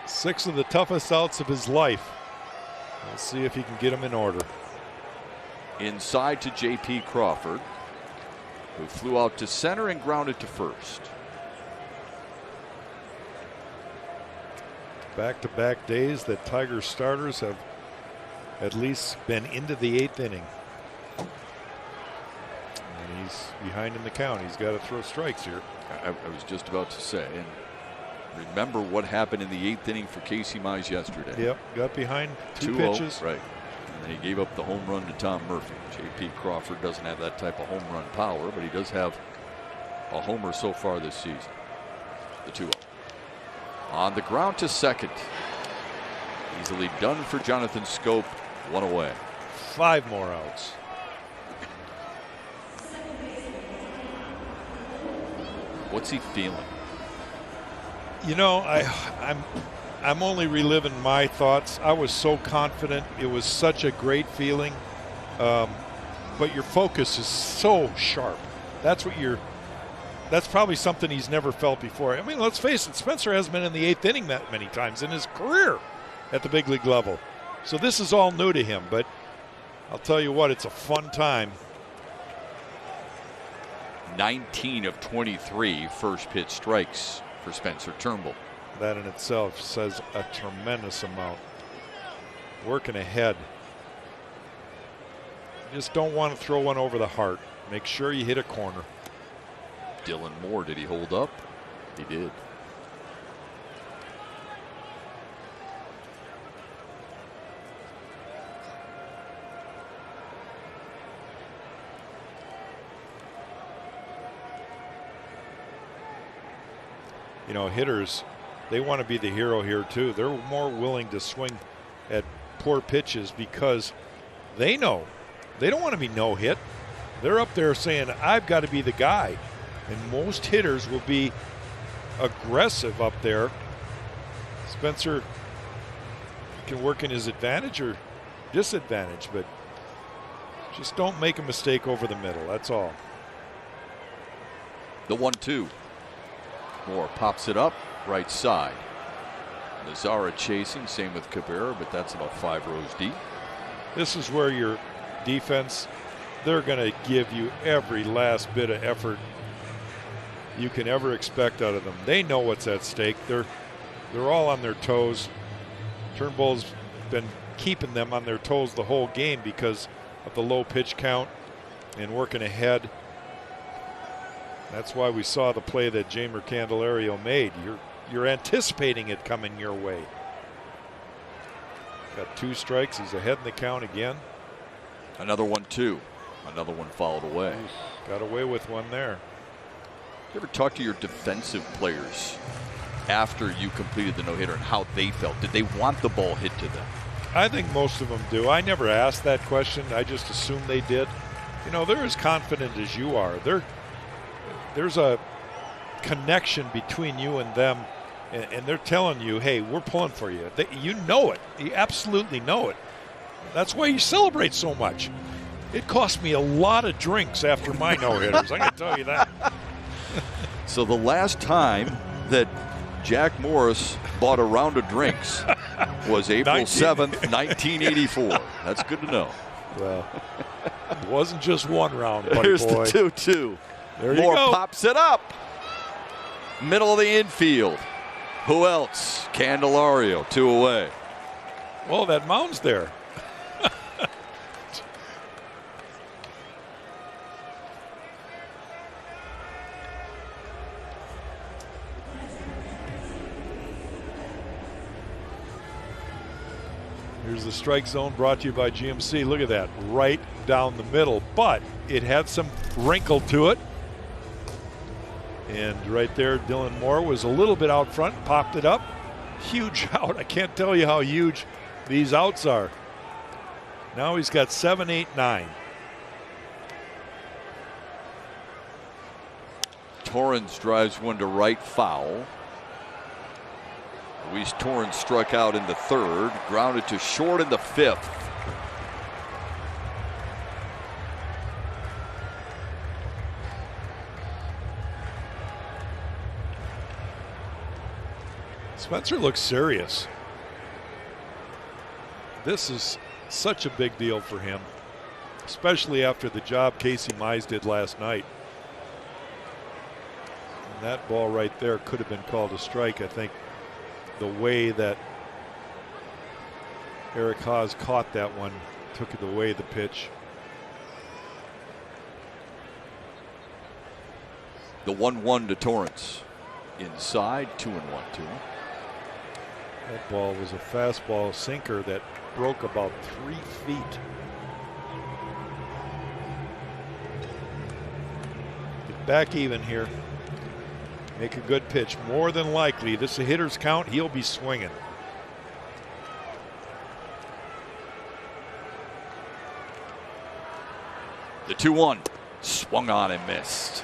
Speaker 3: 6 of the toughest outs of his life. Let's see if he can get them in order.
Speaker 1: Inside to J.P. Crawford, who flew out to center and grounded to first.
Speaker 3: Back-to-back days that Tiger starters have at least been into the 8th inning. And he's behind in the count. He's got to throw strikes here.
Speaker 1: I was just about to say, and remember what happened in the 8th inning for Casey Mize yesterday.
Speaker 3: Yep, got behind 2
Speaker 1: 2-0,
Speaker 3: pitches.
Speaker 1: right. And he gave up the home run to Tom Murphy. J.P. Crawford doesn't have that type of home run power, but he does have a homer so far this season. The 2-0. On the ground to second. Easily done for Jonathan Scope. 1 away.
Speaker 3: 5 more outs.
Speaker 1: What's he feeling?
Speaker 3: You know, I'm only reliving my thoughts. I was so confident. It was such a great feeling. But your focus is so sharp. That's probably something he's never felt before. I mean, let's face it, Spencer hasn't been in the 8th inning that many times in his career at the big league level. So this is all new to him, but I'll tell you what, it's a fun time.
Speaker 1: 19 of 23 first pitch strikes for Spencer Turnbull.
Speaker 3: That in itself says a tremendous amount. Working ahead. You just don't want to throw one over the heart. Make sure you hit a corner.
Speaker 1: Dylan Moore, did he hold up? He did.
Speaker 3: You know, hitters, they want to be the hero here too. They're more willing to swing at poor pitches because they know they don't want to be no hit. They're up there saying, I've got to be the guy. And most hitters will be aggressive up there. Spencer can work in his advantage or disadvantage, but just don't make a mistake over the middle. That's all.
Speaker 1: The 1-2. Moore pops it up right side. Nazara chasing, same with Cabrera, but that's about 5 rows deep.
Speaker 3: This is where your defense, they're going to give you every last bit of effort you can ever expect out of them. They know what's at stake. They're all on their toes. Turnbull's been keeping them on their toes the whole game because of the low pitch count and working ahead. That's why we saw the play that Jamer Candelario made. You're anticipating it coming your way. Got 2 strikes. He's ahead in the count again.
Speaker 1: Another 1-2. Another one fouled away.
Speaker 3: Got away with one there.
Speaker 1: You ever talk to your defensive players after you completed the no-hitter and how they felt? Did they want the ball hit to them?
Speaker 3: I think most of them do. I never asked that question. I just assumed they did. You know, they're as confident as you are. There's a connection between you and them, and they're telling you, hey, we're pulling for you. You know it. You absolutely know it. That's why you celebrate so much. It cost me a lot of drinks after my no-hitters. I can tell you that.
Speaker 1: So the last time that Jack Morris bought a round of drinks was April 7th, 1984. That's good to know.
Speaker 3: Well, it wasn't just one round, buddy
Speaker 1: Here's
Speaker 3: boy.
Speaker 1: the 2-2.
Speaker 3: There you
Speaker 1: Moore
Speaker 3: go.
Speaker 1: pops it up. Middle of the infield. Who else? Candelario, 2 away.
Speaker 3: Well, that mound's there. Here's the strike zone brought to you by GMC. Look at that, right down the middle, but it had some wrinkle to it. And right there, Dylan Moore was a little bit out front, popped it up. Huge out. I can't tell you how huge these outs are. Now he's got 7, 8, 9.
Speaker 1: Torrens drives one to right, foul. Luis Torrens struck out in the 3rd, grounded to short in the 5th.
Speaker 3: Spencer looks serious. This is such a big deal for him, especially after the job Casey Mize did last night. And that ball right there could have been called a strike, I think. The way that Eric Haas caught that one took it away the pitch.
Speaker 1: The 1-1 to Torrens. Inside, 2-1-2.
Speaker 3: That ball was a fastball sinker that broke about 3 feet. Get back even here. Make a good pitch. More than likely, this is a hitter's count. He'll be swinging.
Speaker 1: The 2-1 swung on and missed.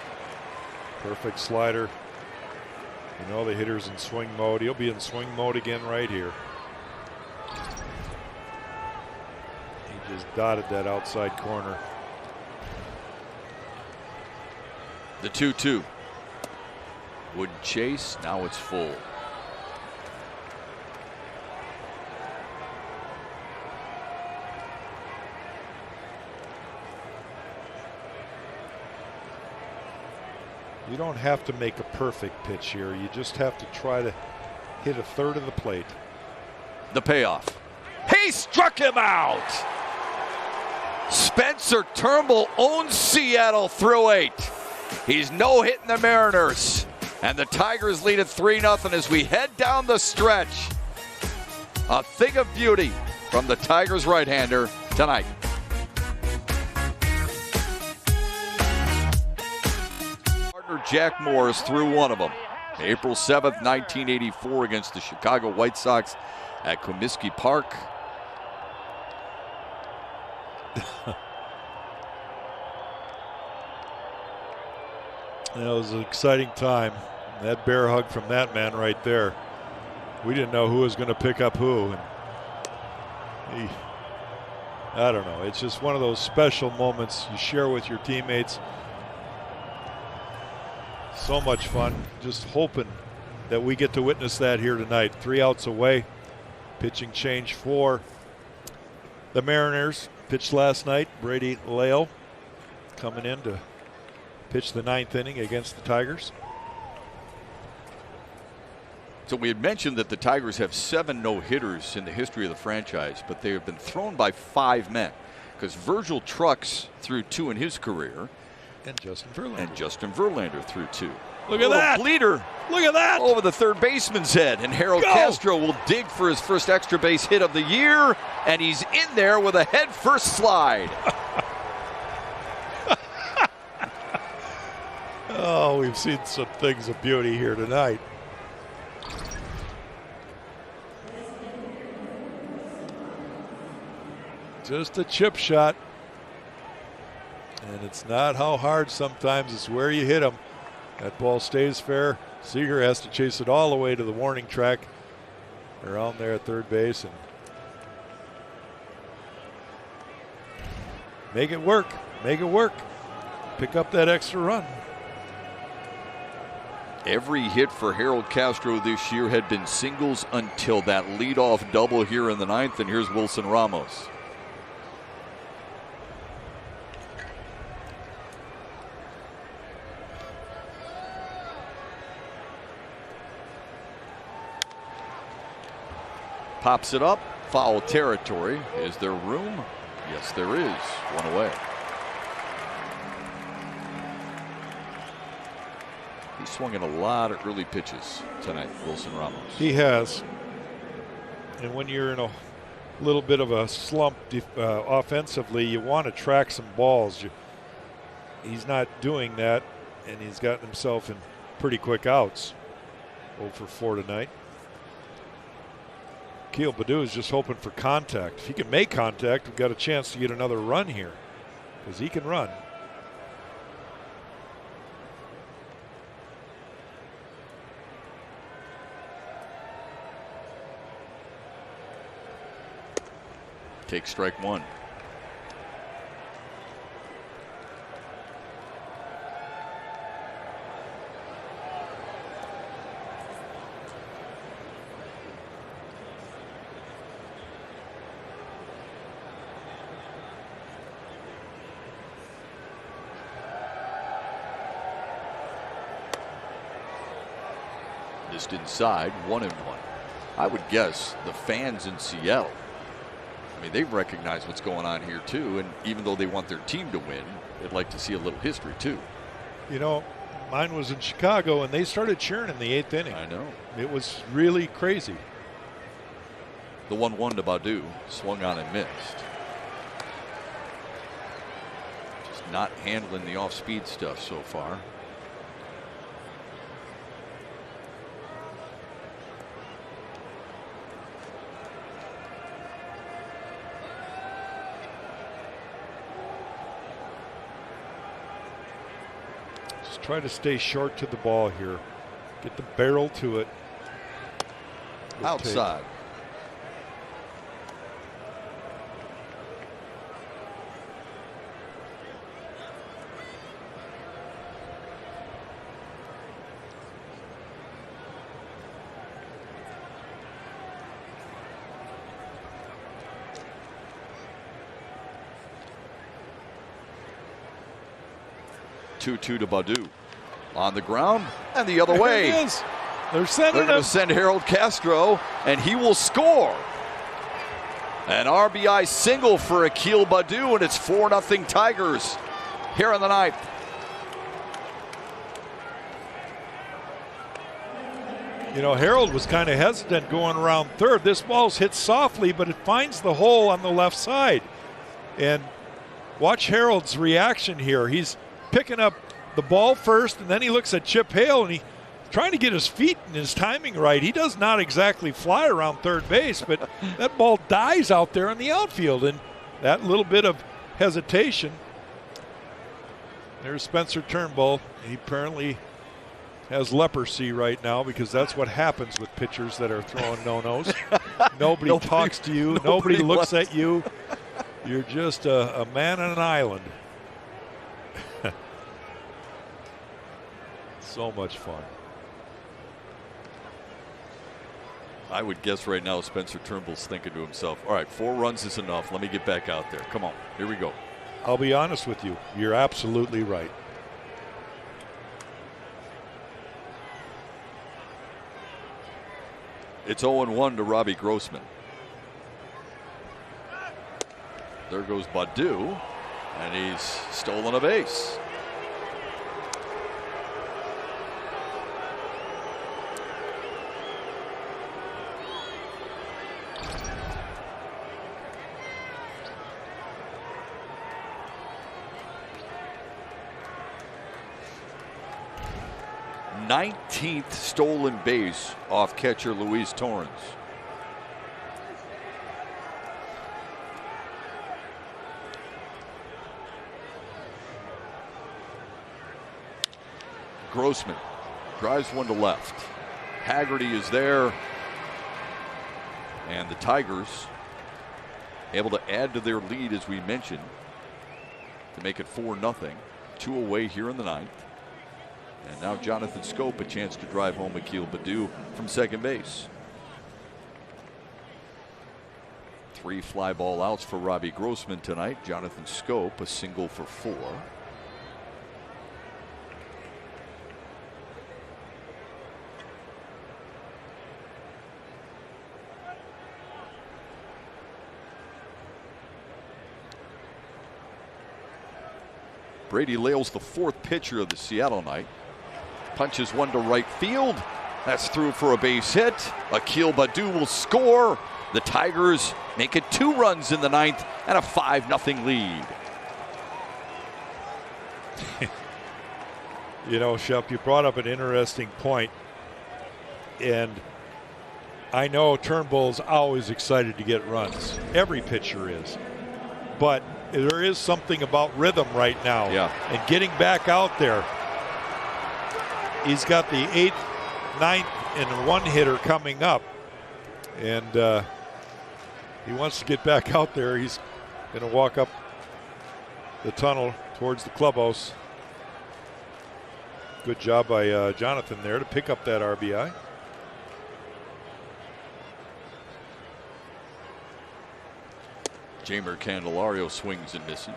Speaker 3: Perfect slider. You know the hitter's in swing mode. He'll be in swing mode again right here. He just dotted that outside corner.
Speaker 1: The 2-2. Wouldn't chase. Now it's full.
Speaker 3: You don't have to make a perfect pitch here. You just have to try to hit a 1/3 of the plate.
Speaker 1: The payoff. He struck him out. Spencer Turnbull owns Seattle through 8. He's no-hitting the Mariners. And the Tigers lead at 3-0 as we head down the stretch. A thing of beauty from the Tigers right-hander tonight. Partner Jack Morris threw one of them. April 7th, 1984 against the Chicago White Sox at Comiskey Park.
Speaker 3: It was an exciting time. That bear hug from that man right there. We didn't know who was going to pick up who. And I don't know. It's just one of those special moments you share with your teammates. So much fun. Just hoping that we get to witness that here tonight. 3 outs away. Pitching change for the Mariners. Pitched last night. Brady Lale coming in to pitch the 9th inning against the Tigers.
Speaker 1: So we had mentioned that the Tigers have 7 no-hitters in the history of the franchise, but they have been thrown by 5 men because Virgil Trucks threw 2 in his career.
Speaker 3: And Justin
Speaker 1: Verlander threw 2.
Speaker 3: Look at that.
Speaker 1: Bleeder.
Speaker 3: Look at that.
Speaker 1: Over the third baseman's head. And Harold Castro will dig for his first extra base hit of the year. And he's in there with a head-first slide.
Speaker 3: Oh, we've seen some things of beauty here tonight. Just a chip shot. And it's not how hard sometimes, it's where you hit them. That ball stays fair. Seager has to chase it all the way to the warning track around there at third base and make it work. Make it work. Pick up that extra run.
Speaker 1: Every hit for Harold Castro this year had been singles until that leadoff double here in the 9th. And here's Wilson Ramos. Pops it up, foul territory. Is there room? Yes, there is. 1 away. He's swung in a lot of early pitches tonight, Wilson Ramos.
Speaker 3: He has. And when you're in a little bit of a slump offensively, you want to track some balls. He's not doing that, and he's gotten himself in pretty quick outs. 0 for 4 tonight. Akil Baddoo is just hoping for contact. If he can make contact, we've got a chance to get another run here because he can run.
Speaker 1: Take strike 1. Just inside, 1-1. I would guess the fans in Seattle, I mean, they recognize what's going on here too, and even though they want their team to win, they'd like to see a little history too.
Speaker 3: You know, mine was in Chicago, and they started cheering in the 8th inning.
Speaker 1: I know.
Speaker 3: It was really crazy.
Speaker 1: The 1-1 to Baddoo, swung on and missed. Just not handling the off-speed stuff so far.
Speaker 3: Try to stay short to the ball here. Get the barrel to it. Good
Speaker 1: outside. Take. 2-2 to Baddoo. On the ground and the other way.
Speaker 3: It is. They're sending
Speaker 1: going
Speaker 3: him.
Speaker 1: to send Harold Castro, and he will score. An RBI single for Akil Baddoo, and it's 4-0 Tigers here in the 9th.
Speaker 3: You know, Harold was kind of hesitant going around third. This ball's hit softly, but it finds the hole on the left side. And watch Harold's reaction here. He's picking up the ball first, and then he looks at Chip Hale, and he's trying to get his feet and his timing right. He does not exactly fly around third base, but that ball dies out there in the outfield, and that little bit of hesitation There's Spencer Turnbull. He apparently has leprosy right now because that's what happens with pitchers that are throwing no-nos. Nobody talks to you. Nobody looks at you. You're just a man on an island. So much fun.
Speaker 1: I would guess right now Spencer Turnbull's thinking to himself, all right, 4 runs is enough. Let me get back out there. Come on. Here we go.
Speaker 3: I'll be honest with you. You're absolutely right.
Speaker 1: It's 0-1 to Robbie Grossman. There goes Badu, and he's stolen a base. Nineteenth stolen base off catcher Luis Torrens. Grossman drives one to left. Haggerty is there. And the Tigers able to add to their lead, as we mentioned, to make it 4-0. 2 away here in the 9th. And now Jonathan Scope a chance to drive home Akil Baddoo from second base. 3 fly ball outs for Robbie Grossman tonight. Jonathan Scope a single for 4. Brady Lales, the 4th pitcher of the Seattle night. Punches one to right field. That's through for a base hit. Akil Baddoo will score. The Tigers make it 2 runs in the 9th and a 5-0 lead.
Speaker 3: You know, Shep, you brought up an interesting point. And I know Turnbull's always excited to get runs. Every pitcher is. But there is something about rhythm right now.
Speaker 1: Yeah.
Speaker 3: And getting back out there. He's got the 8th, 9th, and 1-hitter coming up. And he wants to get back out there. He's going to walk up the tunnel towards the clubhouse. Good job by Jonathan there to pick up that RBI.
Speaker 1: Jeimer Candelario swings and misses.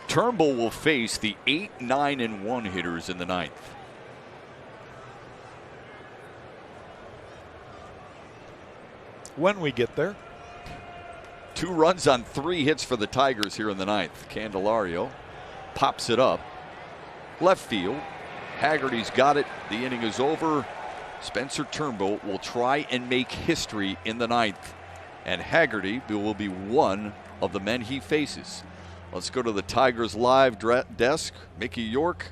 Speaker 1: Turnbull will face the 8, 9, and 1 hitters in the 9th.
Speaker 3: When we get there.
Speaker 1: 2 runs on 3 hits for the Tigers here in the 9th. Candelario pops it up. Left field. Haggerty's got it. The inning is over. Spencer Turnbull will try and make history in the 9th. And Haggerty will be one of the men he faces. Let's go to the Tigers live desk. Mickey York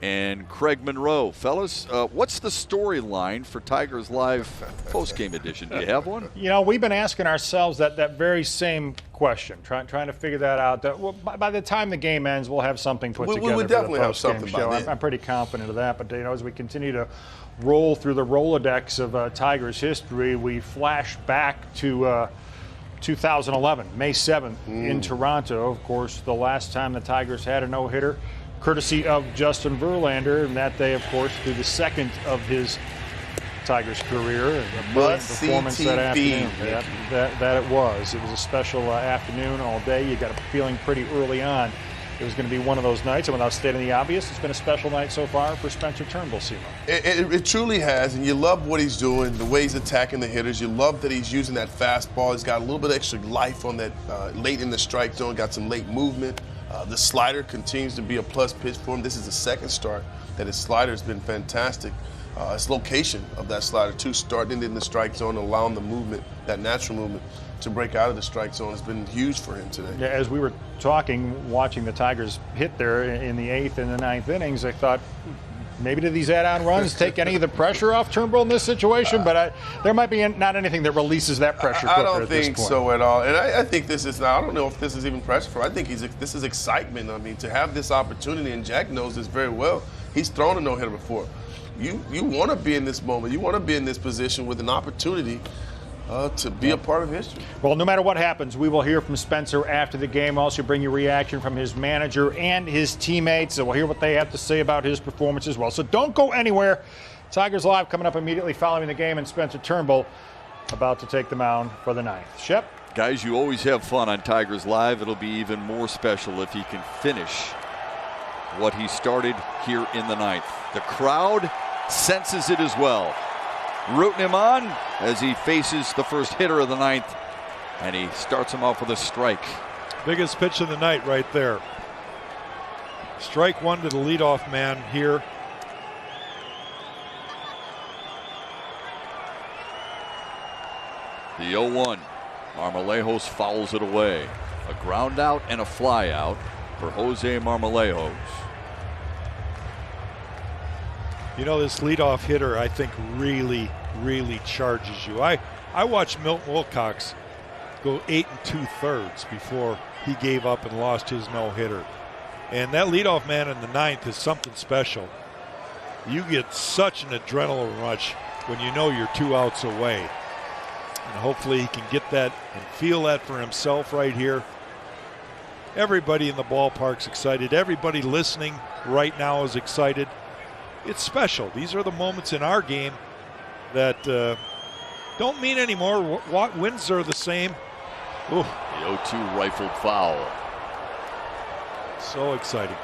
Speaker 1: and Craig Monroe. Fellas, what's the storyline for Tigers Live postgame edition? Do you have one?
Speaker 8: You know, we've been asking ourselves that very same question, trying to figure that out. Well, by the time the game ends, we'll have something put together.
Speaker 6: We would definitely
Speaker 8: for the
Speaker 6: have something
Speaker 8: show.
Speaker 6: by then.
Speaker 8: I'm pretty confident of that. But you know, as we continue to roll through the Rolodex of Tigers history, we flash back to 2011, May 7th in Toronto. Of course, the last time the Tigers had a no-hitter, courtesy of Justin Verlander, and that day, of course, through the second of his Tigers career. A brilliant performance that afternoon. That it was. It was a special afternoon all day. You got a feeling pretty early on it was going to be one of those nights, and without stating the obvious, it's been a special night so far for Spencer Turnbull, Simo.
Speaker 6: It truly has, and you love what he's doing, the way he's attacking the hitters. You love that he's using that fastball. He's got a little bit extra life on that late in the strike zone, got some late movement. The slider continues to be a plus pitch for him. This is the second start that his slider has been fantastic. His location of that slider, too, starting in the strike zone, allowing the movement, that natural movement, to break out of the strike zone has been huge for him today.
Speaker 8: Yeah, as we were talking, watching the Tigers hit there in the 8th and the 9th innings, I thought maybe do these add-on runs take any of the pressure off Turnbull in this situation? But there might be not anything that releases that pressure.
Speaker 6: I don't think so at all. And I think this is, I don't know if this is even pressure for him. I think this is excitement. I mean, to have this opportunity, and Jack knows this very well. He's thrown a no-hitter before. You want to be in this moment. You want to be in this position with an opportunity to be a part of history.
Speaker 8: Well, no matter what happens, we will hear from Spencer after the game. Also bring you reaction from his manager and his teammates. So we'll hear what they have to say about his performance as well. So don't go anywhere. Tigers Live coming up immediately following the game, and Spencer Turnbull about to take the mound for the ninth. Shep?
Speaker 1: Guys, you always have fun on Tigers Live. It'll be even more special if he can finish what he started here in the ninth. The crowd senses it as well, rooting him on as he faces the first hitter of the ninth, and he starts him off with a strike.
Speaker 3: Biggest pitch of the night right there. Strike one to the leadoff man here.
Speaker 1: The 0-1. Marmolejos fouls it away. A ground out and a fly out for Jose Marmolejos.
Speaker 3: You know, this leadoff hitter, I think, really charges you. I watched Milton Wilcox go 8 2/3 before he gave up and lost his no-hitter. And that leadoff man in the ninth is something special. You get such an adrenaline rush when you know you're 2 outs away. And hopefully he can get that and feel that for himself right here. Everybody in the ballpark's excited. Everybody listening right now is excited. It's special. These are the moments in our game that don't mean anymore. Wins are the same. Ooh.
Speaker 1: The 0-2 rifled foul.
Speaker 3: So exciting.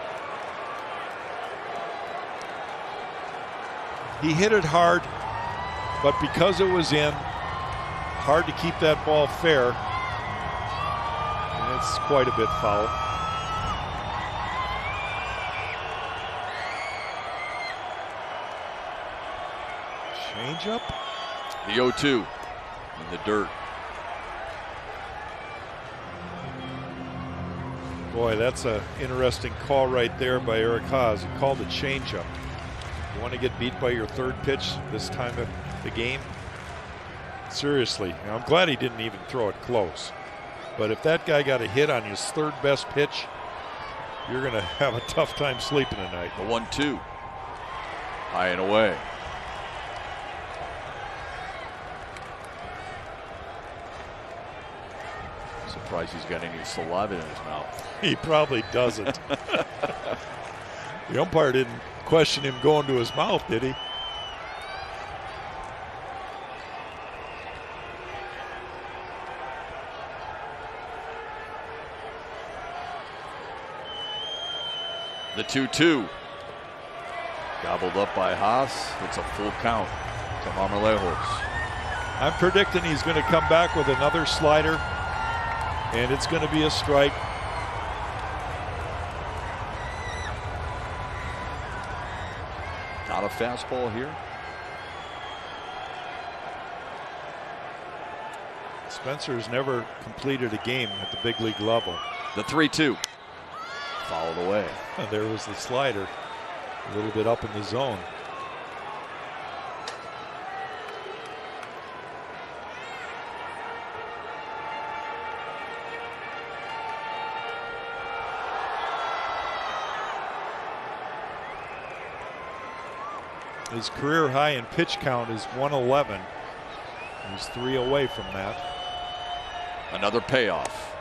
Speaker 3: He hit it hard, but because it was in, hard to keep that ball fair. And it's quite a bit foul. Change-up.
Speaker 1: The 0-2 in the dirt.
Speaker 3: Boy, that's an interesting call right there by Eric Haas. He called a change-up. You want to get beat by your third pitch this time of the game? Seriously, I'm glad he didn't even throw it close. But if that guy got a hit on his third best pitch, you're going to have a tough time sleeping tonight.
Speaker 1: The 1-2. High and away. Surprised he's got any saliva in his mouth.
Speaker 3: He probably doesn't. The umpire didn't question him going to his mouth, did he?
Speaker 1: The 2-2. Gobbled up by Haas. It's a full count to Marmolejos.
Speaker 3: I'm predicting he's going to come back with another slider, and it's going to be a strike.
Speaker 1: Not a fastball here.
Speaker 3: Spencer's never completed a game at the big league level.
Speaker 1: The 3-2. Fouled away.
Speaker 3: There was the slider, a little bit up in the zone. His career high in pitch count is 111. He's 3 away from that.
Speaker 1: Another payoff.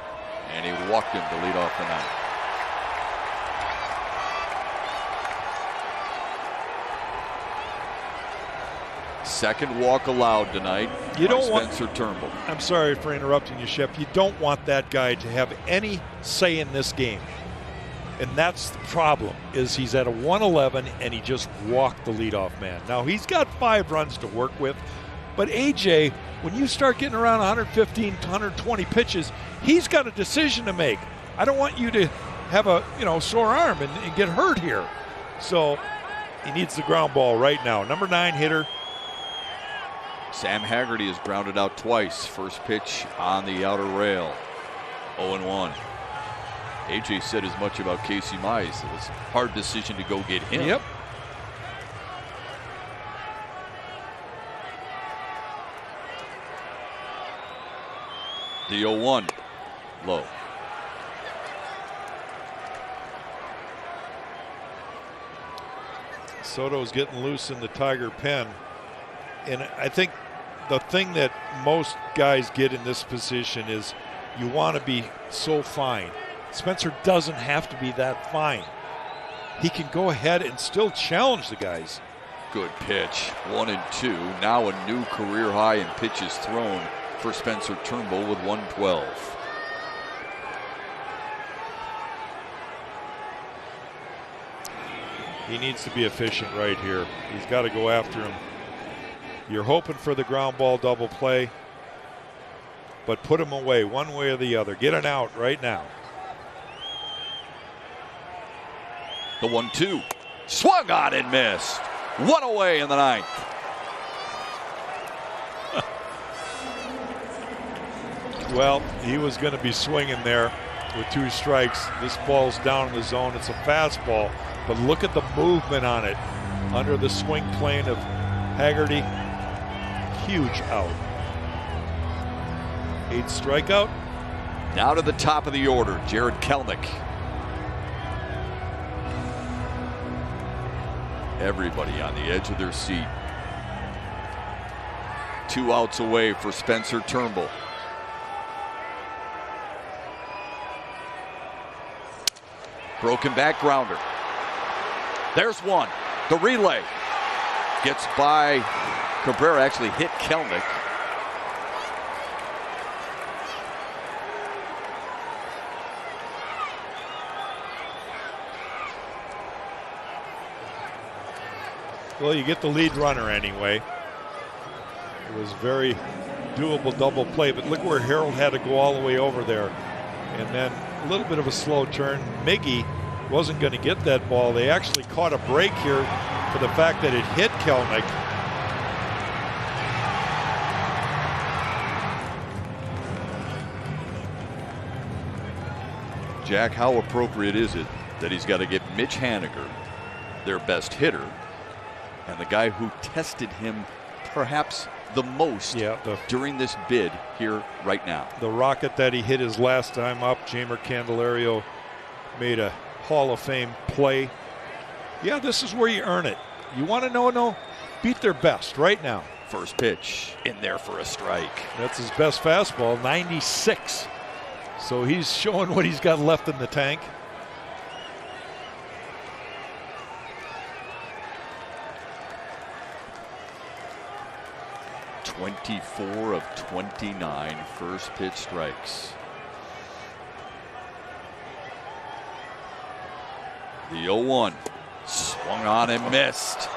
Speaker 1: And he walked him to lead off the ninth. Second walk allowed tonight.
Speaker 3: You don't want
Speaker 1: Spencer Turnbull.
Speaker 3: I'm sorry for interrupting you, Shep. You don't want that guy to have any say in this game. And that's the problem, is he's at a 111 and he just walked the leadoff man. Now, he's got 5 runs to work with, but AJ, when you start getting around 115 to 120 pitches, he's got a decision to make. I don't want you to have a sore arm and get hurt here. So he needs the ground ball right now. Number 9 hitter.
Speaker 1: Sam Haggerty has grounded out twice. First pitch on the outer rail. 0-1. AJ said as much about Casey Mize. It was a hard decision to go get him.
Speaker 3: Yep.
Speaker 1: The 0-1. Low.
Speaker 3: Soto's getting loose in the Tiger pen. And I think the thing that most guys get in this position is you want to be so fine. Spencer doesn't have to be that fine. He can go ahead and still challenge the guys.
Speaker 1: Good pitch. 1-2. Now a new career high in pitches thrown for Spencer Turnbull with 112.
Speaker 3: He needs to be efficient right here. He's got to go after him. You're hoping for the ground ball double play, but put him away one way or the other. Get an out right now.
Speaker 1: The 1-2. Swung on and missed. One away in the ninth.
Speaker 3: Well, he was going to be swinging there with 2 strikes. This ball's down in the zone. It's a fastball, but look at the movement on it. Under the swing plane of Haggerty. Huge out. 8th strikeout.
Speaker 1: Now to the top of the order, Jared Kelnick. Everybody on the edge of their seat. 2 outs away for Spencer Turnbull. Broken back grounder. There's one. The relay gets by Cabrera, actually hit Kelnick.
Speaker 3: Well, you get the lead runner anyway. It was very doable double play, but look where Harold had to go all the way over there. And then a little bit of a slow turn. Miggy wasn't going to get that ball. They actually caught a break here for the fact that it hit Kelnick.
Speaker 1: Jack, how appropriate is it that he's got to get Mitch Haniger, their best hitter, and the guy who tested him perhaps the most during this bid here right now?
Speaker 3: The rocket that he hit his last time up, Jamer Candelario made a Hall of Fame play. Yeah, this is where you earn it. You want to know? No, beat their best right now.
Speaker 1: First pitch in there for a strike.
Speaker 3: That's his best fastball, 96. So he's showing what he's got left in the tank.
Speaker 1: (24 of 29 first pitch strikes). The 0-1 swung on and missed.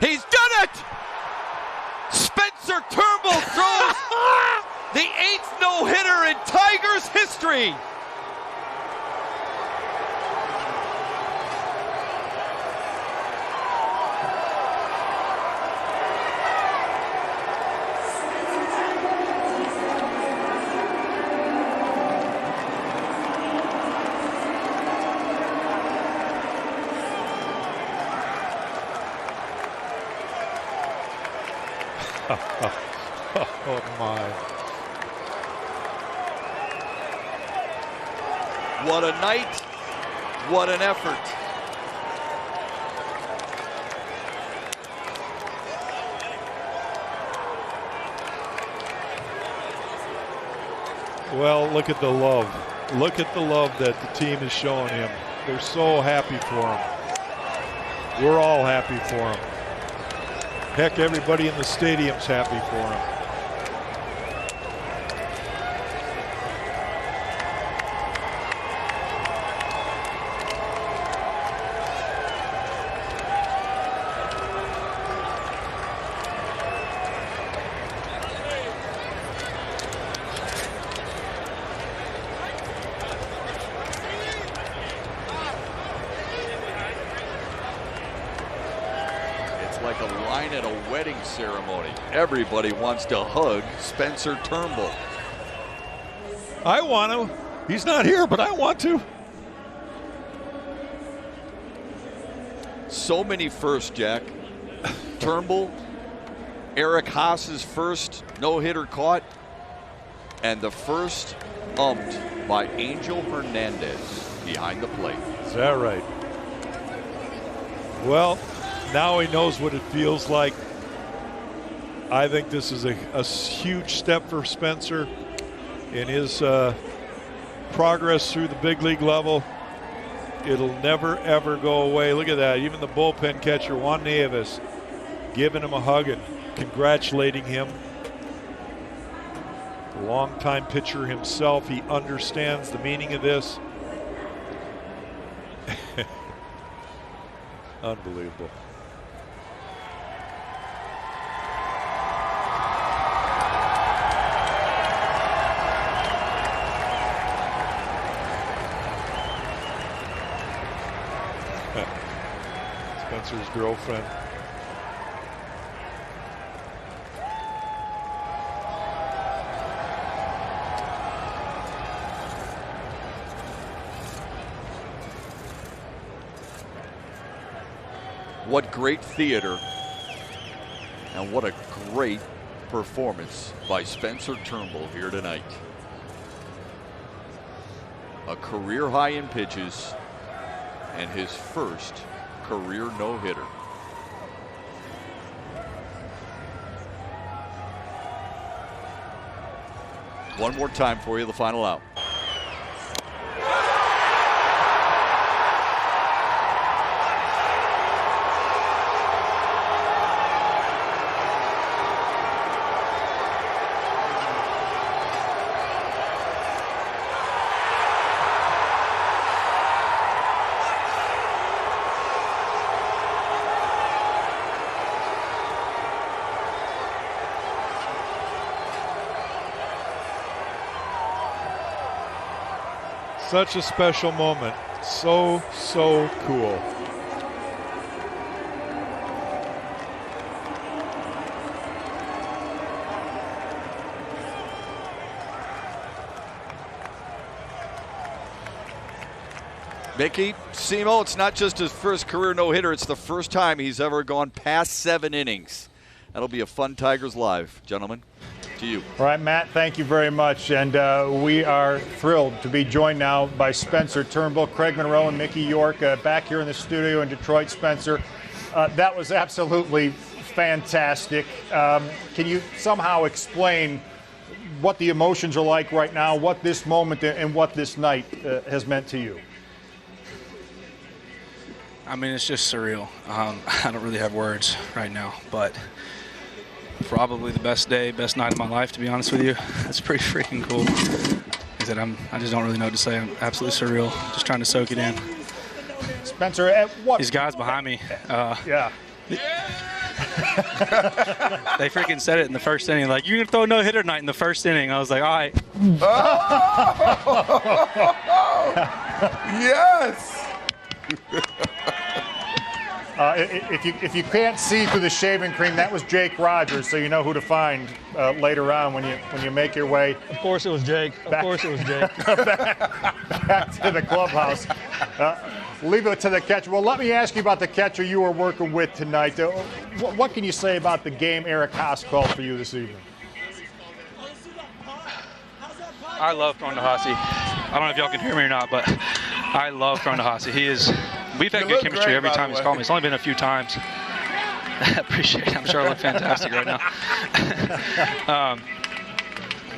Speaker 1: He's done it! Spencer Turnbull throws the 8th no-hitter in Tigers history.
Speaker 3: Oh my.
Speaker 1: What a night, what an effort.
Speaker 3: Well, look at the love. Look at the love that the team is showing him. They're so happy for him. We're all happy for him. Heck, everybody in the stadium's happy for him.
Speaker 1: line at a wedding ceremony. Everybody wants to hug Spencer Turnbull.
Speaker 3: I want to. He's not here, but I want to.
Speaker 1: So many firsts, Jack. Turnbull, Eric Haas's first no-hitter caught, and the first umped by Angel Hernandez behind the plate.
Speaker 3: Is that right? Well, now he knows what it feels like. I think this is a huge step for Spencer in his progress through the big league level. It'll never, ever go away. Look at that. Even the bullpen catcher, Juan Nieves, giving him a hug and congratulating him. The longtime pitcher himself, he understands the meaning of this. Unbelievable. Spencer's girlfriend.
Speaker 1: What great theater, and what a great performance by Spencer Turnbull here tonight. A career high in pitches and his first career no-hitter. One more time for you, the final out.
Speaker 3: Such a special moment. So cool.
Speaker 1: Mickey, Simo, it's not just his first career no-hitter, it's the first time he's ever gone past 7 innings. That'll be a fun Tigers Live, gentlemen. To you.
Speaker 8: All right, Matt, thank you very much. And we are thrilled to be joined now by Spencer Turnbull, Craig Monroe, and Mickey York back here in the studio in Detroit. Spencer, that was absolutely fantastic. Can you somehow explain what the emotions are like right now, what this moment and what this night has meant to you?
Speaker 9: I mean, it's just surreal. I don't really have words right now, but probably the best day, best night of my life, to be honest with you. It's pretty freaking cool. I just don't really know what to say. I'm absolutely surreal. Just trying to soak it in.
Speaker 8: Spencer, at what?
Speaker 9: These guys behind me.
Speaker 8: Yeah.
Speaker 9: They freaking said it in the first inning. Like, you're going to throw a no-hitter tonight in the first inning. I was like, all right.
Speaker 6: Yes!
Speaker 8: If you can't see through the shaving cream, that was Jake Rogers, so you know who to find later on when you make your way.
Speaker 10: Of course it was Jake. Of course it was Jake.
Speaker 8: back to the clubhouse. Leave it to the catcher. Well, let me ask you about the catcher you were working with tonight. What can you say about the game Eric Haas called for you this evening?
Speaker 9: I love throwing to Hossie. I don't know if y'all can hear me or not, but I love throwing to Hossie. We've had good chemistry every time he's called me. It's only been a few times. I appreciate it. I'm sure I look fantastic right now.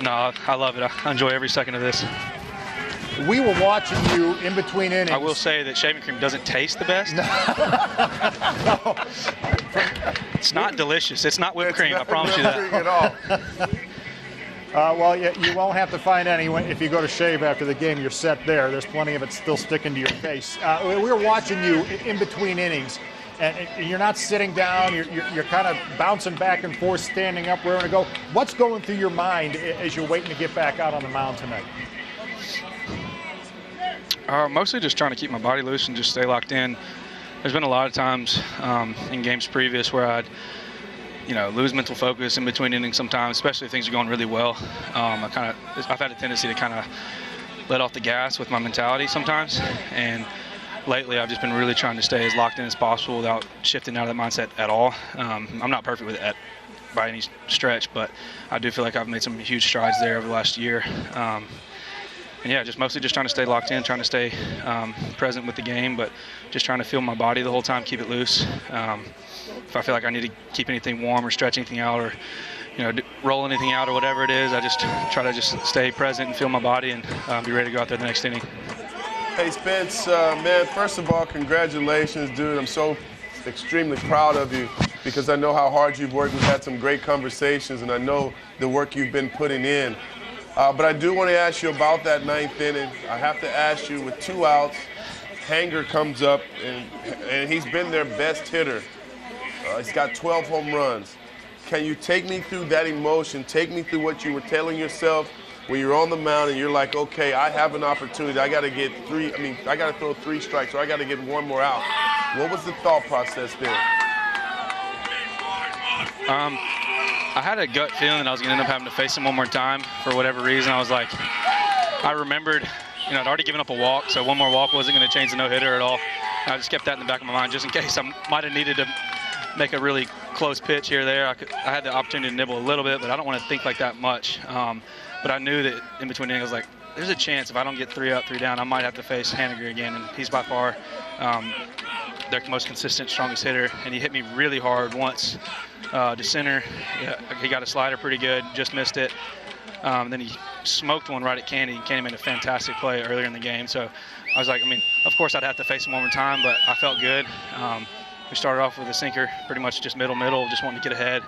Speaker 9: No, I love it. I enjoy every second of this.
Speaker 8: We were watching you in between innings.
Speaker 9: I will say that shaving cream doesn't taste the best.
Speaker 8: No.
Speaker 9: It's not delicious. It's not whipped cream. I promise you that.
Speaker 6: At all.
Speaker 8: Well, you won't have to find anyone. If you go to shave after the game, you're set there. There's plenty of it still sticking to your face. We were watching you in between innings, and you're not sitting down. You're kind of bouncing back and forth, standing up, raring to go. What's going through your mind as you're waiting to get back out on the mound tonight?
Speaker 9: Mostly just trying to keep my body loose and just stay locked in. There's been a lot of times in games previous where I'd lose mental focus in between innings sometimes, especially if things are going really well. I've had a tendency to kind of let off the gas with my mentality sometimes, and lately I've just been really trying to stay as locked in as possible without shifting out of that mindset at all. I'm not perfect with it by any stretch, but I do feel like I've made some huge strides there over the last year. And yeah, just mostly just trying to stay locked in, trying to stay present with the game, but just trying to feel my body the whole time, keep it loose. If I feel like I need to keep anything warm or stretch anything out or roll anything out or whatever it is, I just try to just stay present and feel my body and be ready to go out there the next inning.
Speaker 6: Hey, Spence, man, first of all, congratulations, dude. I'm so extremely proud of you because I know how hard you've worked. We've had some great conversations, and I know the work you've been putting in. But I do want to ask you about that 9th inning. I have to ask you, with 2 outs, Hanger comes up, and he's been their best hitter. He's got 12 home runs. Can you take me through that emotion? Take me through what you were telling yourself when you're on the mound and you're like, okay, I have an opportunity. I got to get I got to throw 3 strikes, or I got to get 1 more out. What was the thought process there?
Speaker 9: I had a gut feeling that I was going to end up having to face him one more time for whatever reason. I was like, I remembered, I'd already given up a walk, so 1 more walk wasn't going to change the no-hitter at all. And I just kept that in the back of my mind just in case I might have needed to make a really close pitch here or there. I had the opportunity to nibble a little bit, but I don't want to think like that much. But I knew that in between innings, I was like, there's a chance if I don't get 3 up, 3 down, I might have to face Haniger again, and he's by far their most consistent, strongest hitter, and he hit me really hard once to center. He got a slider pretty good, just missed it. Then he smoked one right at Candy, and Candy made a fantastic play earlier in the game. So I was like, of course I'd have to face him one more time, but I felt good. We started off with a sinker, pretty much just middle, just wanting to get ahead.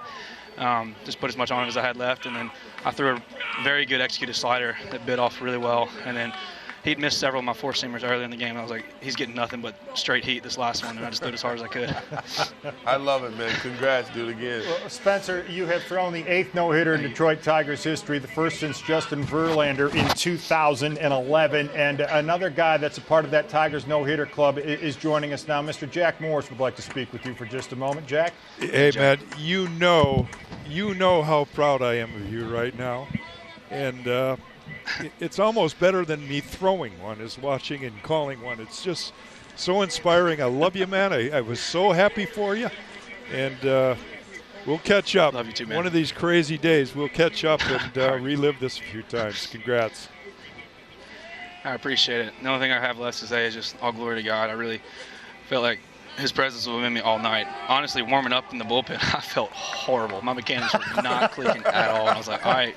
Speaker 9: Just put as much on it as I had left, and then I threw a very good executed slider that bit off really well, and then he'd missed several of my 4-seamers earlier in the game, and I was like, he's getting nothing but straight heat this last one, and I just threw it as hard as I could.
Speaker 6: I love it, man. Congrats, dude, again.
Speaker 8: Well, Spencer, you have thrown the 8th no-hitter in Detroit Tigers history, the first since Justin Verlander in 2011, and another guy that's a part of that Tigers no-hitter club is joining us now. Mr. Jack Morris would like to speak with you for just a moment. Jack?
Speaker 3: Hey, man, you know how proud I am of you right now, and it's almost better than me throwing one is watching and calling one. It's just so inspiring. I love you, man. I was so happy for you, and we'll catch up.
Speaker 9: Love you too, man.
Speaker 3: One of these crazy days, we'll catch up and relive this a few times. Congrats.
Speaker 9: I appreciate it. The only thing I have left to say is just all glory to God. I really felt like his presence was with me all night. Honestly, warming up in the bullpen, I felt horrible. My mechanics were not clicking at all. And I was like, all right,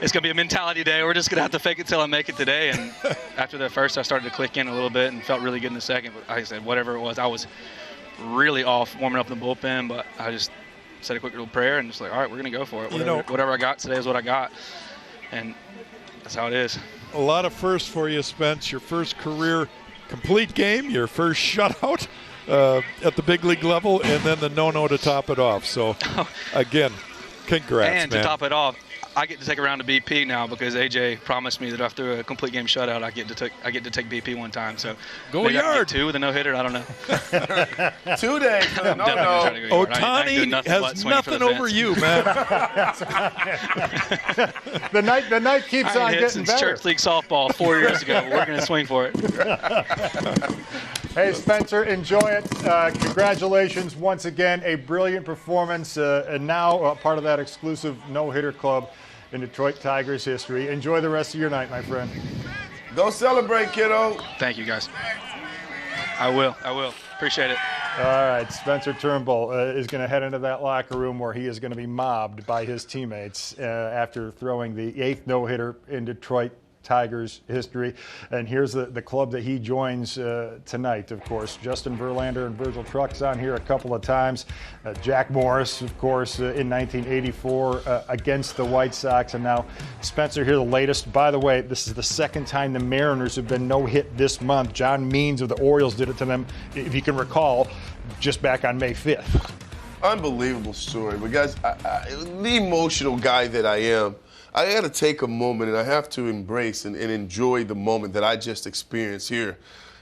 Speaker 9: it's going to be a mentality day. We're just going to have to fake it till I make it today. And after the first, I started to click in a little bit and felt really good in the second. But like I said, whatever it was, I was really off warming up in the bullpen. But I just said a quick little prayer and just like, all right, we're going to go for it. Whatever I got today is what I got. And that's how it is.
Speaker 3: A lot of firsts for you, Spence. Your first career complete game, your first shutout at the big league level, and then the no-no to top it off. So, again, congrats,
Speaker 9: and
Speaker 3: man.
Speaker 9: To top it off, I get to take a round of BP now because AJ promised me that after a complete game shutout, I get to take BP one time. So
Speaker 3: go
Speaker 9: maybe
Speaker 3: yard.
Speaker 9: I can get 2 with a no-hitter. I don't know.
Speaker 6: 2 days. No.
Speaker 3: Ohtani has nothing over you, man.
Speaker 8: The night keeps on getting
Speaker 9: since
Speaker 8: better.
Speaker 9: Church League softball 4 years ago. We're going to swing for it.
Speaker 8: Hey, Spencer, enjoy it. Congratulations once again. A brilliant performance, and now part of that exclusive no-hitter club in Detroit Tigers history. Enjoy the rest of your night, my friend.
Speaker 6: Go celebrate, kiddo.
Speaker 9: Thank you, guys. I will. Appreciate it.
Speaker 8: All right, Spencer Turnbull is going to head into that locker room where he is going to be mobbed by his teammates after throwing the 8th no-hitter in Detroit Tigers history. And here's the club that he joins tonight, of course. Justin Verlander and Virgil Trucks on here a couple of times. Jack Morris, of course, in 1984 against the White Sox. And now Spencer here, the latest. By the way, this is the second time the Mariners have been no-hit this month. John Means of the Orioles did it to them, if you can recall, just back on May 5th.
Speaker 6: Unbelievable story. But guys, the emotional guy that I am, I got to take a moment and I have to embrace and enjoy the moment that I just experienced here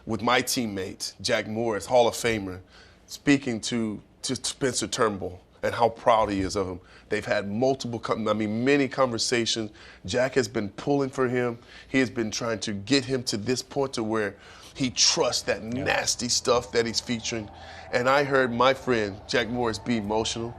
Speaker 6: with my teammate, Jack Morris, Hall of Famer, speaking to Spencer Turnbull. and how proud he is of him. They've had many conversations. Jack has been pulling for him. He has been trying to get him to this point to where he trusts that nasty stuff that he's featuring. And I heard my friend, Jack Morris, be emotional.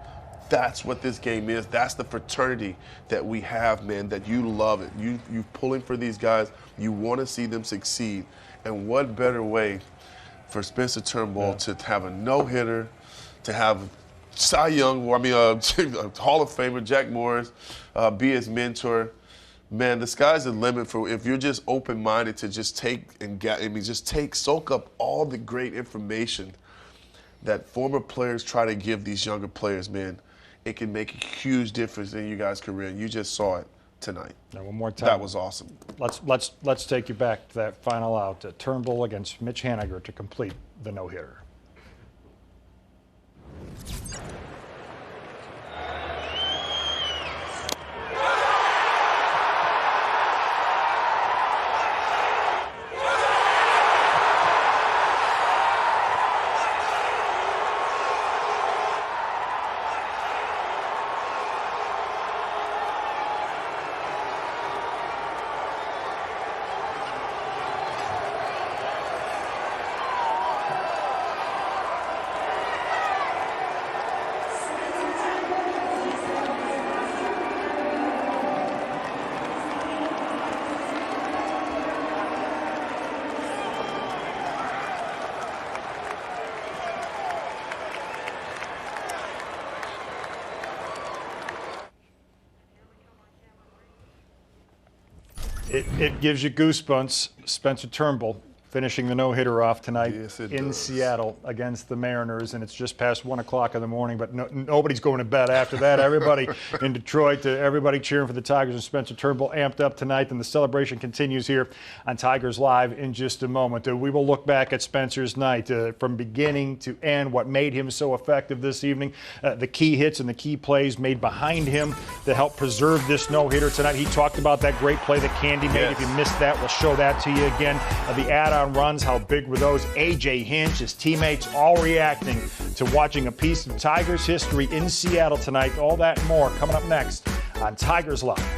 Speaker 6: That's what this game is. That's the fraternity that we have, man, that you love it. You're pulling for these guys. You want to see them succeed. And what better way for Spencer Turnbull to have a no-hitter, to have Cy Young, Hall of Famer Jack Morris, be his mentor. Man, the sky's the limit for if you're just open-minded to just soak up all the great information that former players try to give these younger players, man. It can make a huge difference in you guys' career. You just saw it tonight.
Speaker 8: Now, one more time.
Speaker 6: That was awesome.
Speaker 8: Let's take you back to that final out. Turnbull against Mitch Haniger to complete the no-hitter. It gives you goosebumps. Spencer Turnbull finishing the no-hitter off tonight in Seattle against the Mariners, and it's just past 1 o'clock in the morning, but nobody's going to bed after that. Everybody in Detroit, everybody cheering for the Tigers, and Spencer Turnbull amped up tonight, and the celebration continues here on Tigers Live in just a moment. We will look back at Spencer's night from beginning to end, what made him so effective this evening, the key hits and the key plays made behind him to help preserve this no-hitter tonight. He talked about that great play that Candy made. If you missed that, we'll show that to you again. The add-on runs, how big were those? A.J. Hinch, his teammates, all reacting to watching a piece of Tigers history in Seattle tonight. All that and more coming up next on Tigers Live.